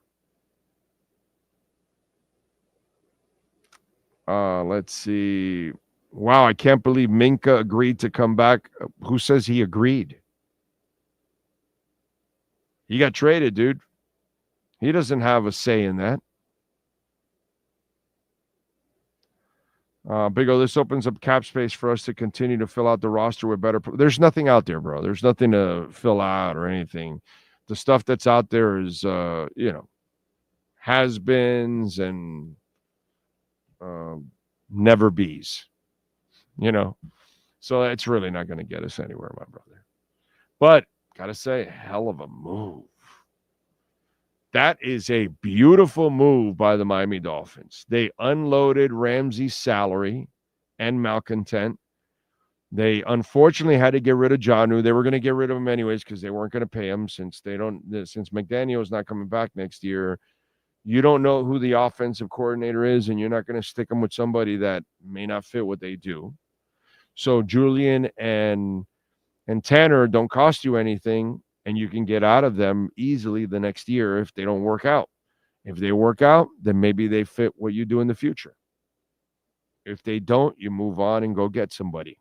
Let's see. Wow, I can't believe Minka agreed to come back. Who says he agreed? He got traded, dude. He doesn't have a say in that. Big O, this opens up cap space for us to continue to fill out the roster with better. There's nothing out there, bro. There's nothing to fill out or anything. The stuff that's out there is, has-beens and never bees, So it's really not going to get us anywhere, my brother. But, got to say, hell of a move. That is a beautiful move by the Miami Dolphins. They unloaded Ramsey's salary and malcontent. They unfortunately had to get rid of Jonnu. They were going to get rid of him anyways because they weren't going to pay him since McDaniel is not coming back next year. You don't know who the offensive coordinator is, and you're not going to stick him with somebody that may not fit what they do. So Julian and Tanner don't cost you anything, and you can get out of them easily the next year if they don't work out. If they work out, then maybe they fit what you do in the future. If they don't, you move on and go get somebody.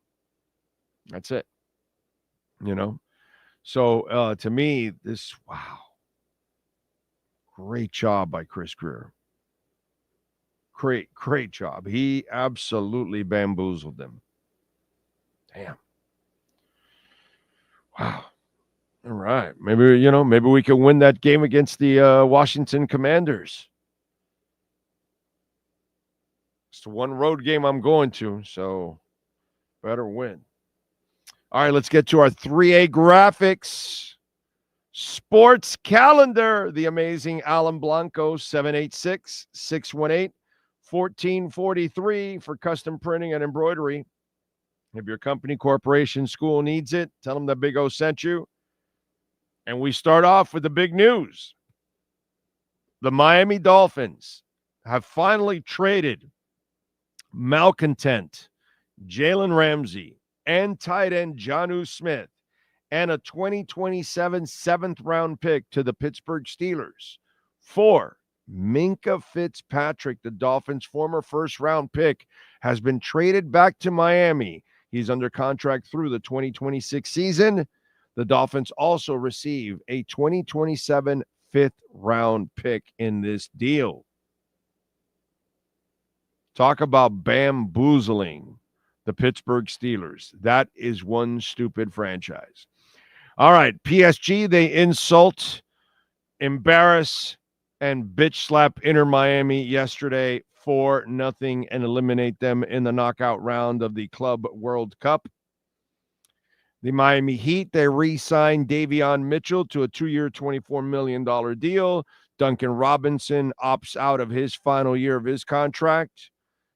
That's it. So to me, wow. Great job by Chris Greer. Great job. He absolutely bamboozled them. Damn. Wow. All right. Maybe we can win that game against the Washington Commanders. It's the one road game I'm going to, so better win. All right, let's get to our 3A graphics. Sports calendar. The amazing Alan Blanco, 786-618-1443 for custom printing and embroidery. If your company, corporation, school needs it, tell them that Big O sent you. And we start off with the big news. The Miami Dolphins have finally traded malcontent, Jalen Ramsey, and tight end Jonnu Smith, and a 2027 7th-round pick to the Pittsburgh Steelers for Minka Fitzpatrick. The Dolphins' former first-round pick has been traded back to Miami. He's under contract through the 2026 season. The Dolphins also receive a 2027 5th-round pick in this deal. Talk about bamboozling the Pittsburgh Steelers. That is one stupid franchise. All right, PSG, they insult, embarrass, and bitch slap Inter Miami yesterday 4-0 and eliminate them in the knockout round of the Club World Cup. The Miami Heat, they re-signed Davion Mitchell to a 2-year, $24 million deal. Duncan Robinson opts out of his final year of his contract.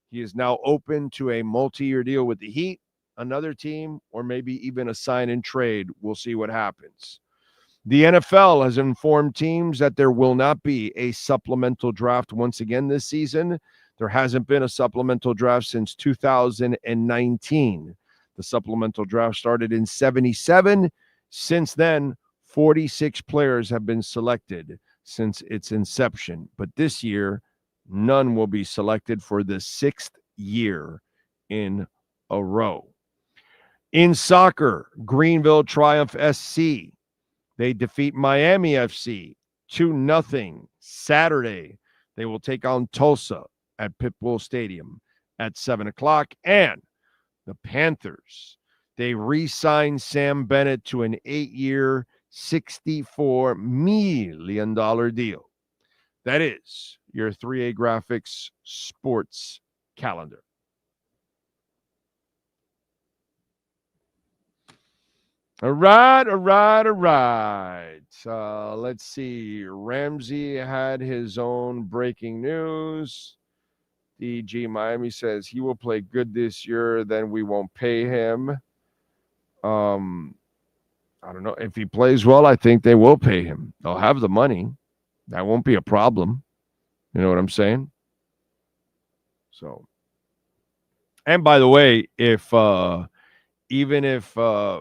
He is now open to a multi-year deal with the Heat, another team, or maybe even a sign and trade. We'll see what happens. The NFL has informed teams that there will not be a supplemental draft once again this season. There hasn't been a supplemental draft since 2019. The supplemental draft started in 1977. Since then, 46 players have been selected since its inception. But this year, none will be selected for the 6th year in a row. In soccer, Greenville Triumph SC. They defeat Miami FC 2-0. Saturday, they will take on Tulsa at Pitbull Stadium at 7 o'clock. And the Panthers, they re-signed Sam Bennett to an 8-year, $64 million deal. That is your 3A Graphics sports calendar. All right. Let's see. Ramsey had his own breaking news. DG Miami says he will play good this year, then we won't pay him. I don't know. If he plays well, I think they will pay him. They'll have the money. That won't be a problem. You know what I'm saying? So, and by the way, if even if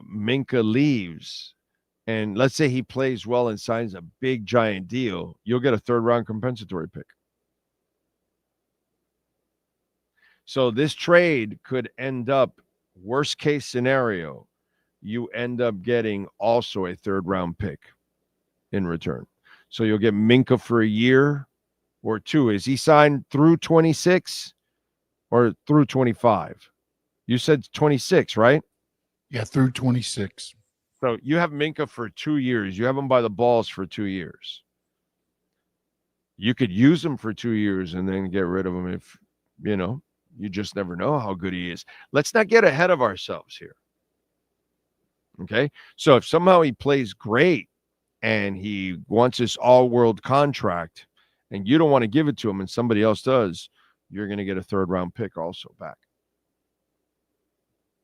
Minka leaves, and let's say he plays well and signs a big giant deal, you'll get a third round compensatory pick. So this trade could end up, worst case scenario, you end up getting also a third round pick in return. So you'll get Minka for a year or two. Is he signed through 26 or through 25? You said 26, right? Yeah, through 26. So you have Minka for 2 years. You have him by the balls for 2 years. You could use him for 2 years and then get rid of him if, you just never know how good he is. Let's not get ahead of ourselves here. Okay? So if somehow he plays great and he wants this all-world contract and you don't want to give it to him and somebody else does, you're going to get a third-round pick also back.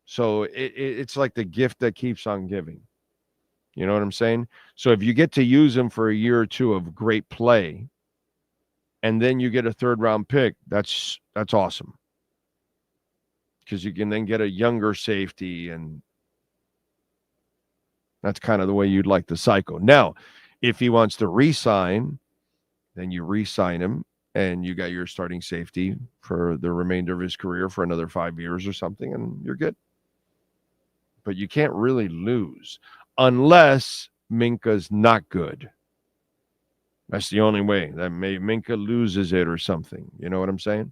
So it's like the gift that keeps on giving. You know what I'm saying? So if you get to use him for a year or two of great play and then you get a third-round pick, that's awesome. Because you can then get a younger safety, and that's kind of the way you'd like the cycle. Now, if he wants to re-sign, then you re-sign him, and you got your starting safety for the remainder of his career for another 5 years or something, and you're good. But you can't really lose unless Minka's not good. That's the only way. That Minka loses it or something. You know what I'm saying?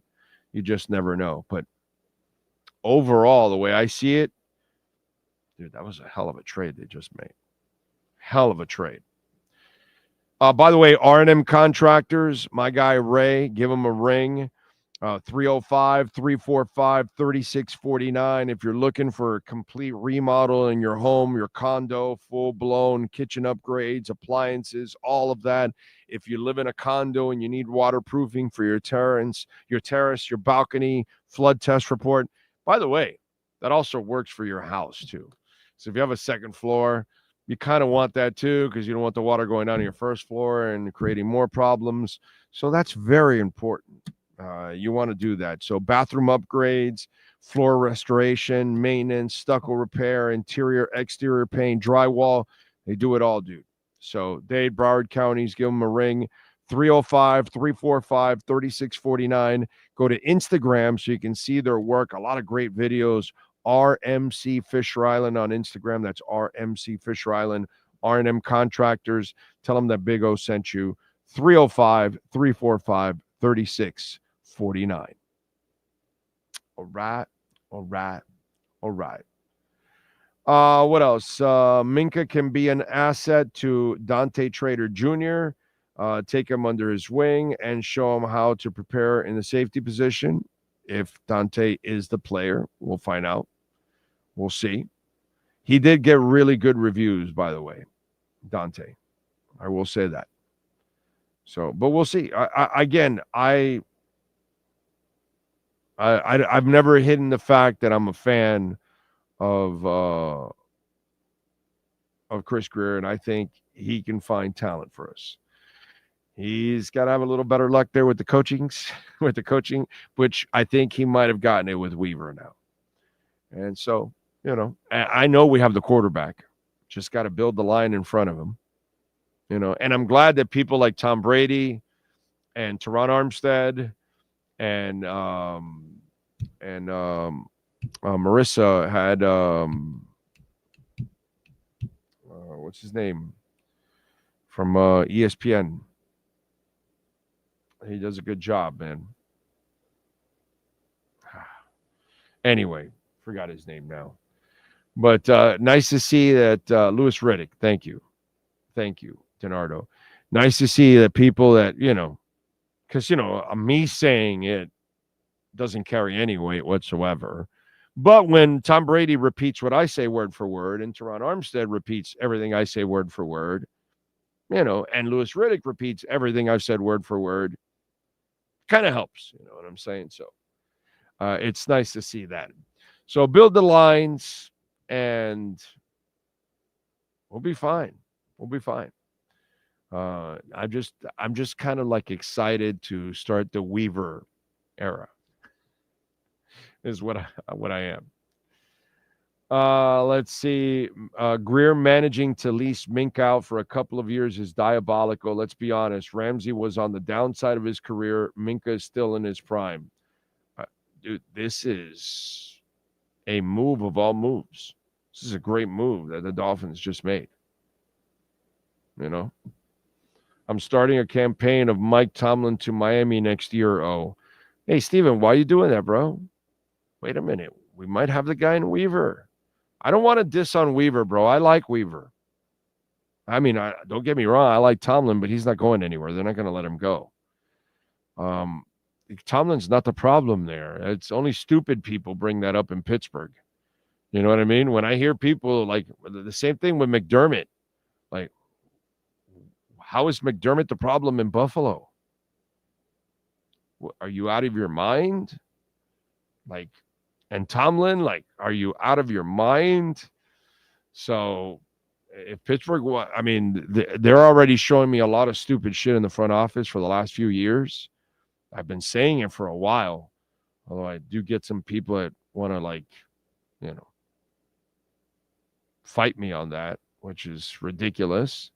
You just never know. But overall, the way I see it, dude, that was a hell of a trade they just made. Hell of a trade. By the way, R&M Contractors, my guy Ray, give him a ring. 305-345-3649. If you're looking for a complete remodel in your home, your condo, full-blown kitchen upgrades, appliances, all of that. If you live in a condo and you need waterproofing for your terrace, your balcony, flood test report. By the way, that also works for your house too. So if you have a second floor, you kind of want that too, because you don't want the water going down to your first floor and creating more problems. So that's very important. You want to do that. So bathroom upgrades, floor restoration, maintenance, stucco repair, interior, exterior paint, drywall. They do it all, dude. So Dade, Broward counties, give them a ring. 305-345-3649. Go to Instagram so you can see their work. A lot of great videos. RMC Fisher Island on Instagram. That's RMC Fisher Island. R&M Contractors. Tell them that Big O sent you. 305-345-3649. All right. What else? Minka can be an asset to Dante Trader Jr. Take him under his wing and show him how to prepare in the safety position. If Dante is the player, we'll find out. We'll see. He did get really good reviews, by the way, Dante. I will say that. So, but we'll see. I've never hidden the fact that I'm a fan of Chris Greer, and I think he can find talent for us. He's got to have a little better luck there with the coaching, which I think he might have gotten it with Weaver now. And so, I know we have the quarterback. Just got to build the line in front of him. And I'm glad that people like Tom Brady and Teron Armstead and Marissa had what's his name from ESPN. He does a good job, man. Anyway, forgot his name now. But nice to see that Louis Riddick. Thank you, Denardo. Nice to see that people that, because, me saying it doesn't carry any weight whatsoever. But when Tom Brady repeats what I say word for word, and Teron Armstead repeats everything I say word for word, and Louis Riddick repeats everything I've said word for word, kind of helps. You know what I'm saying? So it's nice to see that. So build the lines and We'll be fine. We'll be fine. I'm just kind of like excited to start the Weaver era. Is what I am. Let's see. Greer managing to lease Mink out for a couple of years is diabolical. Let's be honest. Ramsey was on the downside of his career. Minka is still in his prime. Dude, this is a move of all moves. This is a great move that the Dolphins just made. You know, I'm starting a campaign of Mike Tomlin to Miami next year. Oh, hey, Steven, why are you doing that, bro? Wait a minute. We might have the guy in Weaver. I don't want to diss on Weaver, bro. I like Weaver. I mean, don't get me wrong. I like Tomlin, but he's not going anywhere. They're not going to let him go. Tomlin's not the problem there. It's only stupid people bring that up in Pittsburgh. You know what I mean? When I hear people like the same thing with McDermott, like, how is McDermott the problem in Buffalo? Are you out of your mind? Like, and Tomlin, like, are you out of your mind? So if Pittsburgh, I mean, they're already showing me a lot of stupid shit in the front office for the last few years. I've been saying it for a while, although I do get some people that want to, like, you know, fight me on that, which is ridiculous.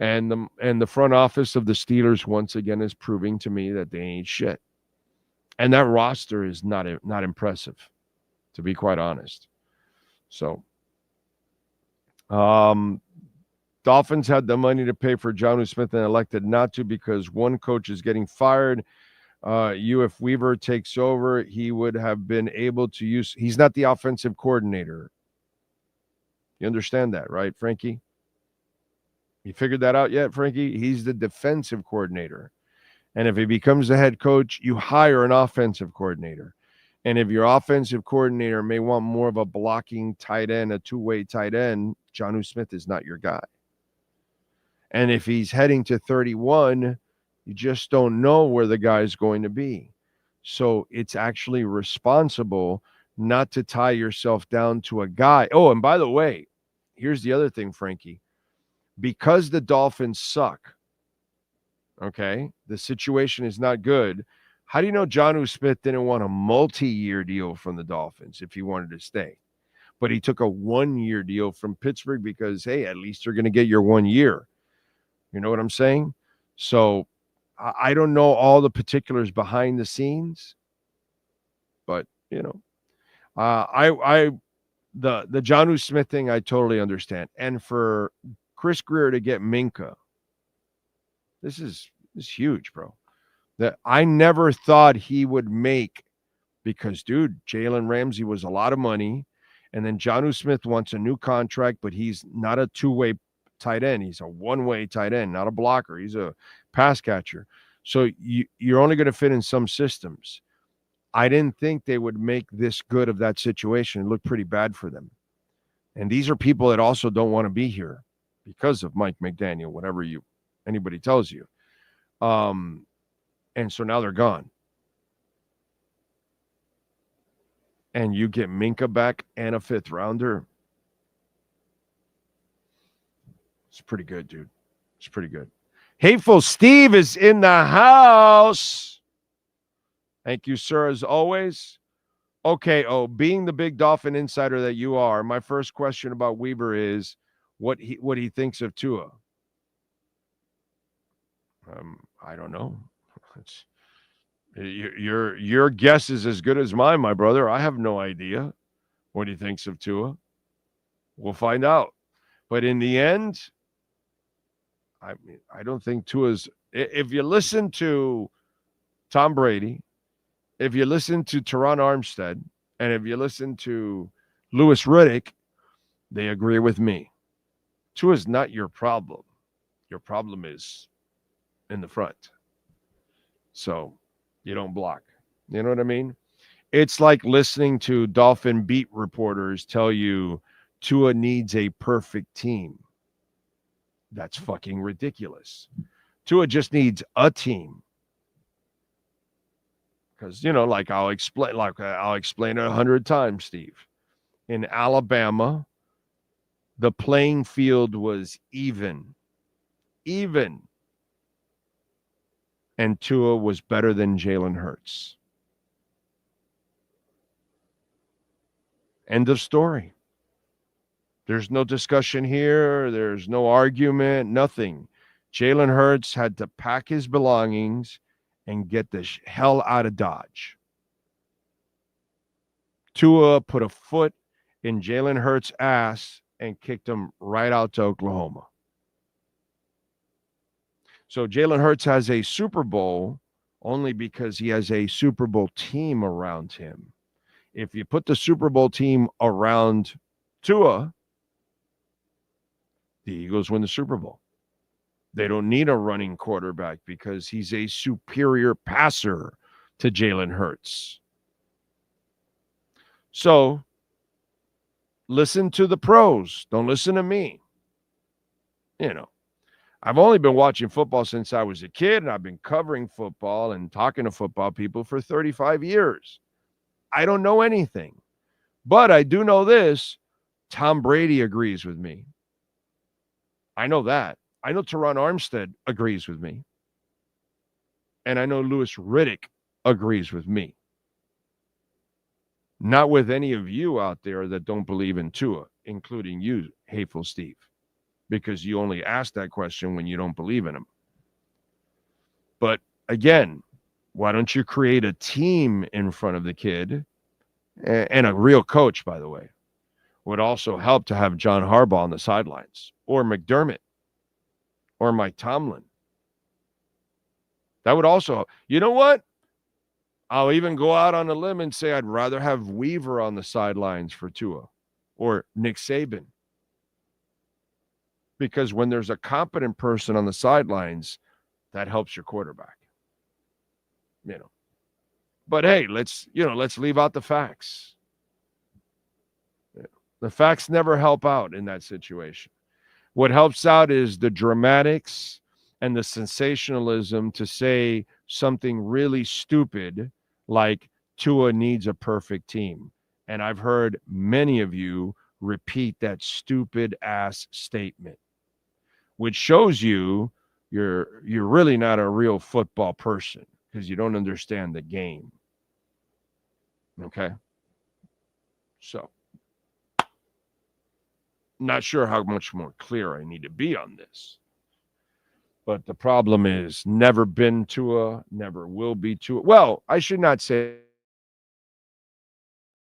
And the front office of the Steelers once again is proving to me that they ain't shit. And that roster is not impressive, to be quite honest. So, Dolphins had the money to pay for Jonnu Smith and elected not to because one coach is getting fired. If Weaver takes over, he would have been able to use. He's not the offensive coordinator. You understand that, right, Frankie? You figured that out yet, Frankie? He's the defensive coordinator. And if he becomes the head coach, you hire an offensive coordinator. And if your offensive coordinator may want more of a blocking tight end, a two-way tight end, Jonnu Smith is not your guy. And if he's heading to 31, you just don't know where the guy's going to be. So it's actually responsible not to tie yourself down to a guy. Oh, and by the way, here's the other thing, Frankie. Because the Dolphins suck, okay, the situation is not good. How do you know Jonnu Smith didn't want a multi-year deal from the Dolphins if he wanted to stay? But he took a 1-year deal from Pittsburgh because, hey, at least you're going to get your 1 year. You know what I'm saying? So I don't know all the particulars behind the scenes, but, you know, the Jonnu Smith thing, I totally understand. And for Chris Greer to get Minka, this is huge, bro. That I never thought he would make because, dude, Jalen Ramsey was a lot of money. And then Jonnu Smith wants a new contract, but he's not a two-way tight end. He's a one-way tight end, not a blocker. He's a pass catcher. So you're only going to fit in some systems. I didn't think they would make this good of that situation. It looked pretty bad for them. And these are people that also don't want to be here because of Mike McDaniel, whatever anybody tells you. And so now they're gone. And you get Minka back and a 5th rounder. It's pretty good, dude. It's pretty good. Hateful Steve is in the house. Thank you, sir, as always. Okay, being the big Dolphin insider that you are, my first question about Weaver is what he thinks of Tua. I don't know. Your guess is as good as mine, my brother. I have no idea what he thinks of Tua. We'll find out. But in the end, I don't think Tua's. If you listen to Tom Brady, if you listen to Teron Armstead, and if you listen to Louis Riddick, they agree with me. Tua's not your problem. Your problem is in the front. So you don't block. You know what I mean? It's like listening to Dolphin beat reporters tell you Tua needs a perfect team. That's fucking ridiculous. Tua just needs a team. Because, you know, like I'll explain it 100 times, Steve. In Alabama, The playing field was even. And Tua was better than Jalen Hurts. End of story. There's no discussion here. There's no argument, nothing. Jalen Hurts had to pack his belongings and get the hell out of Dodge. Tua put a foot in Jalen Hurts' ass and kicked him right out to Oklahoma. So Jalen Hurts has a Super Bowl only because he has a Super Bowl team around him. If you put the Super Bowl team around Tua, the Eagles win the Super Bowl. They don't need a running quarterback because he's a superior passer to Jalen Hurts. So listen to the pros. Don't listen to me. You know, I've only been watching football since I was a kid, and I've been covering football and talking to football people for 35 years. I don't know anything, but I do know this. Tom Brady agrees with me. I know that. I know Teron Armstead agrees with me. And I know Louis Riddick agrees with me. Not with any of you out there that don't believe in Tua, including you, Hateful Steve, because you only ask that question when you don't believe in him. But again, why don't you create a team in front of the kid, and a real coach, by the way? Would also help to have John Harbaugh on the sidelines, or McDermott, or Mike Tomlin. That would also, you know what? I'll even go out on a limb and say I'd rather have Weaver on the sidelines for Tua, or Nick Saban. Because when there's a competent person on the sidelines, that helps your quarterback. You know. But hey, let's leave out the facts. The facts never help out in that situation. What helps out is the dramatics and the sensationalism to say something really stupid like Tua needs a perfect team. And I've heard many of you repeat that stupid ass statement, which shows you're really not a real football person because you don't understand the game. Okay? So, not sure how much more clear I need to be on this. But the problem is never been Tua, never will be Tua. Well, I should not say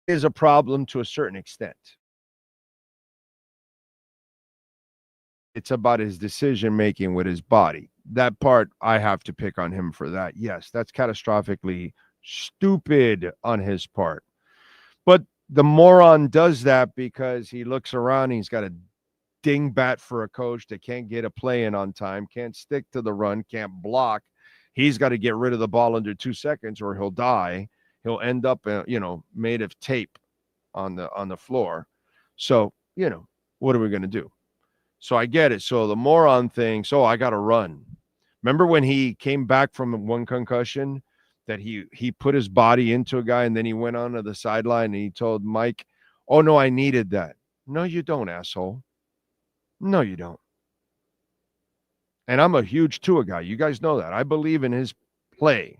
is a problem to a certain extent. It's about his decision-making with his body. That part, I have to pick on him for that. Yes, that's catastrophically stupid on his part. But the moron does that because he looks around and he's got a dingbat for a coach that can't get a play in on time, can't stick to the run, can't block. He's got to get rid of the ball under 2 seconds or he'll die. He'll end up, made of tape on the floor. So, what are we going to do? So I get it. So the moron thing, I got to run. Remember when he came back from one concussion that he put his body into a guy and then he went on to the sideline and he told Mike, "Oh, no, I needed that." No, you don't, asshole. No, you don't. And I'm a huge Tua guy. You guys know that. I believe in his play.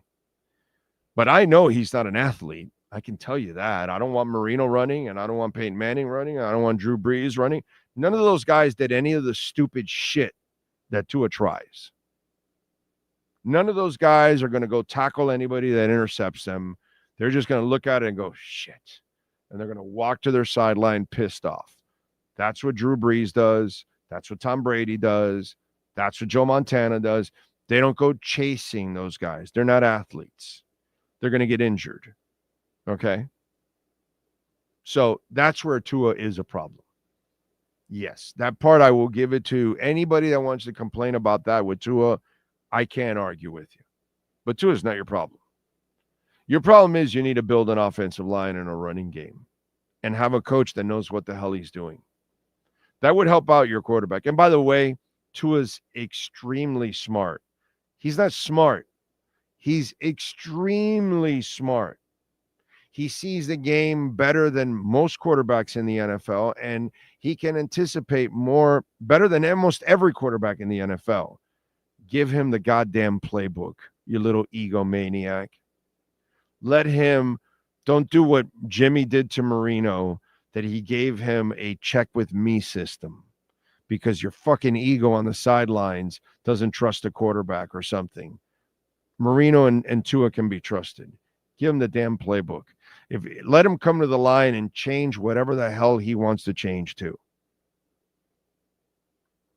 But I know he's not an athlete. I can tell you that. I don't want Marino running, and I don't want Peyton Manning running. I don't want Drew Brees running. None of those guys did any of the stupid shit that Tua tries. None of those guys are going to go tackle anybody that intercepts them. They're just going to look at it and go, shit. And they're going to walk to their sideline pissed off. That's what Drew Brees does. That's what Tom Brady does. That's what Joe Montana does. They don't go chasing those guys. They're not athletes. They're going to get injured. Okay? So that's where Tua is a problem. Yes, that part I will give it to anybody that wants to complain about that with Tua. I can't argue with you. But Tua is not your problem. Your problem is you need to build an offensive line and a running game and have a coach that knows what the hell he's doing. That would help out your quarterback. And by the way, Tua's extremely smart. He's not smart. He's extremely smart. He sees the game better than most quarterbacks in the NFL, and he can anticipate more better than almost every quarterback in the NFL. Give him the goddamn playbook, you little egomaniac. Let him, don't do what Jimmy did to Marino, that he gave him a check with me system because your fucking ego on the sidelines doesn't trust a quarterback or something. Marino and Tua can be trusted. Give him the damn playbook. Let him come to the line and change whatever the hell he wants to change to.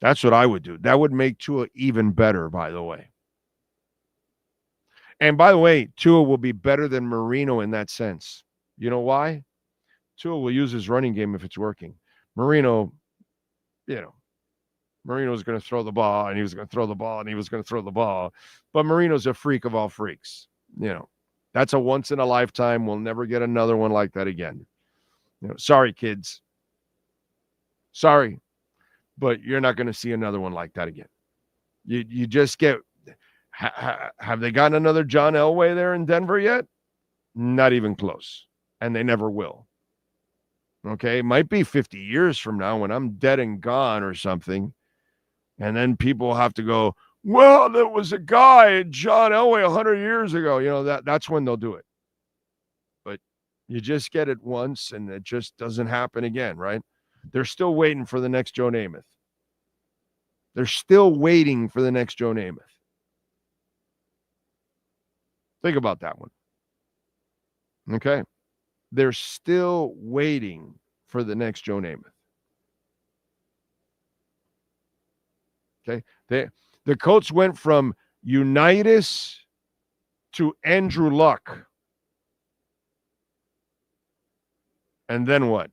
That's what I would do. That would make Tua even better, by the way. And by the way, Tua will be better than Marino in that sense. You know why? Tua will use his running game if it's working. Marino, Marino's going to throw the ball, and he was going to throw the ball, and he was going to throw the ball. But Marino's a freak of all freaks. That's a once in a lifetime. We'll never get another one like that again. Sorry, kids. Sorry, but you're not going to see another one like that again. You just get. Have they gotten another John Elway there in Denver yet? Not even close, and they never will. Okay, it might be 50 years from now when I'm dead and gone or something, and then people have to go, well, there was a guy, John Elway, 100 years ago. That's when they'll do it. But you just get it once, and it just doesn't happen again, right? They're still waiting for the next Joe Namath. They're still waiting for the next Joe Namath. Think about that one. Okay? They're still waiting for the next Joe Namath. Okay? The Colts went from Unitas to Andrew Luck. And then what?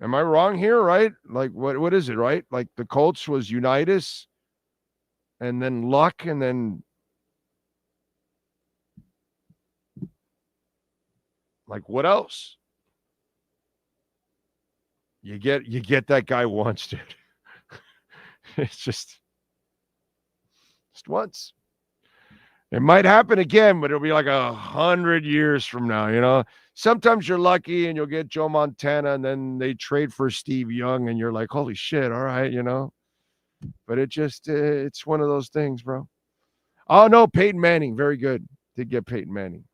Am I wrong here, right? Like, what is it, right? Like, the Colts was Unitas, and then Luck, and then like, what else? You get that guy once, dude. It's just once. It might happen again, but it'll be like 100 years from now, Sometimes you're lucky and you'll get Joe Montana, and then they trade for Steve Young, and you're like, holy shit, all right, But it's one of those things, bro. Oh, no, Peyton Manning, very good. Did get Peyton Manning.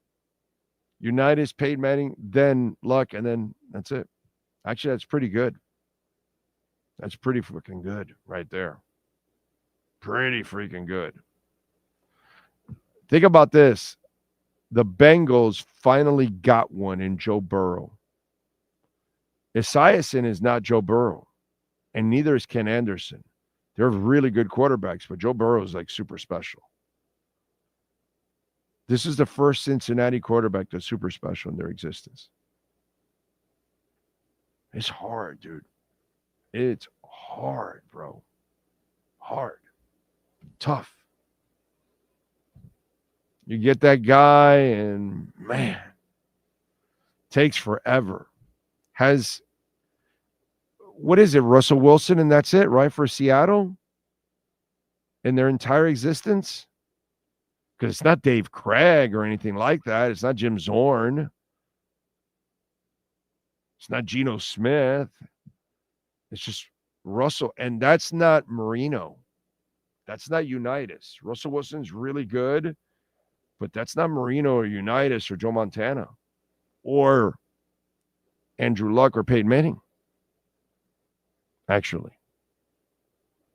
Unitas, Peyton Manning, then Luck, and then that's it. Actually, that's pretty good. That's pretty freaking good right there. Pretty freaking good. Think about this. The Bengals finally got one in Joe Burrow. Esiason is not Joe Burrow, and neither is Ken Anderson. They're really good quarterbacks, but Joe Burrow is like super special. This is the first Cincinnati quarterback that's super special in their existence. It's hard, dude. It's hard, bro. Hard. Tough. You get that guy, and man, takes forever. What is it, Russell Wilson, and that's it, right, for Seattle? In their entire existence? Because it's not Dave Craig or anything like that. It's not Jim Zorn. It's not Geno Smith. It's just Russell. And that's not Marino. That's not Unitas. Russell Wilson's really good, but that's not Marino or Unitas or Joe Montana or Andrew Luck or Peyton Manning. Actually,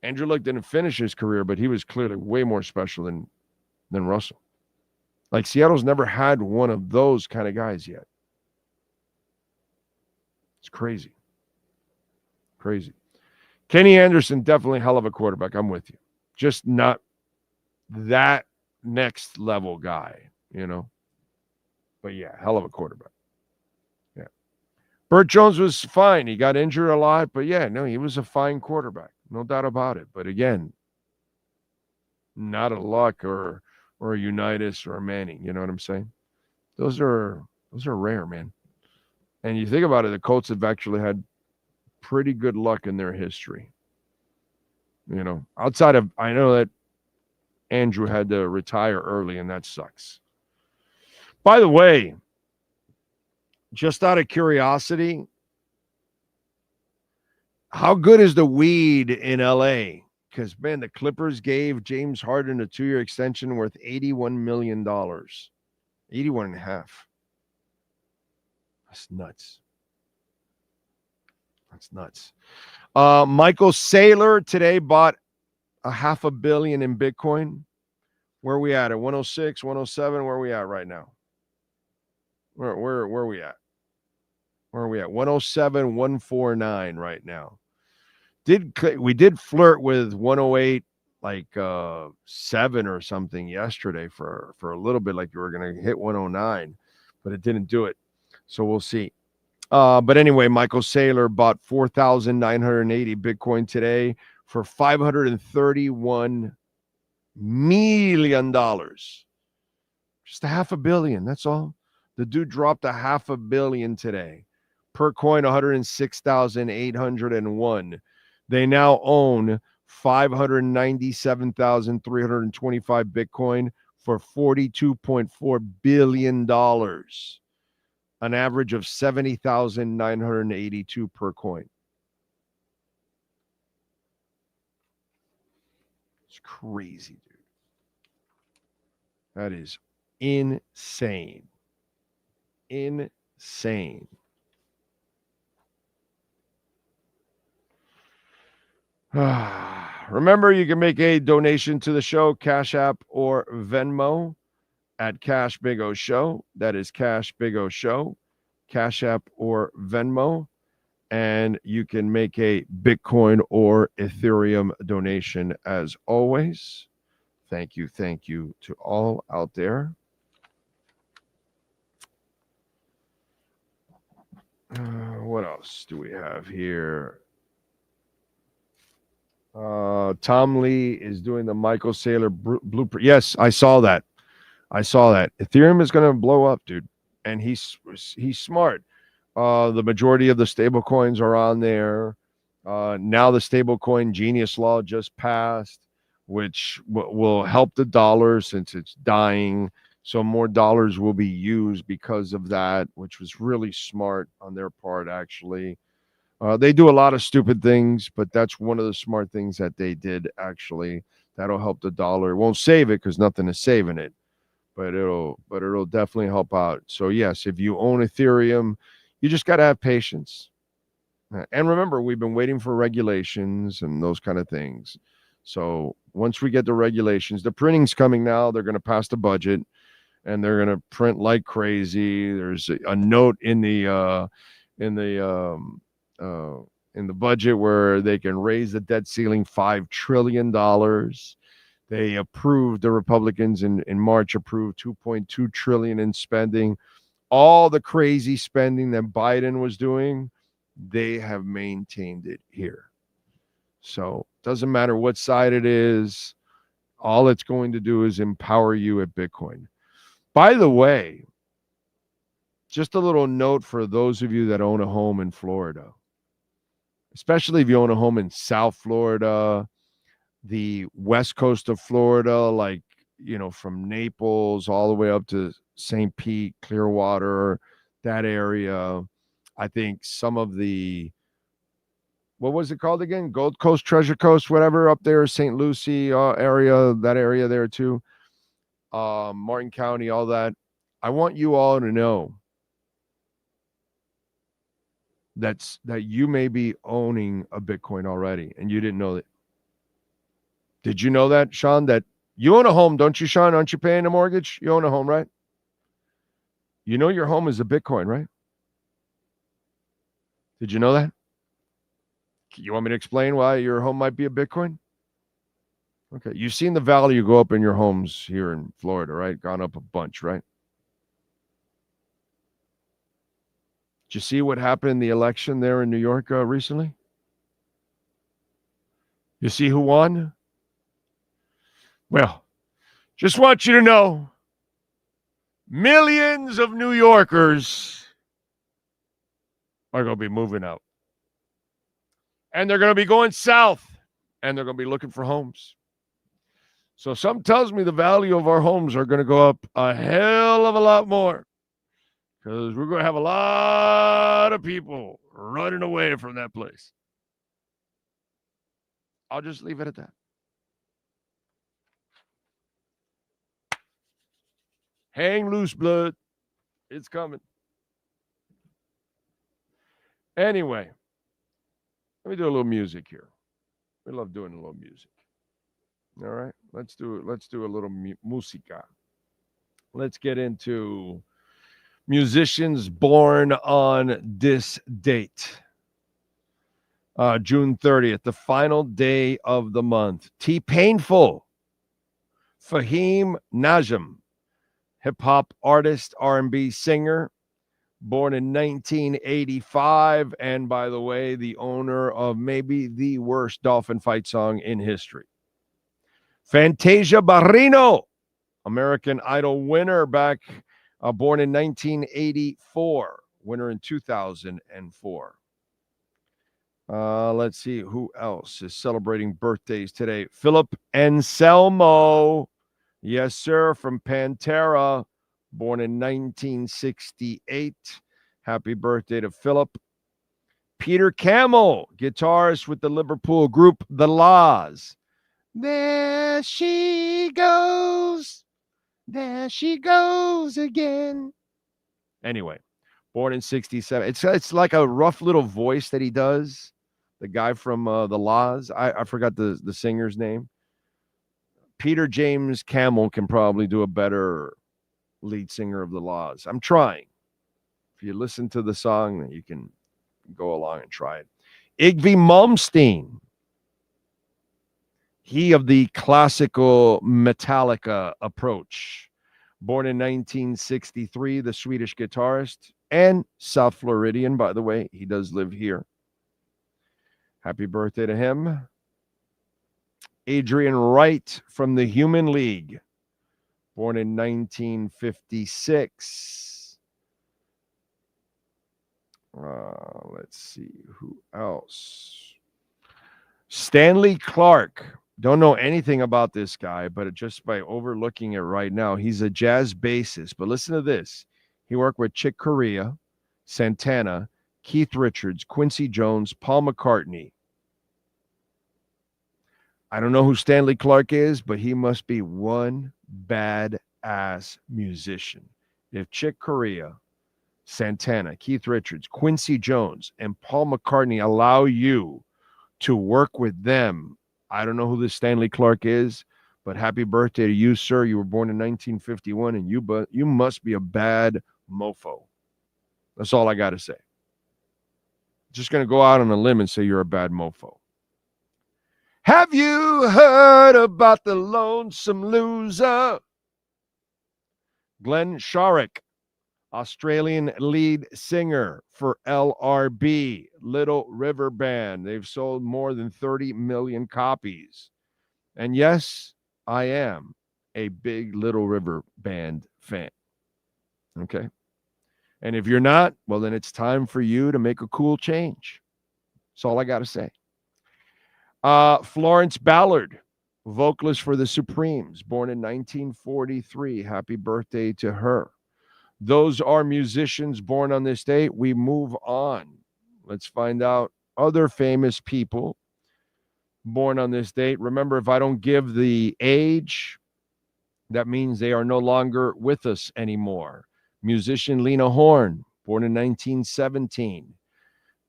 Andrew Luck didn't finish his career, but he was clearly way more special than Russell. Like, Seattle's never had one of those kind of guys yet. It's crazy. Crazy. Kenny Anderson, definitely hell of a quarterback. I'm with you. Just not that next level guy, But yeah, hell of a quarterback. Yeah. Burt Jones was fine. He got injured a lot, but yeah, no, he was a fine quarterback. No doubt about it. But again, not a Luck or a Unitas or a Manning. You know what I'm saying? Those are rare, man. And you think about it, the Colts have actually had pretty good luck in their history. Outside of, I know that Andrew had to retire early, and that sucks. By the way, just out of curiosity, how good is the weed in LA? Because, man, the Clippers gave James Harden a 2-year extension worth $81 million. 81 and a half. That's nuts. That's nuts. Michael Saylor today bought $500 million in Bitcoin. Where are we at? At 106, 107? Where are we at right now? Where are we at? Where are we at? 107, 149 right now. We did flirt with 108, like 7 or something yesterday for a little bit, like you were going to hit 109, but it didn't do it. So we'll see. But anyway, Michael Saylor bought 4,980 Bitcoin today for $531 million. Just $500 million. That's all. The dude dropped $500 million today. Per coin, 106,801. They now own 597,325 Bitcoin for $42.4 billion. An average of 70,982 per coin. It's crazy, dude. That is insane. Insane. Remember, you can make a donation to the show, Cash App or Venmo at Cash Big O Show. That is Cash Big O Show, Cash App or Venmo. And you can make a Bitcoin or Ethereum donation as always. Thank you to all out there. What else do we have here? Tom Lee is doing the Michael Saylor blueprint. Yes, I saw that. Ethereum is going to blow up, dude. And he's smart. The majority of the stable coins are on there. Now the stablecoin Genius Law just passed, which will help the dollar since it's dying. So more dollars will be used because of that, which was really smart on their part, actually. They do a lot of stupid things, but that's one of the smart things that they did, actually. That'll help the dollar. It won't save it because nothing is saving it, but it'll definitely help out. So yes, if you own Ethereum, you just got to have patience. And remember, we've been waiting for regulations and those kind of things. So once we get the regulations, the printing's coming now. They're going to pass the budget, and they're going to print like crazy. There's a note in the budget where they can raise the debt ceiling $5 trillion. They approved, the Republicans in March approved $2.2 trillion in spending. All the crazy spending that Biden was doing, they have maintained it here. So it doesn't matter what side it is. All it's going to do is empower you at Bitcoin. By the way, just a little note for those of you that own a home in Florida, especially if you own a home in South Florida, the west coast of Florida, like, from Naples all the way up to St. Pete, Clearwater, that area. I think some of the, what was it called again? Gold Coast, Treasure Coast, whatever, up there, St. Lucie area, that area there too. Martin County, all that. I want you all to know that you may be owning a Bitcoin already, and you didn't know that. Did you know that, Sean, that you own a home, don't you, Sean? Aren't you paying a mortgage? You own a home, right? You know your home is a Bitcoin, right? Did you know that? You want me to explain why your home might be a Bitcoin? Okay. You've seen the value go up in your homes here in Florida, right? Gone up a bunch, right? Did you see what happened in the election there in New York recently? You see who won? Well, just want you to know, millions of New Yorkers are going to be moving out. And they're going to be going south, and they're going to be looking for homes. So something tells me the value of our homes are going to go up a hell of a lot more because we're going to have a lot of people running away from that place. I'll just leave it at that. Hang loose, blood. It's coming. Anyway, let me do a little music here. We love doing a little music. All right, let's do it. Let's do a little musica. Let's get into musicians born on this date. June 30th, the final day of the month. T-Painful, Fahim Najm, hip-hop artist, R&B singer, born in 1985, and by the way, the owner of maybe the worst dolphin fight song in history. Fantasia Barrino, American Idol winner back, born in 1984, winner in 2004. Let's see who else is celebrating birthdays today. Philip Anselmo, yes sir, from Pantera, born in 1968. Happy birthday to Philip. Peter Camel, guitarist with the Liverpool group The Laws. There she goes again. Anyway, born in 67. It's like a rough little voice that he does. The guy from The Laws. I forgot the singer's name. Peter James Camel can probably do a better lead singer of The Laws. I'm trying. If you listen to the song, you can go along and try it. Yngwie Malmsteen. He of the classical Metallica approach. Born in 1963, the Swedish guitarist and South Floridian, by the way. He does live here. Happy birthday to him. Adrian Wright from the Human League. Born in 1956. Let's see who else. Stanley Clarke. Don't know anything about this guy, but just by overlooking it right now, he's a jazz bassist. But listen to this. He worked with Chick Corea, Santana, Keith Richards, Quincy Jones, Paul McCartney. I don't know who Stanley Clarke is, but he must be one bad-ass musician. If Chick Corea, Santana, Keith Richards, Quincy Jones, and Paul McCartney allow you to work with them, I don't know who this Stanley Clarke is, but happy birthday to you, sir. You were born in 1951, and you must be a bad mofo. That's all I got to say. Just going to go out on a limb and say you're a bad mofo. Have you heard about the lonesome loser? Glenn Sharrock, Australian lead singer for LRB, Little River Band. They've sold more than 30 million copies. And yes, I am a big Little River Band fan. Okay? And if you're not, well, then it's time for you to make a cool change. That's all I got to say. Florence Ballard, vocalist for the Supremes, born in 1943. Happy birthday to her. Those are musicians born on this date. We move on. Let's find out other famous people born on this date. Remember, if I don't give the age, that means they are no longer with us anymore. Musician Lena Horne, born in 1917.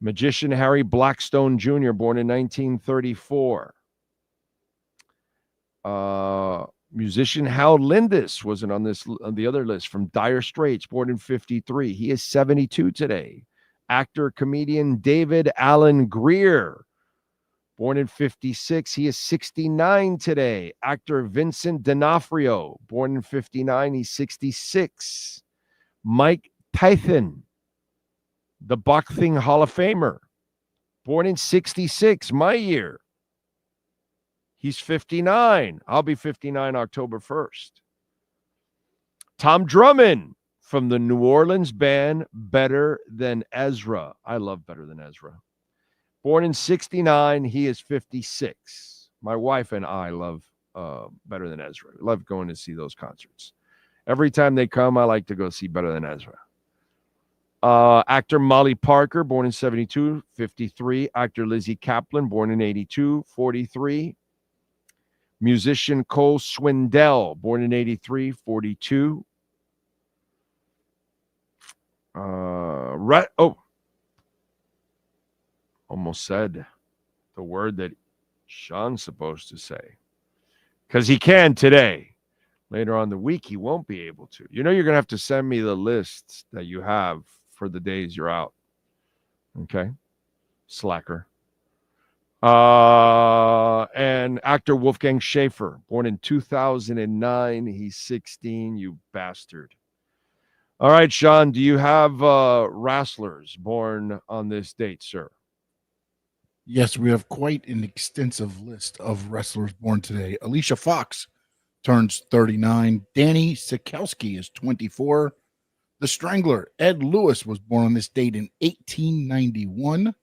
Magician Harry Blackstone Jr., born in 1934. Musician Hal Lindis wasn't on the other list, from Dire Straits, born in 53. He is 72 today. Actor, comedian David Alan Grier, born in 56. He is 69 today. Actor Vincent D'Onofrio, born in 59. He's 66. Mike Tyson, the Boxing Hall of Famer, born in 66, my year. He's 59. I'll be 59 October 1st. Tom Drummond from the New Orleans band Better Than Ezra. I love Better Than Ezra. Born in 69, he is 56. My wife and I love Better Than Ezra. Love going to see those concerts. Every time they come, I like to go see Better Than Ezra. Actor Molly Parker, born in 72, 53. Actor Lizzie Kaplan, born in 82, 43. Musician Cole Swindell, born in 83, 42. Almost said the word that Sean's supposed to say. Because he can today. Later on the week, he won't be able to. You know, you're going to have to send me the lists that you have for the days you're out. Okay? Slacker. And actor Wolfgang Schaefer, born in 2009. He's 16, you bastard. All right, Sean, do you have wrestlers born on this date, sir? Yes, we have quite an extensive list of wrestlers born today. Alicia Fox turns 39. Danny Sikowski is 24. The Strangler, Ed Lewis, was born on this date in 1891.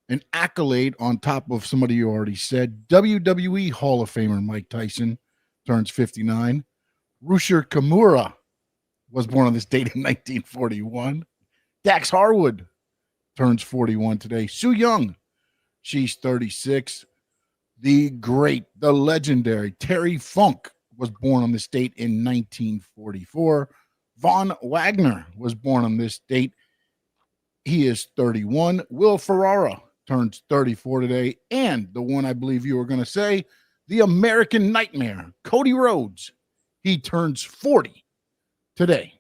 An accolade on top of somebody you already said. WWE Hall of Famer Mike Tyson turns 59. Rusher Kimura was born on this date in 1941. Dax Harwood turns 41 today. Sue Young, she's 36. The great, the legendary Terry Funk was born on this date in 1944. Von Wagner was born on this date. He is 31. Will Ferrara turns 34 today. And the one I believe you were going to say, the American Nightmare, Cody Rhodes. He turns 40 today,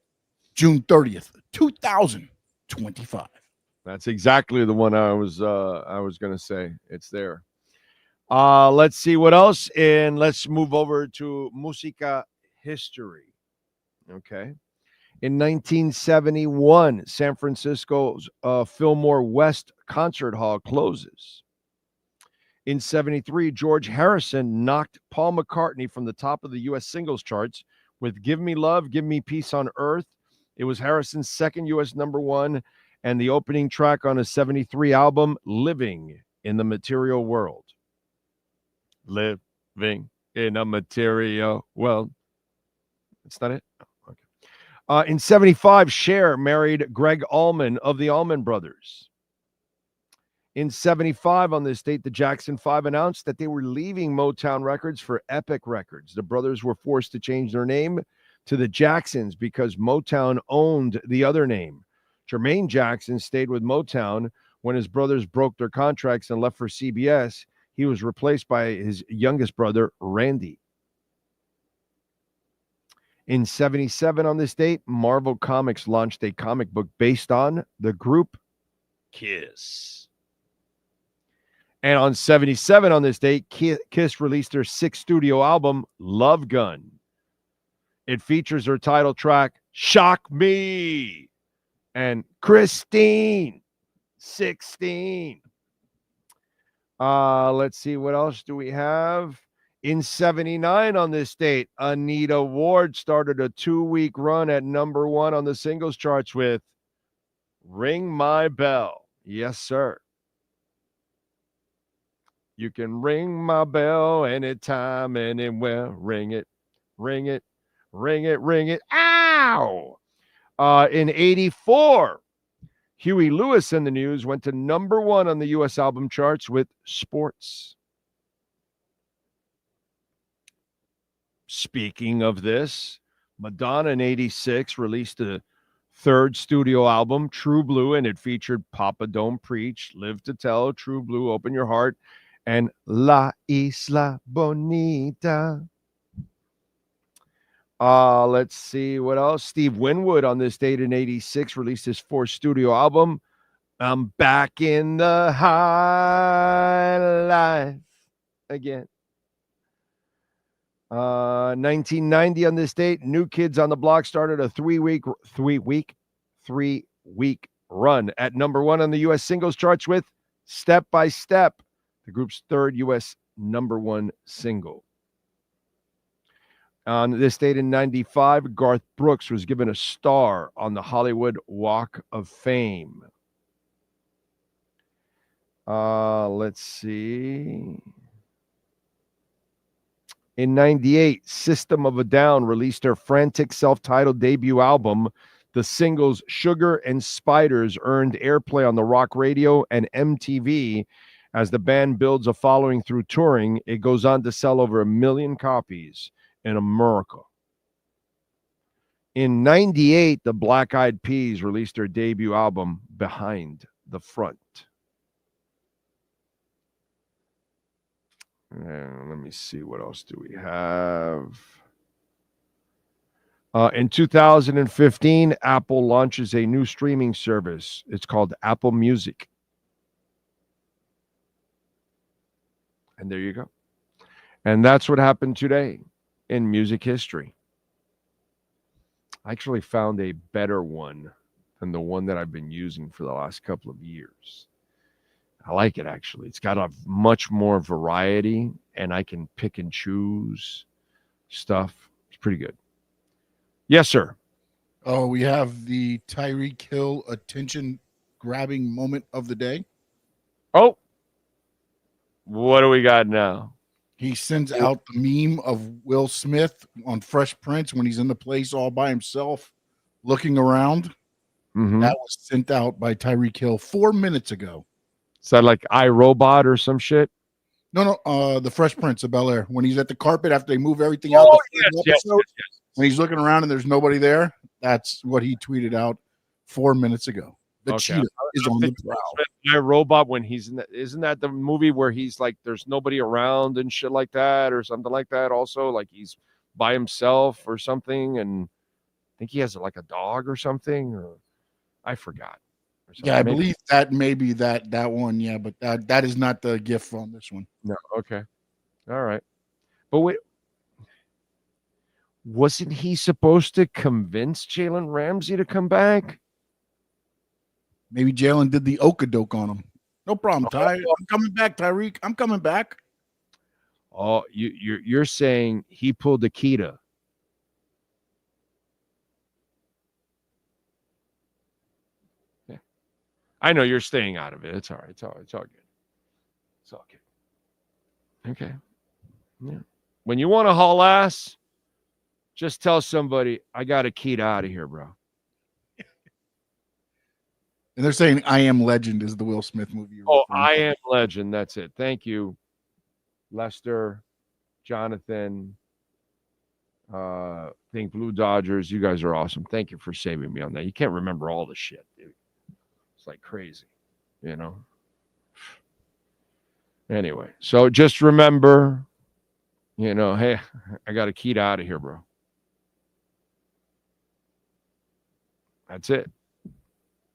June 30th, 2025. That's exactly the one I was going to say. It's there. Let's see what else, and let's move over to Musica history. Okay. In 1971, San Francisco's Fillmore West Concert Hall closes. In 73, George Harrison knocked Paul McCartney from the top of the U.S. singles charts with Give Me Love, Give Me Peace on Earth. It was Harrison's second U.S. number one and the opening track on his 73 album, Living in the Material World. Living in a material world. That's not it? Okay. In 75, Cher married Greg Allman of the Allman Brothers. In 75, on this date, the Jackson 5 announced that they were leaving Motown Records for Epic Records. The brothers were forced to change their name to the Jacksons because Motown owned the other name. Jermaine Jackson stayed with Motown. When his brothers broke their contracts and left for CBS, he was replaced by his youngest brother, Randy. In 77, on this date, Marvel Comics launched a comic book based on the group Kiss. And on 77, on this date, Kiss released their sixth studio album, Love Gun. It features their title track, Shock Me, and Christine, 16. Let's see, what else do we have? In 79, on this date, Anita Ward started a 2-week run at number one on the singles charts with Ring My Bell. Yes, sir. You can ring my bell anytime, anywhere. Ring it, ring it, ring it, ring it. Ow! In 84, Huey Lewis and the News went to number one on the U.S. album charts with Sports. Speaking of this, Madonna in 86 released a third studio album, True Blue, and it featured Papa Don't Preach, Live to Tell, True Blue, Open Your Heart, and La Isla Bonita. Let's see what else. Steve Winwood on this date in 86 released his fourth studio album, I'm Back in the High Life Again. 1990 on this date, New Kids on the Block started a three-week run at number one on the U.S. singles charts with Step by Step, the group's third U.S. number one single. On this date in 95, Garth Brooks was given a star on the Hollywood Walk of Fame. Let's see. In 98, System of a Down released their frantic self-titled debut album. The singles Sugar and Spiders earned airplay on the rock radio and MTV. As the band builds a following through touring, it goes on to sell over 1 million copies in America. In 98, the Black Eyed Peas released their debut album, Behind the Front. And let me see, what else do we have? In 2015, Apple launches a new streaming service. It's called Apple Music. And there you go. And that's what happened today in music history. I actually found a better one than the one that I've been using for the last couple of years. I like it, actually. It's got a much more variety, and I can pick and choose stuff. It's pretty good. Yes, sir. Oh, we have the Tyreek Hill attention-grabbing moment of the day. Oh, what do we got now? He sends out the meme of Will Smith on Fresh Prince when he's in the place all by himself, looking around. Mm-hmm. That was sent out by Tyreek Hill 4 minutes ago. Is that like iRobot or some shit? No, the Fresh Prince of Bel-Air. When he's at the carpet after they move everything out. Yes. When he's looking around and there's nobody there, that's what he tweeted out 4 minutes ago. The cheetah is on the prowl. iRobot, when he's in that, isn't that the movie where he's like, there's nobody around and shit like that, or something like that? Also, like he's by himself or something, and I think he has like a dog or something, or I forgot. Yeah, I believe that maybe that one. Yeah, but that is not the GIF on this one. No, okay, all right, but wait. Wasn't he supposed to convince Jalen Ramsey to come back? Maybe Jalen did the okadoke on him. No problem, Ty. I'm coming back, Tyreek. I'm coming back. Oh, you're saying he pulled the Kita. Yeah. I know you're staying out of it. It's all right. It's all good. It's all good. Okay. Yeah. When you want to haul ass, just tell somebody, I got a Kita out of here, bro. And they're saying I Am Legend is the Will Smith movie. Oh, I Am Legend. That's it. Thank you, Lester, Jonathan, Think Blue Dodgers. You guys are awesome. Thank you for saving me on that. You can't remember all the shit, dude. It's like crazy, you know? Anyway, so just remember, you know, hey, I got a Kita out of here, bro. That's it.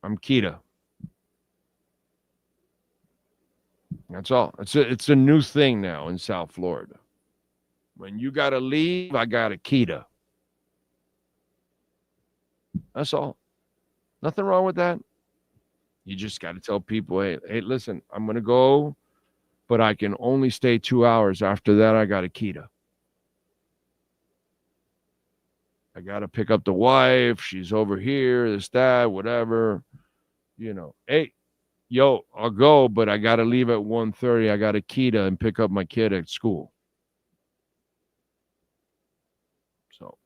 I'm Kita. That's all. It's a new thing now in South Florida. When you got to leave, I got a Kita. That's all. Nothing wrong with that. You just got to tell people, hey, listen, I'm going to go, but I can only stay 2 hours. After that, I got a Kita. I got to pick up the wife. She's over here, this, that, whatever. You know, hey, yo, I'll go, but I got to leave at 1:30. I got a Kita and pick up my kid at school. So,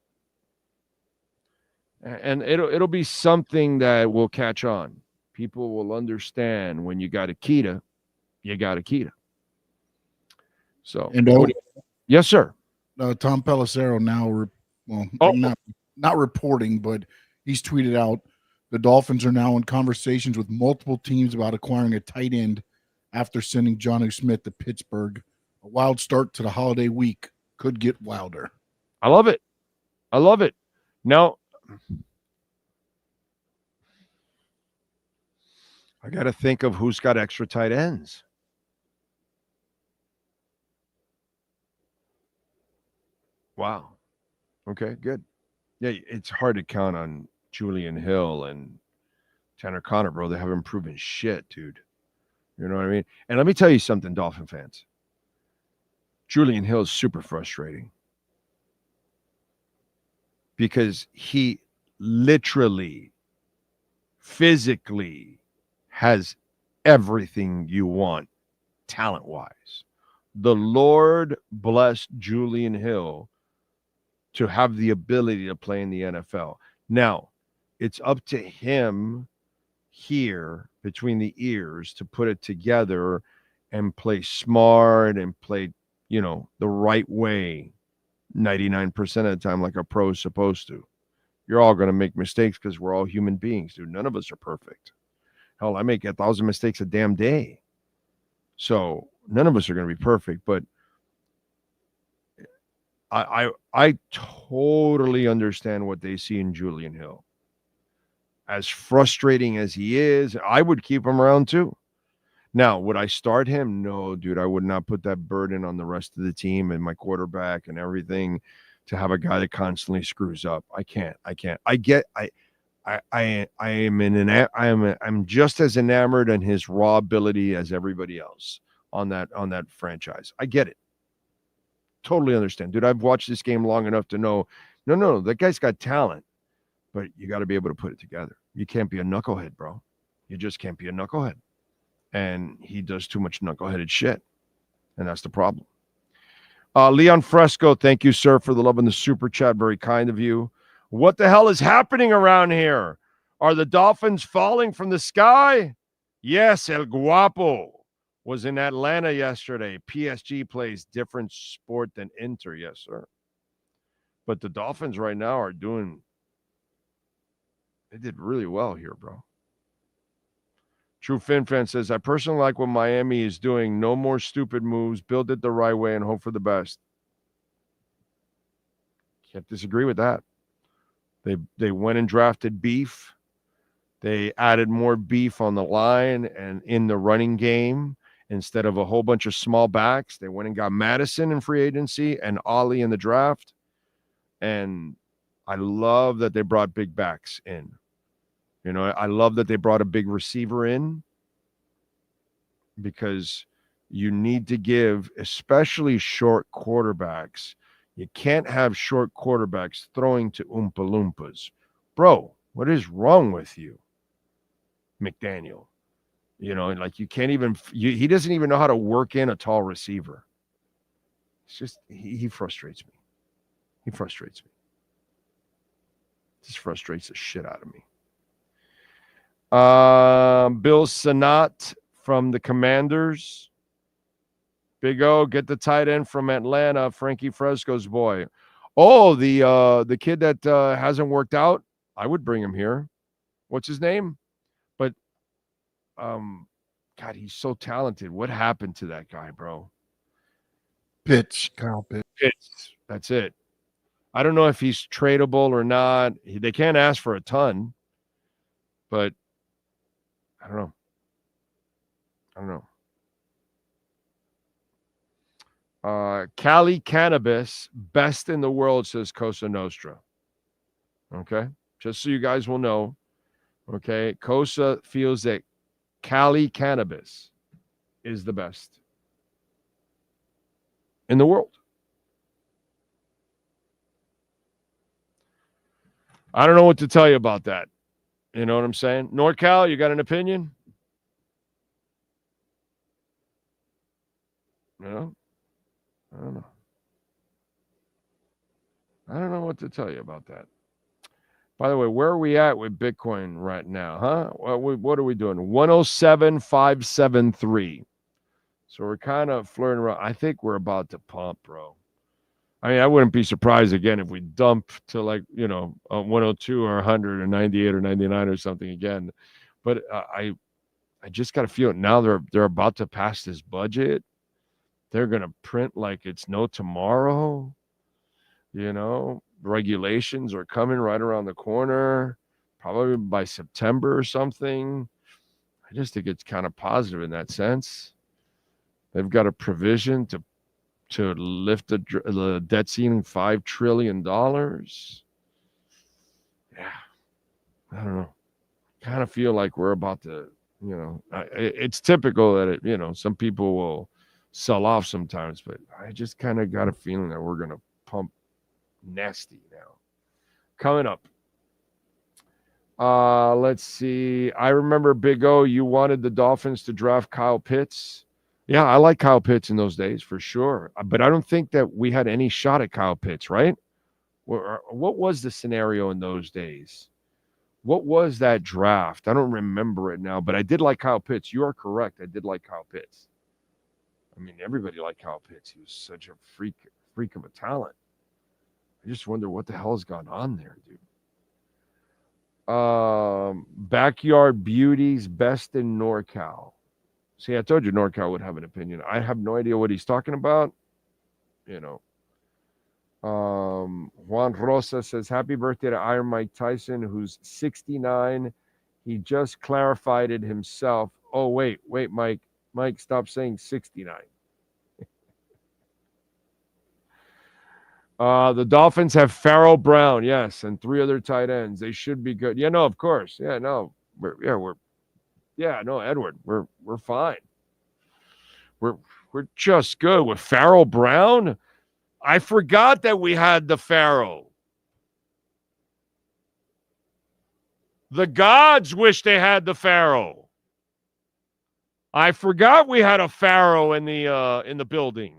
and it'll be something that will catch on. People will understand when you got a Kita, you got a Kita. So, and yes, sir. Tom Pelissero now, not reporting, but he's tweeted out the Dolphins are now in conversations with multiple teams about acquiring a tight end after sending Jonnu Smith to Pittsburgh. A wild start to the holiday week could get wilder. I love it. I love it. Now, I got to think of who's got extra tight ends. Wow. Okay, good. Yeah, it's hard to count on Julian Hill and Tanner Connor, bro. They haven't proven shit, dude. You know what I mean? And let me tell you something, Dolphin fans. Julian Hill is super frustrating because he literally, physically has everything you want talent-wise. the Lord blessed Julian Hill to have the ability to play in the NFL. Now, it's up to him here between the ears to put it together and play smart and play, the right way 99% of the time like a pro is supposed to. You're all going to make mistakes because we're all human beings, dude. None of us are perfect. Hell, I make 1,000 mistakes a damn day. So none of us are going to be perfect, but I totally understand what they see in Julian Hill. As frustrating as he is, I would keep him around too. Now, would I start him? No, dude, I would not put that burden on the rest of the team and my quarterback and everything to have a guy that constantly screws up. I can't. I'm just as enamored in his raw ability as everybody else on that franchise. I get it. Totally understand. Dude, I've watched this game long enough to know, no, that guy's got talent, but you got to be able to put it together. You can't be a knucklehead, bro. You just can't be a knucklehead. And he does too much knuckleheaded shit. And that's the problem. Leon Fresco, thank you, sir, for the love in the super chat. Very kind of you. What the hell is happening around here? Are the Dolphins falling from the sky? Yes, El Guapo was in Atlanta yesterday. PSG plays different sport than Inter. Yes, sir. But the Dolphins right now are they did really well here, bro. True FinFan says, I personally like what Miami is doing. No more stupid moves. Build it the right way and hope for the best. Can't disagree with that. They went and drafted beef. They added more beef on the line and in the running game instead of a whole bunch of small backs. They went and got Madison in free agency and Ollie in the draft. And I love that they brought big backs in. I love that they brought a big receiver in because you need to give, especially short quarterbacks. You can't have short quarterbacks throwing to Oompa Loompas. Bro, what is wrong with you, McDaniel? You can't even, he doesn't even know how to work in a tall receiver. It's just, he frustrates me. He frustrates me. Just frustrates the shit out of me. Bill Sanat from the Commanders. Big O, get the tight end from Atlanta, Frankie Fresco's boy. Oh, the kid that hasn't worked out. I would bring him here. What's his name? But God, he's so talented. What happened to that guy, bro? Kyle Pitts. Pitts. That's it. I don't know if he's tradable or not. They can't ask for a ton, but I don't know. Cali Cannabis, best in the world, says Cosa Nostra. Okay? Just so you guys will know. Okay? Cosa feels that Cali Cannabis is the best in the world. I don't know what to tell you about that. You know what I'm saying? NorCal, you got an opinion? No? I don't know. I don't know what to tell you about that. By the way, where are we at with Bitcoin right now, huh? What are we doing? 107,573. So we're kind of flirting around. I think we're about to pump, bro. I mean, I wouldn't be surprised again if we dump to 102 or 100 or 98 or 99 or something again. But I just got to feel it now. They're about to pass this budget. They're going to print like it's no tomorrow. Regulations are coming right around the corner, probably by September or something. I just think it's kind of positive in that sense. They've got a provision to lift the debt ceiling $5 trillion. Yeah, I don't know. Kind of feel like we're about to, it's typical that some people will sell off sometimes, but I just kind of got a feeling that we're going to pump nasty now. Coming up. Let's see. I remember, Big O, you wanted the Dolphins to draft Kyle Pitts. Yeah, I like Kyle Pitts in those days for sure. But I don't think that we had any shot at Kyle Pitts, right? What was the scenario in those days? What was that draft? I don't remember it now, but I did like Kyle Pitts. You are correct. I did like Kyle Pitts. I mean, everybody liked Kyle Pitts. He was such a freak of a talent. I just wonder what the hell has gone on there, dude. Backyard Beauties, best in NorCal. See, I told you NorCal would have an opinion. I have no idea what he's talking about. You know. Juan Rosa says, happy birthday to Iron Mike Tyson, who's 69. He just clarified it himself. Oh, wait, Mike. Mike, stop saying 69. The Dolphins have Farrell Brown, yes, and 3 other tight ends. They should be good. Yeah, no, of course. Yeah, no. Edward, we're fine. We're just good with Farrell Brown. I forgot that we had the Farrell. The gods wish they had the Farrell. I forgot we had a Farrell in the building.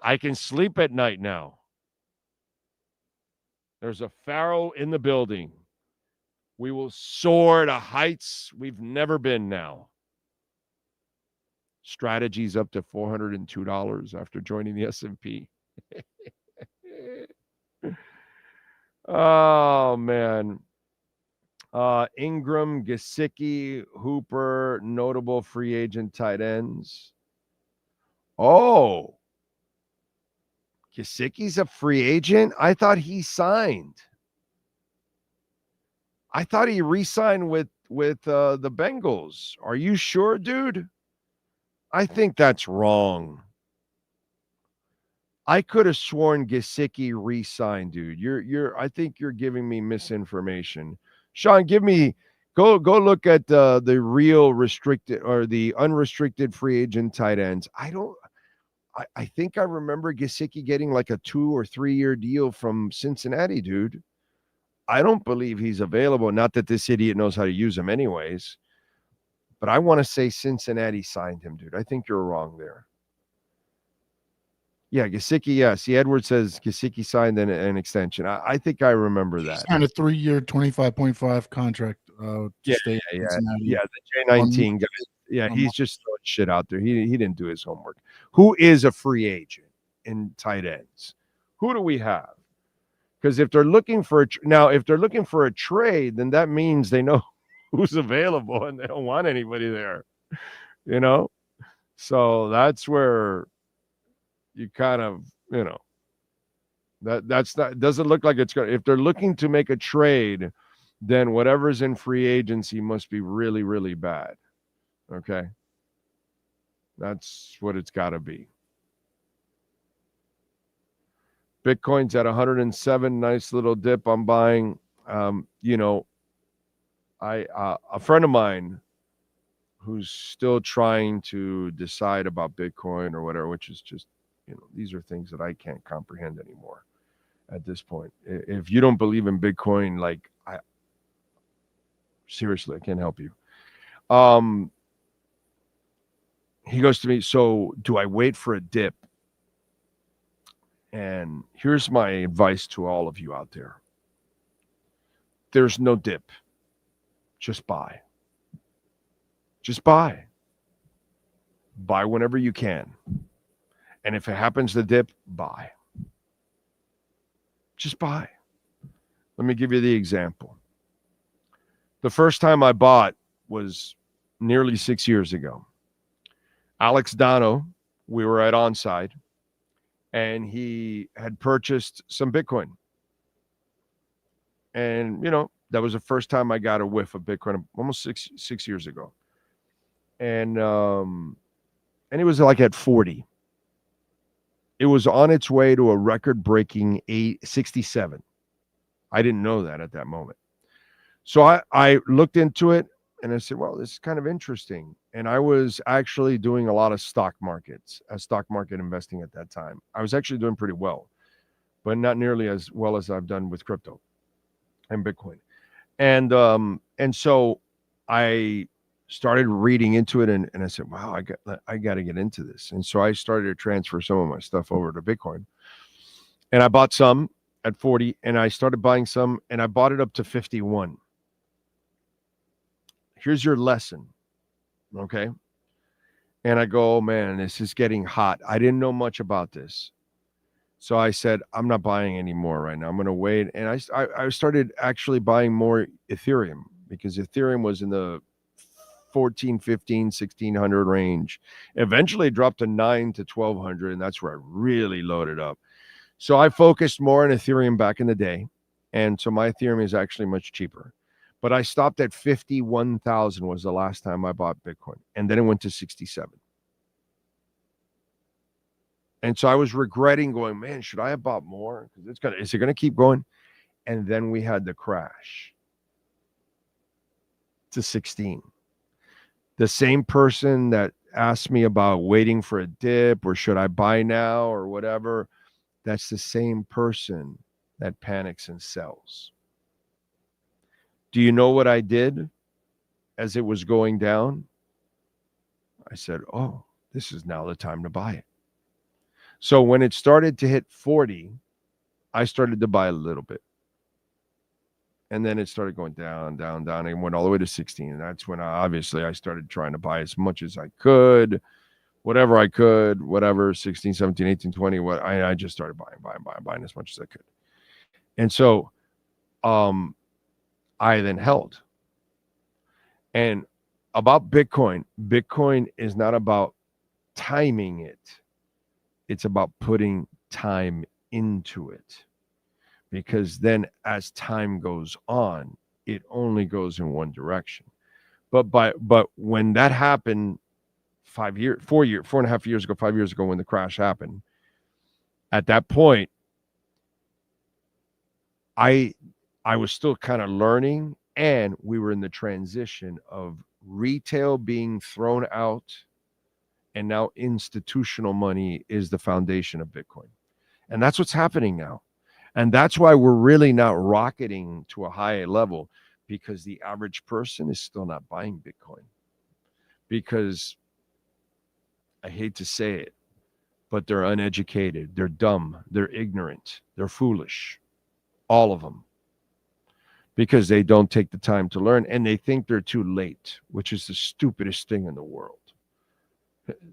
I can sleep at night now. There's a Farrell in the building. We will soar to heights we've never been now. Strategies up to $402 after joining the S&P. Oh, man. Ingram, Gesicki, Hooper, notable free agent tight ends. Oh. Gesicki's a free agent? I thought he signed. I thought he re-signed with the Bengals. Are you sure, dude? I think that's wrong. I could have sworn Gesicki re-signed, dude. I think you're giving me misinformation. Sean, go look at the real restricted or the unrestricted free agent tight ends. I think I remember Gesicki getting like a 2 or 3 year deal from Cincinnati, dude. I don't believe he's available. Not that this idiot knows how to use him anyways. But I want to say Cincinnati signed him, dude. I think you're wrong there. Yeah, Gesicki, yes. See, Edward says Gesicki signed an extension. I think I remember that. He signed a 3-year, 25.5 contract. Yeah, the J19 guy. Yeah, he's just throwing shit out there. He didn't do his homework. Who is a free agent in tight ends? Who do we have? Because if they're looking for a trade, then that means they know who's available and they don't want anybody there. You know? So that's where you kind of, that's not, doesn't look like it's going. If they're looking to make a trade, then whatever's in free agency must be really, really bad. Okay. That's what it's got to be. Bitcoin's at 107. Nice little dip. I'm buying. A friend of mine who's still trying to decide about Bitcoin or whatever, which is just, these are things that I can't comprehend anymore at this point. If you don't believe in Bitcoin, seriously, I can't help you. He goes to me, so do I wait for a dip? And here's my advice to all of you out there. There's no dip. Just buy. Just buy. Buy whenever you can. And if it happens to dip, buy. Just buy. Let me give you the example. The first time I bought was nearly 6 years ago. Alex Dono, we were at Onside, and he had purchased some Bitcoin. And, that was the first time I got a whiff of Bitcoin almost six years ago. And it was like at 40. It was on its way to a record-breaking 67. I didn't know that at that moment. So I looked into it, and I said, well, this is kind of interesting. And I was actually doing a lot of stock market investing at that time. I was actually doing pretty well, but not nearly as well as I've done with crypto and Bitcoin. And so I started reading into it, and I said, wow, I got to get into this. And so I started to transfer some of my stuff over to Bitcoin. And I bought some at 40, and I started buying some, and I bought it up to 51. Here's your lesson, okay? And I go, oh, man, this is getting hot. I didn't know much about this. So I said, I'm not buying any more right now. I'm going to wait. And I started actually buying more Ethereum, because Ethereum was in the 14, 15, 1600 range. Eventually it dropped to 9 to 1200, and that's where I really loaded up. So I focused more on Ethereum back in the day, and so my Ethereum is actually much cheaper. But I stopped at 51,000 was the last time I bought Bitcoin, and then it went to 67. And so I was regretting going, man, should I have bought more? Because is it gonna keep going? And then we had the crash to 16. The same person that asked me about waiting for a dip or should I buy now or whatever, that's the same person that panics and sells. Do you know what I did as it was going down? I said, oh, this is now the time to buy it. So when it started to hit 40, I started to buy a little bit. And then it started going down, down, down, and went all the way to 16. And that's when I started trying to buy as much as I could, whatever I could, whatever, 16, 17, 18, 20. I just started buying as much as I could. And so I then held. And about Bitcoin is not about timing it. It's about putting time into it. Because then as time goes on, it only goes in one direction. But when that happened 4.5 years ago, 5 years ago, when the crash happened, at that point, I was still kind of learning, and we were in the transition of retail being thrown out, and now institutional money is the foundation of Bitcoin. And that's what's happening now. And that's why we're really not rocketing to a high level, because the average person is still not buying Bitcoin. Because I hate to say it, but they're uneducated, they're dumb, they're ignorant, they're foolish, all of them. Because they don't take the time to learn, and they think they're too late, which is the stupidest thing in the world.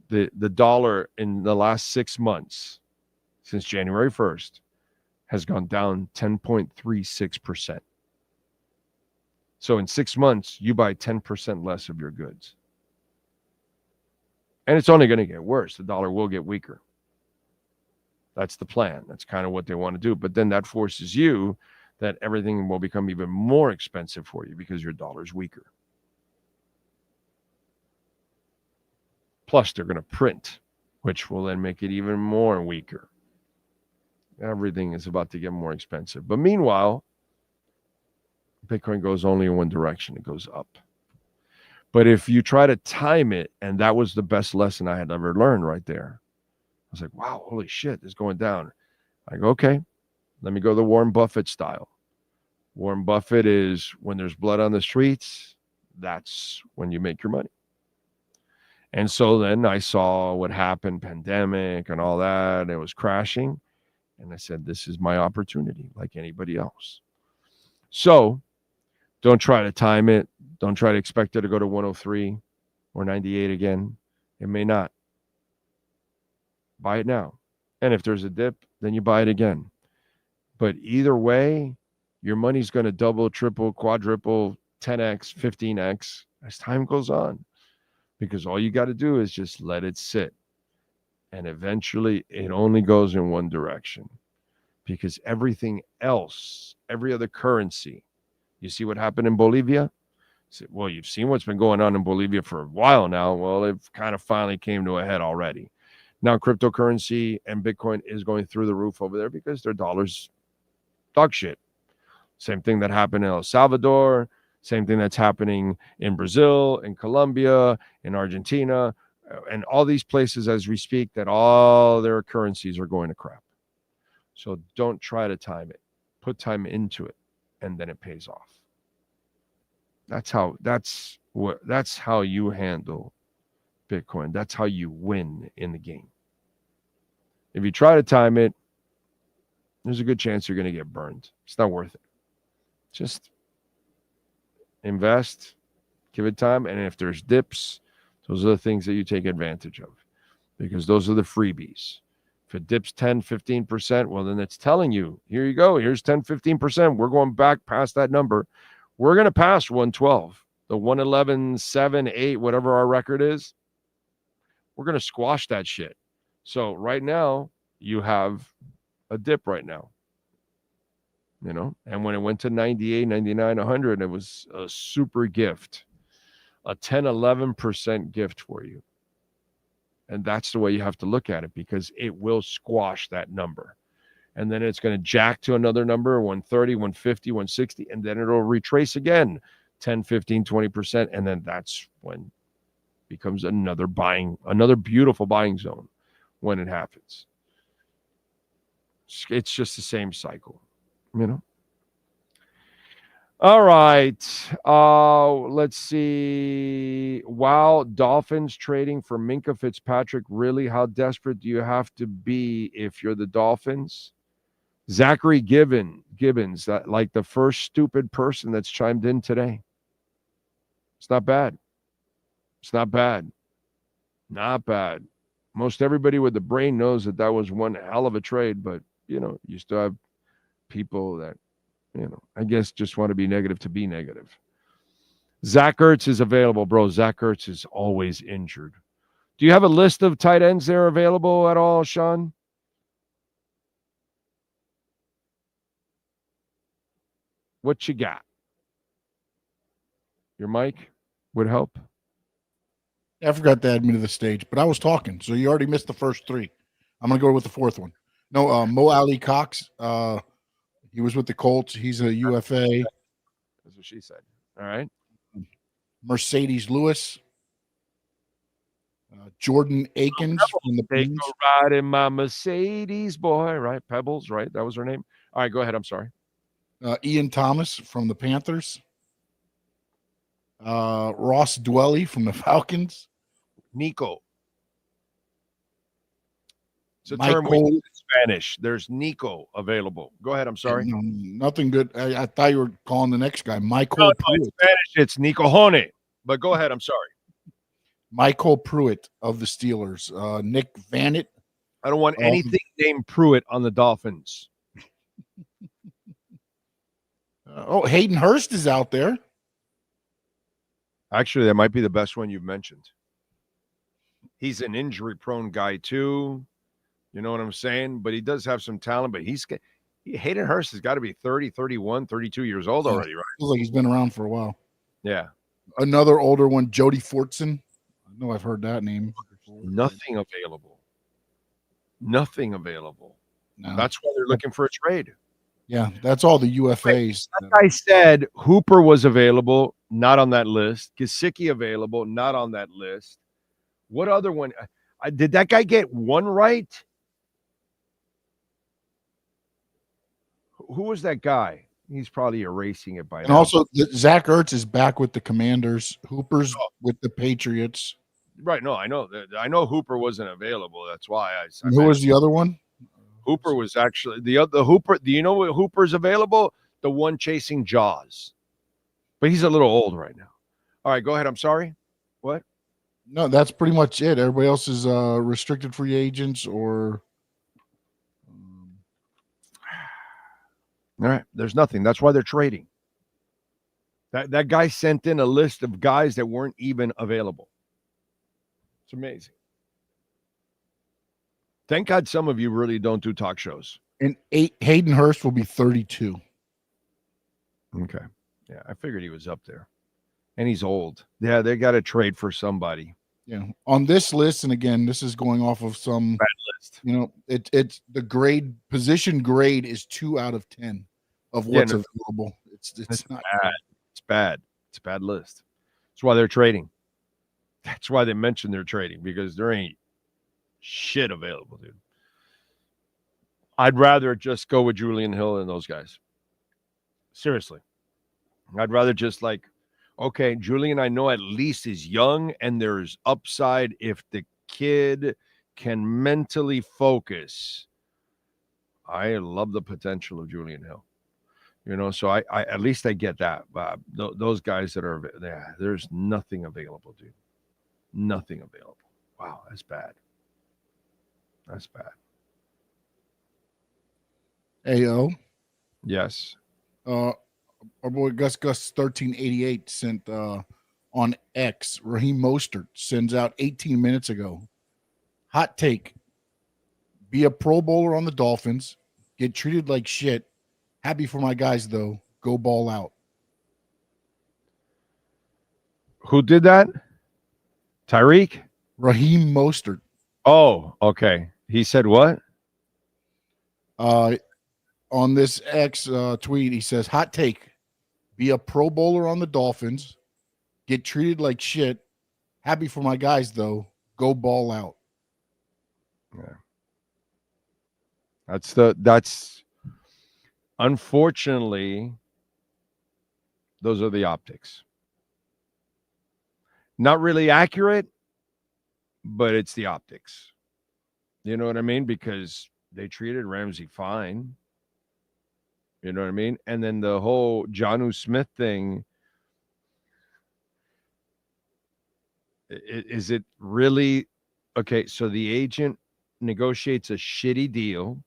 The dollar in the last 6 months, since January 1st, has gone down 10.36%. So in 6 months, you buy 10% less of your goods. And it's only going to get worse. The dollar will get weaker. That's the plan. That's kind of what they want to do. But then that forces you that everything will become even more expensive for you because your dollar's weaker. Plus, they're going to print, which will then make it even more weaker. Everything is about to get more expensive. But meanwhile, Bitcoin goes only in one direction. It goes up. But if you try to time it, and that was the best lesson I had ever learned right there. I was like, wow, holy shit, it's going down. I go, okay, let me go the Warren Buffett style. Warren Buffett is, when there's blood on the streets, that's when you make your money. And so then I saw what happened, pandemic and all that. It was crashing. And I said, this is my opportunity, like anybody else. So don't try to time it. Don't try to expect it to go to 103 or 98 again. It may not. Buy it now. And if there's a dip, then you buy it again. But either way, your money's going to double, triple, quadruple, 10x, 15x as time goes on. Because all you got to do is just let it sit. And eventually it only goes in one direction. Because everything else, every other currency, you see what happened in Bolivia? Well, you've seen what's been going on in Bolivia for a while now. Well, it kind of finally came to a head already. Now cryptocurrency and Bitcoin is going through the roof over there because their dollar's dog shit. Same thing that happened in El Salvador. Same thing that's happening in Brazil, in Colombia, in Argentina, and all these places as we speak, that all their currencies are going to crap. So don't try to time it. Put time into it, and then it pays off. That's That's how you handle Bitcoin. That's how you win in the game. If you try to time it, there's a good chance you're going to get burned. It's not worth it. Just invest, give it time, and if there's dips, those are the things that you take advantage of, because those are the freebies. If it dips 10, 15%, well, then it's telling you, here you go, here's 10, 15%. We're going back past that number. We're going to pass 112, the 111, 7, 8, whatever our record is. We're going to squash that shit. So right now, you have a dip right now. You know, and when it went to 98, 99, 100, it was a super gift, a 10, 11% gift for you. And that's the way you have to look at it, because it will squash that number. And then it's going to jack to another number, 130, 150, 160, and then it'll retrace again, 10, 15, 20%. And then that's when it becomes another beautiful buying zone when it happens. It's just the same cycle. You know. All right. Let's see. Wow, Dolphins trading for Minkah Fitzpatrick. Really? How desperate do you have to be if you're the Dolphins? Zachary Gibbons, that like the first stupid person that's chimed in today. It's not bad. It's not bad. Not bad. Most everybody with the brain knows that was one hell of a trade, but you know, you still have people that, you know, I guess just want to be negative to be negative. Zach Ertz is available, bro. Zach Ertz is always injured. Do you have a list of tight ends there available at all, Sean? What you got? Your mic would help. I forgot to add me to the stage, but I was talking, so you already missed the first three. I'm going to go with the fourth one. No, Mo Ali Cox. He was with the Colts. He's a UFA. That's what she said. All right. Mercedes Lewis. Jordan Akins from the Take Pins. a ride in my Mercedes, boy. Right. Pebbles, right? That was her name. All right, go ahead. I'm sorry. Ian Thomas from the Panthers. Ross Dwelly from the Falcons. Nico. It's a Michael, term we use in Spanish. There's Nico available. Go ahead. I'm sorry. No, nothing good. I thought you were calling the next guy Michael No, Pruitt. in Spanish, it's Nico Hone. But go ahead. I'm sorry. Michael Pruitt of the Steelers. Nick Vannett. I don't want anything named Pruitt on the Dolphins. Hayden Hurst is out there. Actually, that might be the best one you've mentioned. He's an injury-prone guy, too. You know what I'm saying? But he does have some talent. But Hayden Hurst has got to be 30, 31, 32 years old already, right? Feels like he's been around for a while. Yeah. Another older one, Jody Fortson. I know I've heard that name. Nothing available. Nothing available. No. That's why they're looking for a trade. Yeah, that's all the UFAs. Like I said, Hooper was available, not on that list. Gesicki available, not on that list. What other one? Did that guy get one right? Who was that guy? He's probably erasing it by now. And also, Zach Ertz is back with the Commanders. Hooper's with the Patriots. Right. No, I know. I know Hooper wasn't available. That's why I who was the other one? Hooper was actually the Hooper. Do you know what Hooper's available? The one chasing Jaws. But he's a little old right now. All right, go ahead. I'm sorry. What? No, that's pretty much it. Everybody else is restricted free agents or. All right. There's nothing. That's why they're trading. That guy sent in a list of guys that weren't even available. It's amazing. Thank God some of you really don't do talk shows. And Hayden Hurst will be 32. Okay. Yeah, I figured he was up there. And he's old. Yeah, they got to trade for somebody. Yeah. On this list, and again, this is going off of some bad list. You know, it's the position grade is 2 out of 10 of what's available. It's not bad. It's bad. It's a bad list. That's why they're trading. That's why they mentioned they're trading, because there ain't shit available, dude. I'd rather just go with Julian Hill and those guys. Seriously. I'd rather just Okay, Julian, I know at least is young, and there's upside if the kid can mentally focus. I love the potential of Julian Hill. So I at least I get that. Those guys that are there, there's nothing available, dude. Nothing available. Wow, that's bad. That's bad. Ayo. Yes. Our boy Gus 1388 sent on X. Raheem Mostert sends out 18 minutes ago. Hot take. Be a Pro Bowler on the Dolphins. Get treated like shit. Happy for my guys, though. Go ball out. Who did that? Tyreek? Raheem Mostert. Oh, okay. He said what? On this X tweet, he says, hot take. Be a Pro Bowler on the Dolphins. Get treated like shit. Happy for my guys, though. Go ball out. Yeah. That's unfortunately, those are the optics. Not really accurate, but it's the optics. You know what I mean? Because they treated Ramsey fine. You know what I mean? And then the whole Jonnu Smith thing, is it really okay? So the agent negotiates a shitty deal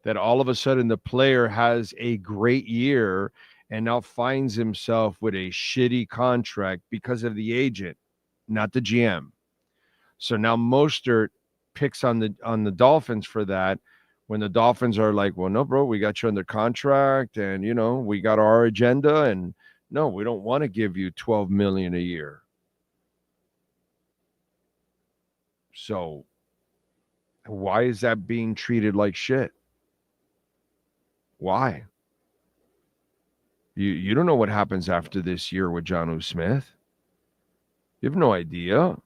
that all of a sudden the player has a great year and now finds himself with a shitty contract because of the agent, not the GM. So now Mostert picks on the Dolphins for that, when the Dolphins are like, well, no, bro, we got you under contract and, we got our agenda, and no, we don't want to give you $12 million a year. So why is that being treated like shit? Why? You don't know what happens after this year with Jonnu Smith. You have no idea.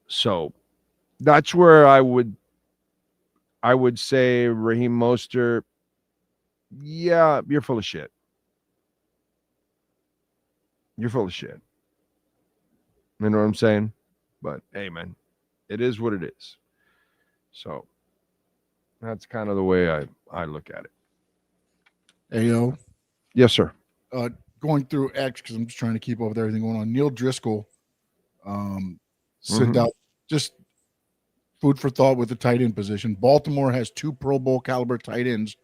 So that's where I would say Raheem Mostert, yeah, you're full of shit. You're full of shit. You know what I'm saying? But hey, man, it is what it is. So that's kind of the way I look at it. Ayo. Yes, sir. Going through X, because I'm just trying to keep up with everything going on. Neil Driscoll sent out just food for thought with the tight end position. Baltimore has 2 Pro Bowl caliber tight ends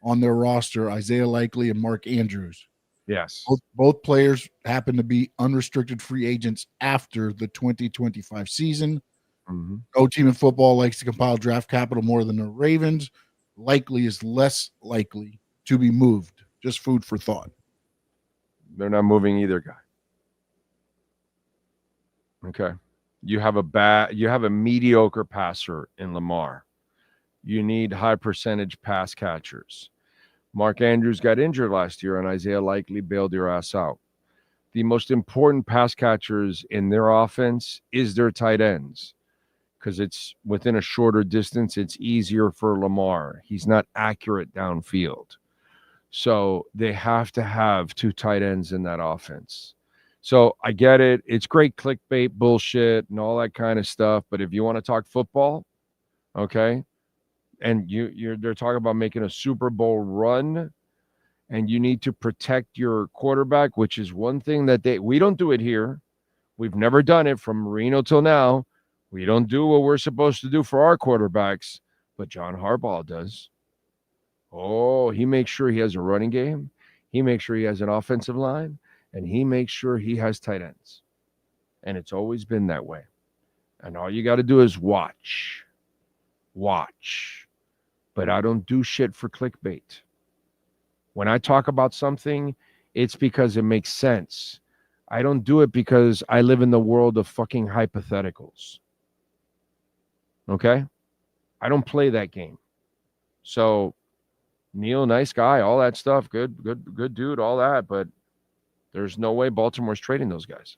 on their roster, Isaiah Likely and Mark Andrews. Yes. Both players happen to be unrestricted free agents after the 2025 season. Mm-hmm. No team in football likes to compile draft capital more than the Ravens. Likely is less likely to be moved. Just food for thought. They're not moving either guy. Okay. You have a mediocre passer in Lamar. You need high percentage pass catchers. Mark Andrews got injured last year, and Isaiah Likely bailed your ass out. The most important pass catchers in their offense is their tight ends, because it's within a shorter distance. It's easier for Lamar. He's not accurate downfield. So they have to have 2 tight ends in that offense. So I get it. It's great clickbait bullshit and all that kind of stuff. But if you want to talk football, okay, and they're talking about making a Super Bowl run, and you need to protect your quarterback, which is one thing that we don't do it here. We've never done it from Marino till now. We don't do what we're supposed to do for our quarterbacks, but John Harbaugh does. Oh, he makes sure he has a running game. He makes sure he has an offensive line, and he makes sure he has tight ends. And it's always been that way. And all you got to do is watch. Watch. But I don't do shit for clickbait. When I talk about something, it's because it makes sense. I don't do it because I live in the world of fucking hypotheticals. Okay? I don't play that game. So Neil, nice guy, all that stuff, good dude, all that, but there's no way Baltimore's trading those guys.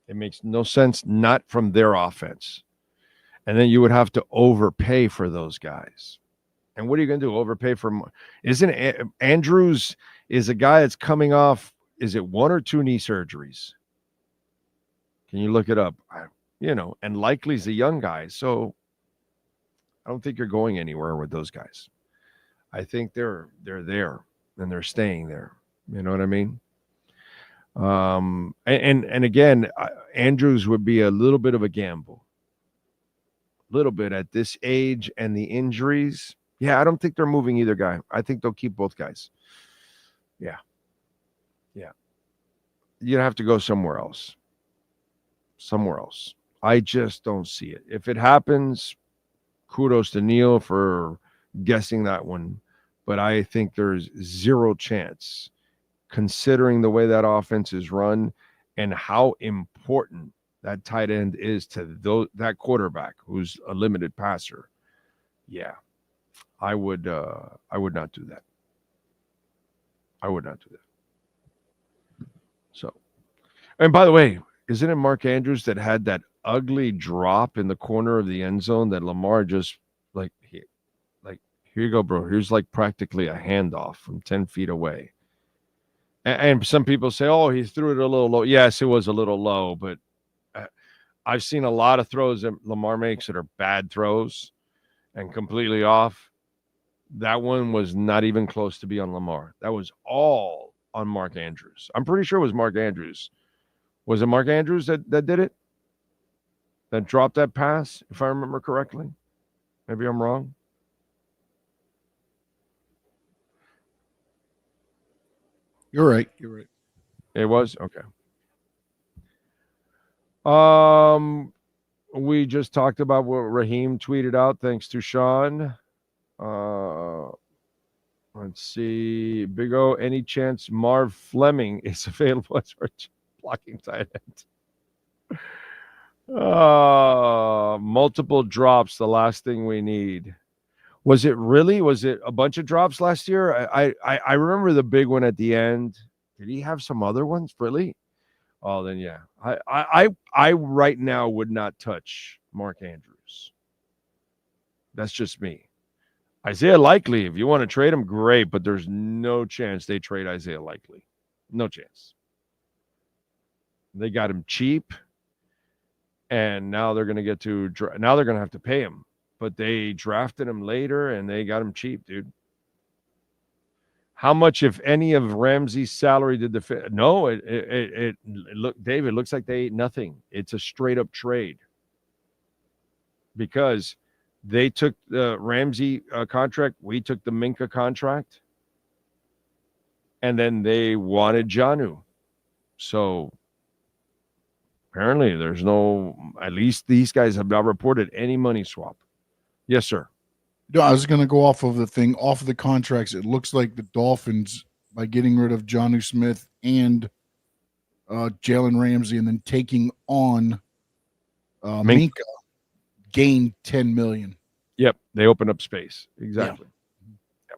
It makes no sense, not from their offense. And then you would have to overpay for those guys. And what are you going to do? Overpay for? Isn't Andrews is a guy that's coming off is it 1 or 2 knee surgeries? Can you look it up? And Likely's a young guy, so I don't think you're going anywhere with those guys. I think they're there and they're staying there. You know what I mean? And again, Andrews would be a little bit of a gamble. Little bit at this age and the injuries. Yeah, I don't think they're moving either guy. I think they'll keep both guys. Yeah. You'd have to go somewhere else. I just don't see it. If it happens, kudos to Neil for guessing that one. But I think there's zero chance, considering the way that offense is run and how important that tight end is to that quarterback who's a limited passer. Yeah, I would not do that. So, and by the way, isn't it Mark Andrews that had that ugly drop in the corner of the end zone that Lamar just here you go, bro. Here's practically a handoff from 10 feet away. And some people say, oh, he threw it a little low. Yes, it was a little low, but I've seen a lot of throws that Lamar makes that are bad throws and completely off. That one was not even close to be on Lamar. That was all on Mark Andrews. I'm pretty sure it was Mark Andrews. Was it Mark Andrews that did it? That dropped that pass, if I remember correctly? Maybe I'm wrong. You're right. It was? Okay. We just talked about what Raheem tweeted out. Thanks to Sean. Let's see. Big O, any chance Marv Fleming is available as our blocking tight end? Multiple drops, the last thing we need. Was it a bunch of drops last year? I remember the big one at the end. Did he have some other ones? Really? Oh, then yeah. I right now would not touch Mark Andrews. That's just me. Isaiah Likely, if you want to trade him, great, but there's no chance they trade Isaiah Likely. No chance. They got him cheap, and now they're going to have to pay him. But they drafted him later, and they got him cheap, dude. How much, if any, of Ramsey's salary did the fit? No, it David, looks like they ate nothing. It's a straight up trade because they took the Ramsey contract. We took the Minka contract, and then they wanted Jonnu. So apparently there's at least these guys have not reported any money swap. Yes, sir. No, I was going to go off of the contracts. It looks like the Dolphins, by getting rid of Jonnu Smith and Jalen Ramsey and then taking on Minka, gained $10 million. Yep, they opened up space. Exactly. Yeah.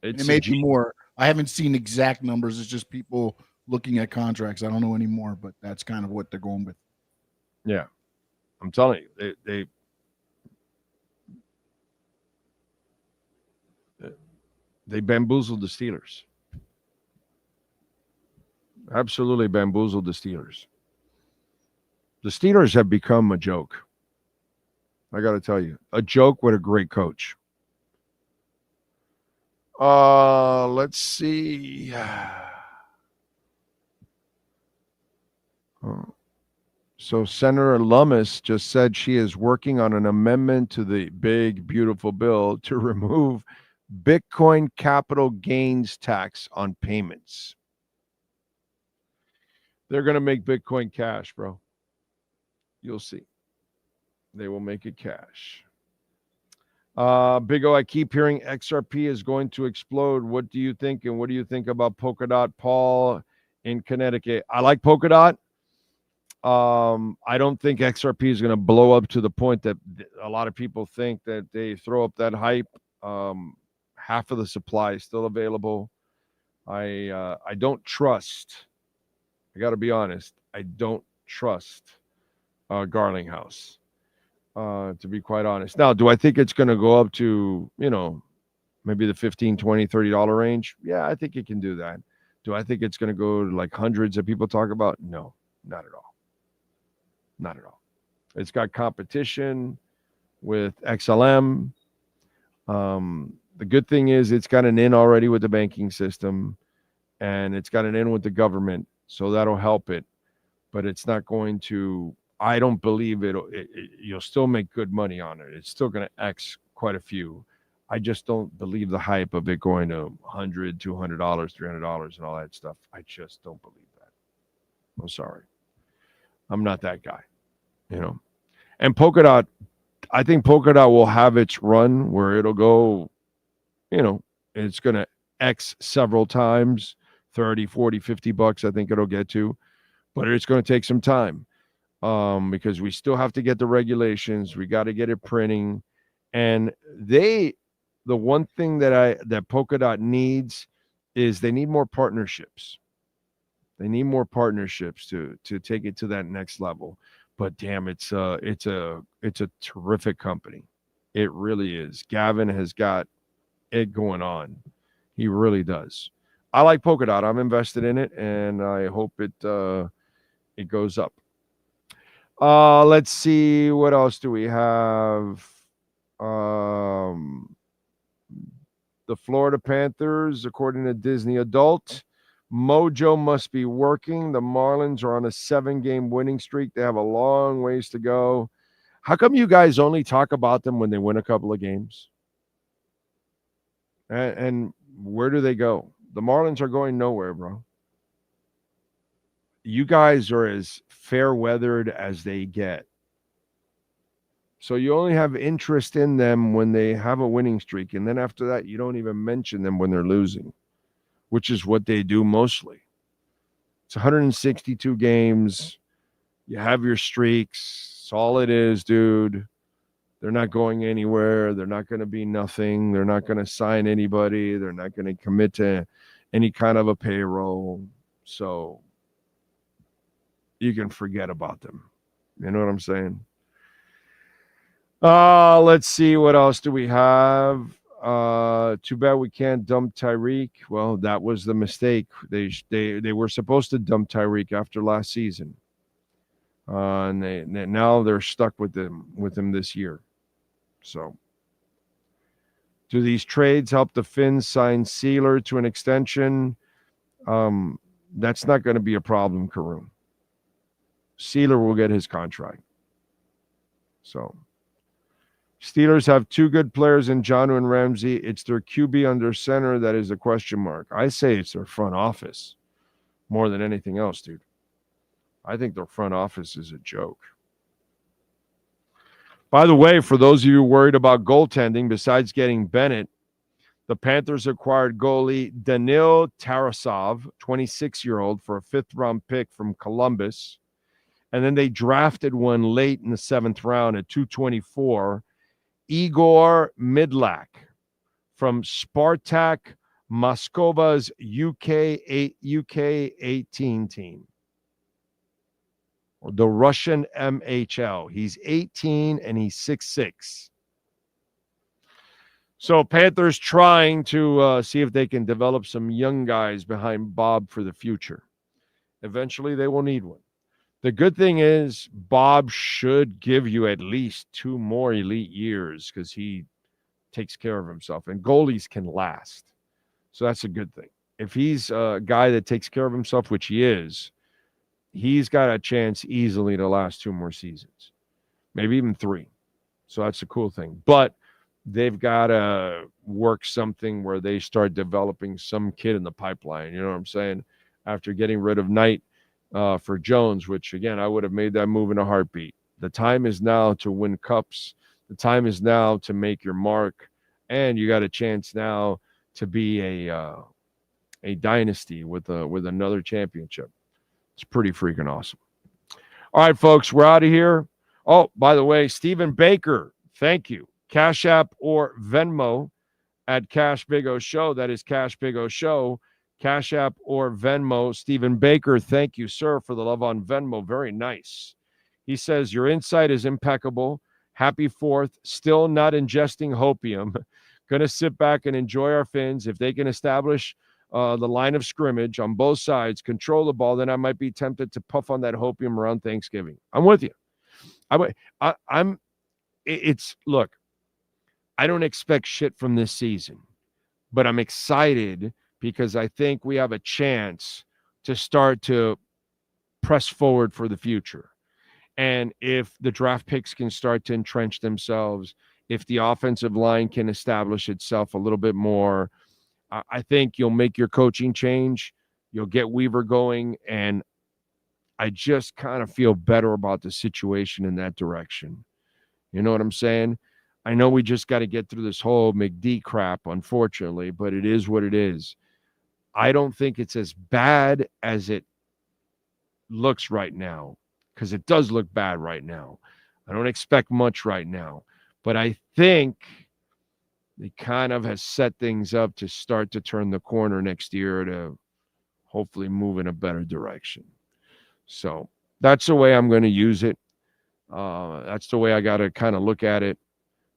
Yep. It may be more. I haven't seen exact numbers. It's just people looking at contracts. I don't know anymore, but that's kind of what they're going with. Yeah, I'm telling you, they bamboozled the Steelers. Absolutely bamboozled the Steelers. The Steelers have become a joke. I got to tell you, a joke with a great coach. Let's see. So Senator Lummis just said she is working on an amendment to the big, beautiful bill to remove Bitcoin capital gains tax on payments. They're going to make Bitcoin cash, bro. You'll see. They will make it cash. Big O, I keep hearing XRP is going to explode. What do you think? And what do you think about Polkadot Paul in Connecticut? I like Polkadot. I don't think XRP is going to blow up to the point that a lot of people think that they throw up that hype. Half of the supply is still available. I don't trust. I got to be honest. I don't trust Garlinghouse, to be quite honest. Now, do I think it's going to go up to, maybe the $15, $20, $30 range? Yeah, I think it can do that. Do I think it's going to go to like hundreds of people talk about? No, not at all. Not at all. It's got competition with XLM. The good thing is it's got an in already with the banking system, and it's got an in with the government, so that'll help it. But it's not going to, I don't believe you'll still make good money on it. It's still going to X quite a few. I just don't believe the hype of it going to $100, $200, $300 and all that stuff. I just don't believe that. I'm sorry. I'm not that guy, you know. And Polkadot, I think Polkadot will have its run where it'll go, you know, it's going to X several times, 30, 40, 50 bucks, I think it'll get to. But it's going to take some time because we still have to get the regulations. We got to get it printing. And the one thing that Polkadot needs is they need more partnerships. They need more partnerships to take it to that next level. But damn, it's a terrific company. It really is. Gavin has got it going on. He really does. I like Polkadot. I'm invested in it, and I hope it goes up. Let's see, what else do we have? The Florida Panthers, according to Disney Adult, mojo must be working. The Marlins are on a 7-game winning streak. They have a long ways to go. How come you guys only talk about them when they win a couple of games? And where do they go? The Marlins are going nowhere, bro. You guys are as fair-weathered as they get. So you only have interest in them when they have a winning streak. And then after that, you don't even mention them when they're losing, which is what they do mostly. It's 162 games. You have your streaks. That's all it is, dude. They're not going anywhere. They're not going to be nothing. They're not going to sign anybody. They're not going to commit to any kind of a payroll. So you can forget about them. You know what I'm saying? Let's see. What else do we have? Too bad we can't dump Tyreek. Well, that was the mistake. They were supposed to dump Tyreek after last season. And now they're stuck with him this year. So, do these trades help the Finns sign Sealer to an extension? That's not going to be a problem, Karoon. Sealer will get his contract. So, Steelers have two good players in Jonnu and Ramsey. It's their QB under center that is a question mark. I say it's their front office more than anything else, dude. I think their front office is a joke. By the way, for those of you worried about goaltending, besides getting Bennett, the Panthers acquired goalie Danil Tarasov, 26-year-old, for a 5th-round pick from Columbus. And then they drafted one late in the 7th round at 224, Igor Midlak from Spartak Moskova's UK 18 team, or the Russian MHL. He's 18 and he's 6'6". So Panthers trying to see if they can develop some young guys behind Bob for the future. Eventually they will need one. The good thing is Bob should give you at least 2 more elite years because he takes care of himself, and goalies can last. So that's a good thing. If he's a guy that takes care of himself, which he is, he's got a chance easily to last 2 more seasons, maybe even 3. So that's a cool thing. But they've got to work something where they start developing some kid in the pipeline. You know what I'm saying? After getting rid of Knight, for Jones, which, again, I would have made that move in a heartbeat. The time is now to win cups. The time is now to make your mark. And you got a chance now to be a dynasty with another championship. It's pretty freaking awesome. All right, folks, we're out of here. Oh, by the way, Stephen Baker, thank you. Cash App or Venmo at Cash Big O Show. That is Cash Big O Show. Cash App or Venmo. Stephen Baker, thank you, sir, for the love on Venmo. Very nice. He says, your insight is impeccable. Happy 4th. Still not ingesting hopium. Going to sit back and enjoy our Finns. If they can establish the line of scrimmage on both sides, control the ball, then I might be tempted to puff on that hopium around Thanksgiving. I'm with you. Look, I don't expect shit from this season, but I'm excited because I think we have a chance to start to press forward for the future. And if the draft picks can start to entrench themselves, if the offensive line can establish itself a little bit more, I think you'll make your coaching change. You'll get Weaver going. And I just kind of feel better about the situation in that direction. You know what I'm saying? I know we just got to get through this whole McD crap, unfortunately, but it is what it is. I don't think it's as bad as it looks right now, because it does look bad right now. I don't expect much right now, but I think it kind of has set things up to start to turn the corner next year to hopefully move in a better direction. So that's the way I'm going to use it. That's the way I got to kind of look at it,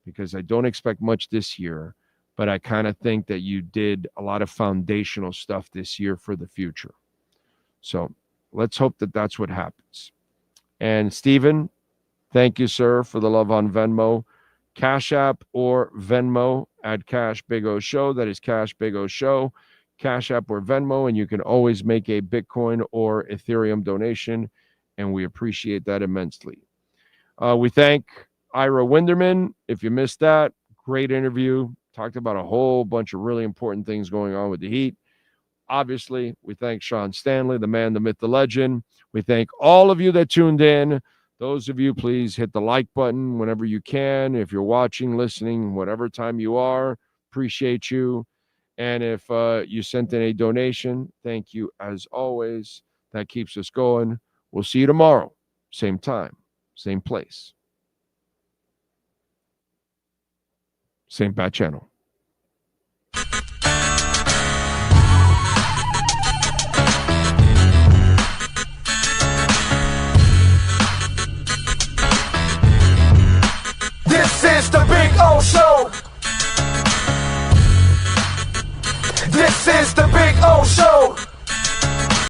because I don't expect much this year, but I kind of think that you did a lot of foundational stuff this year for the future. So let's hope that that's what happens. And Steven, thank you, sir, for the love on Venmo. Cash App or Venmo at Cash Big O Show. That is Cash Big O Show. Cash App or Venmo, and you can always make a Bitcoin or Ethereum donation, and we appreciate that immensely. We thank Ira Winderman. If you missed that, great interview. Talked about a whole bunch of really important things going on with the Heat. Obviously, we thank Sean Stanley, the man, the myth, the legend. We thank all of you that tuned in. Those of you, please hit the like button whenever you can. If you're watching, listening, whatever time you are, appreciate you. And if you sent in a donation, thank you as always. That keeps us going. We'll see you tomorrow. Same time, same place. Same bad channel. This is the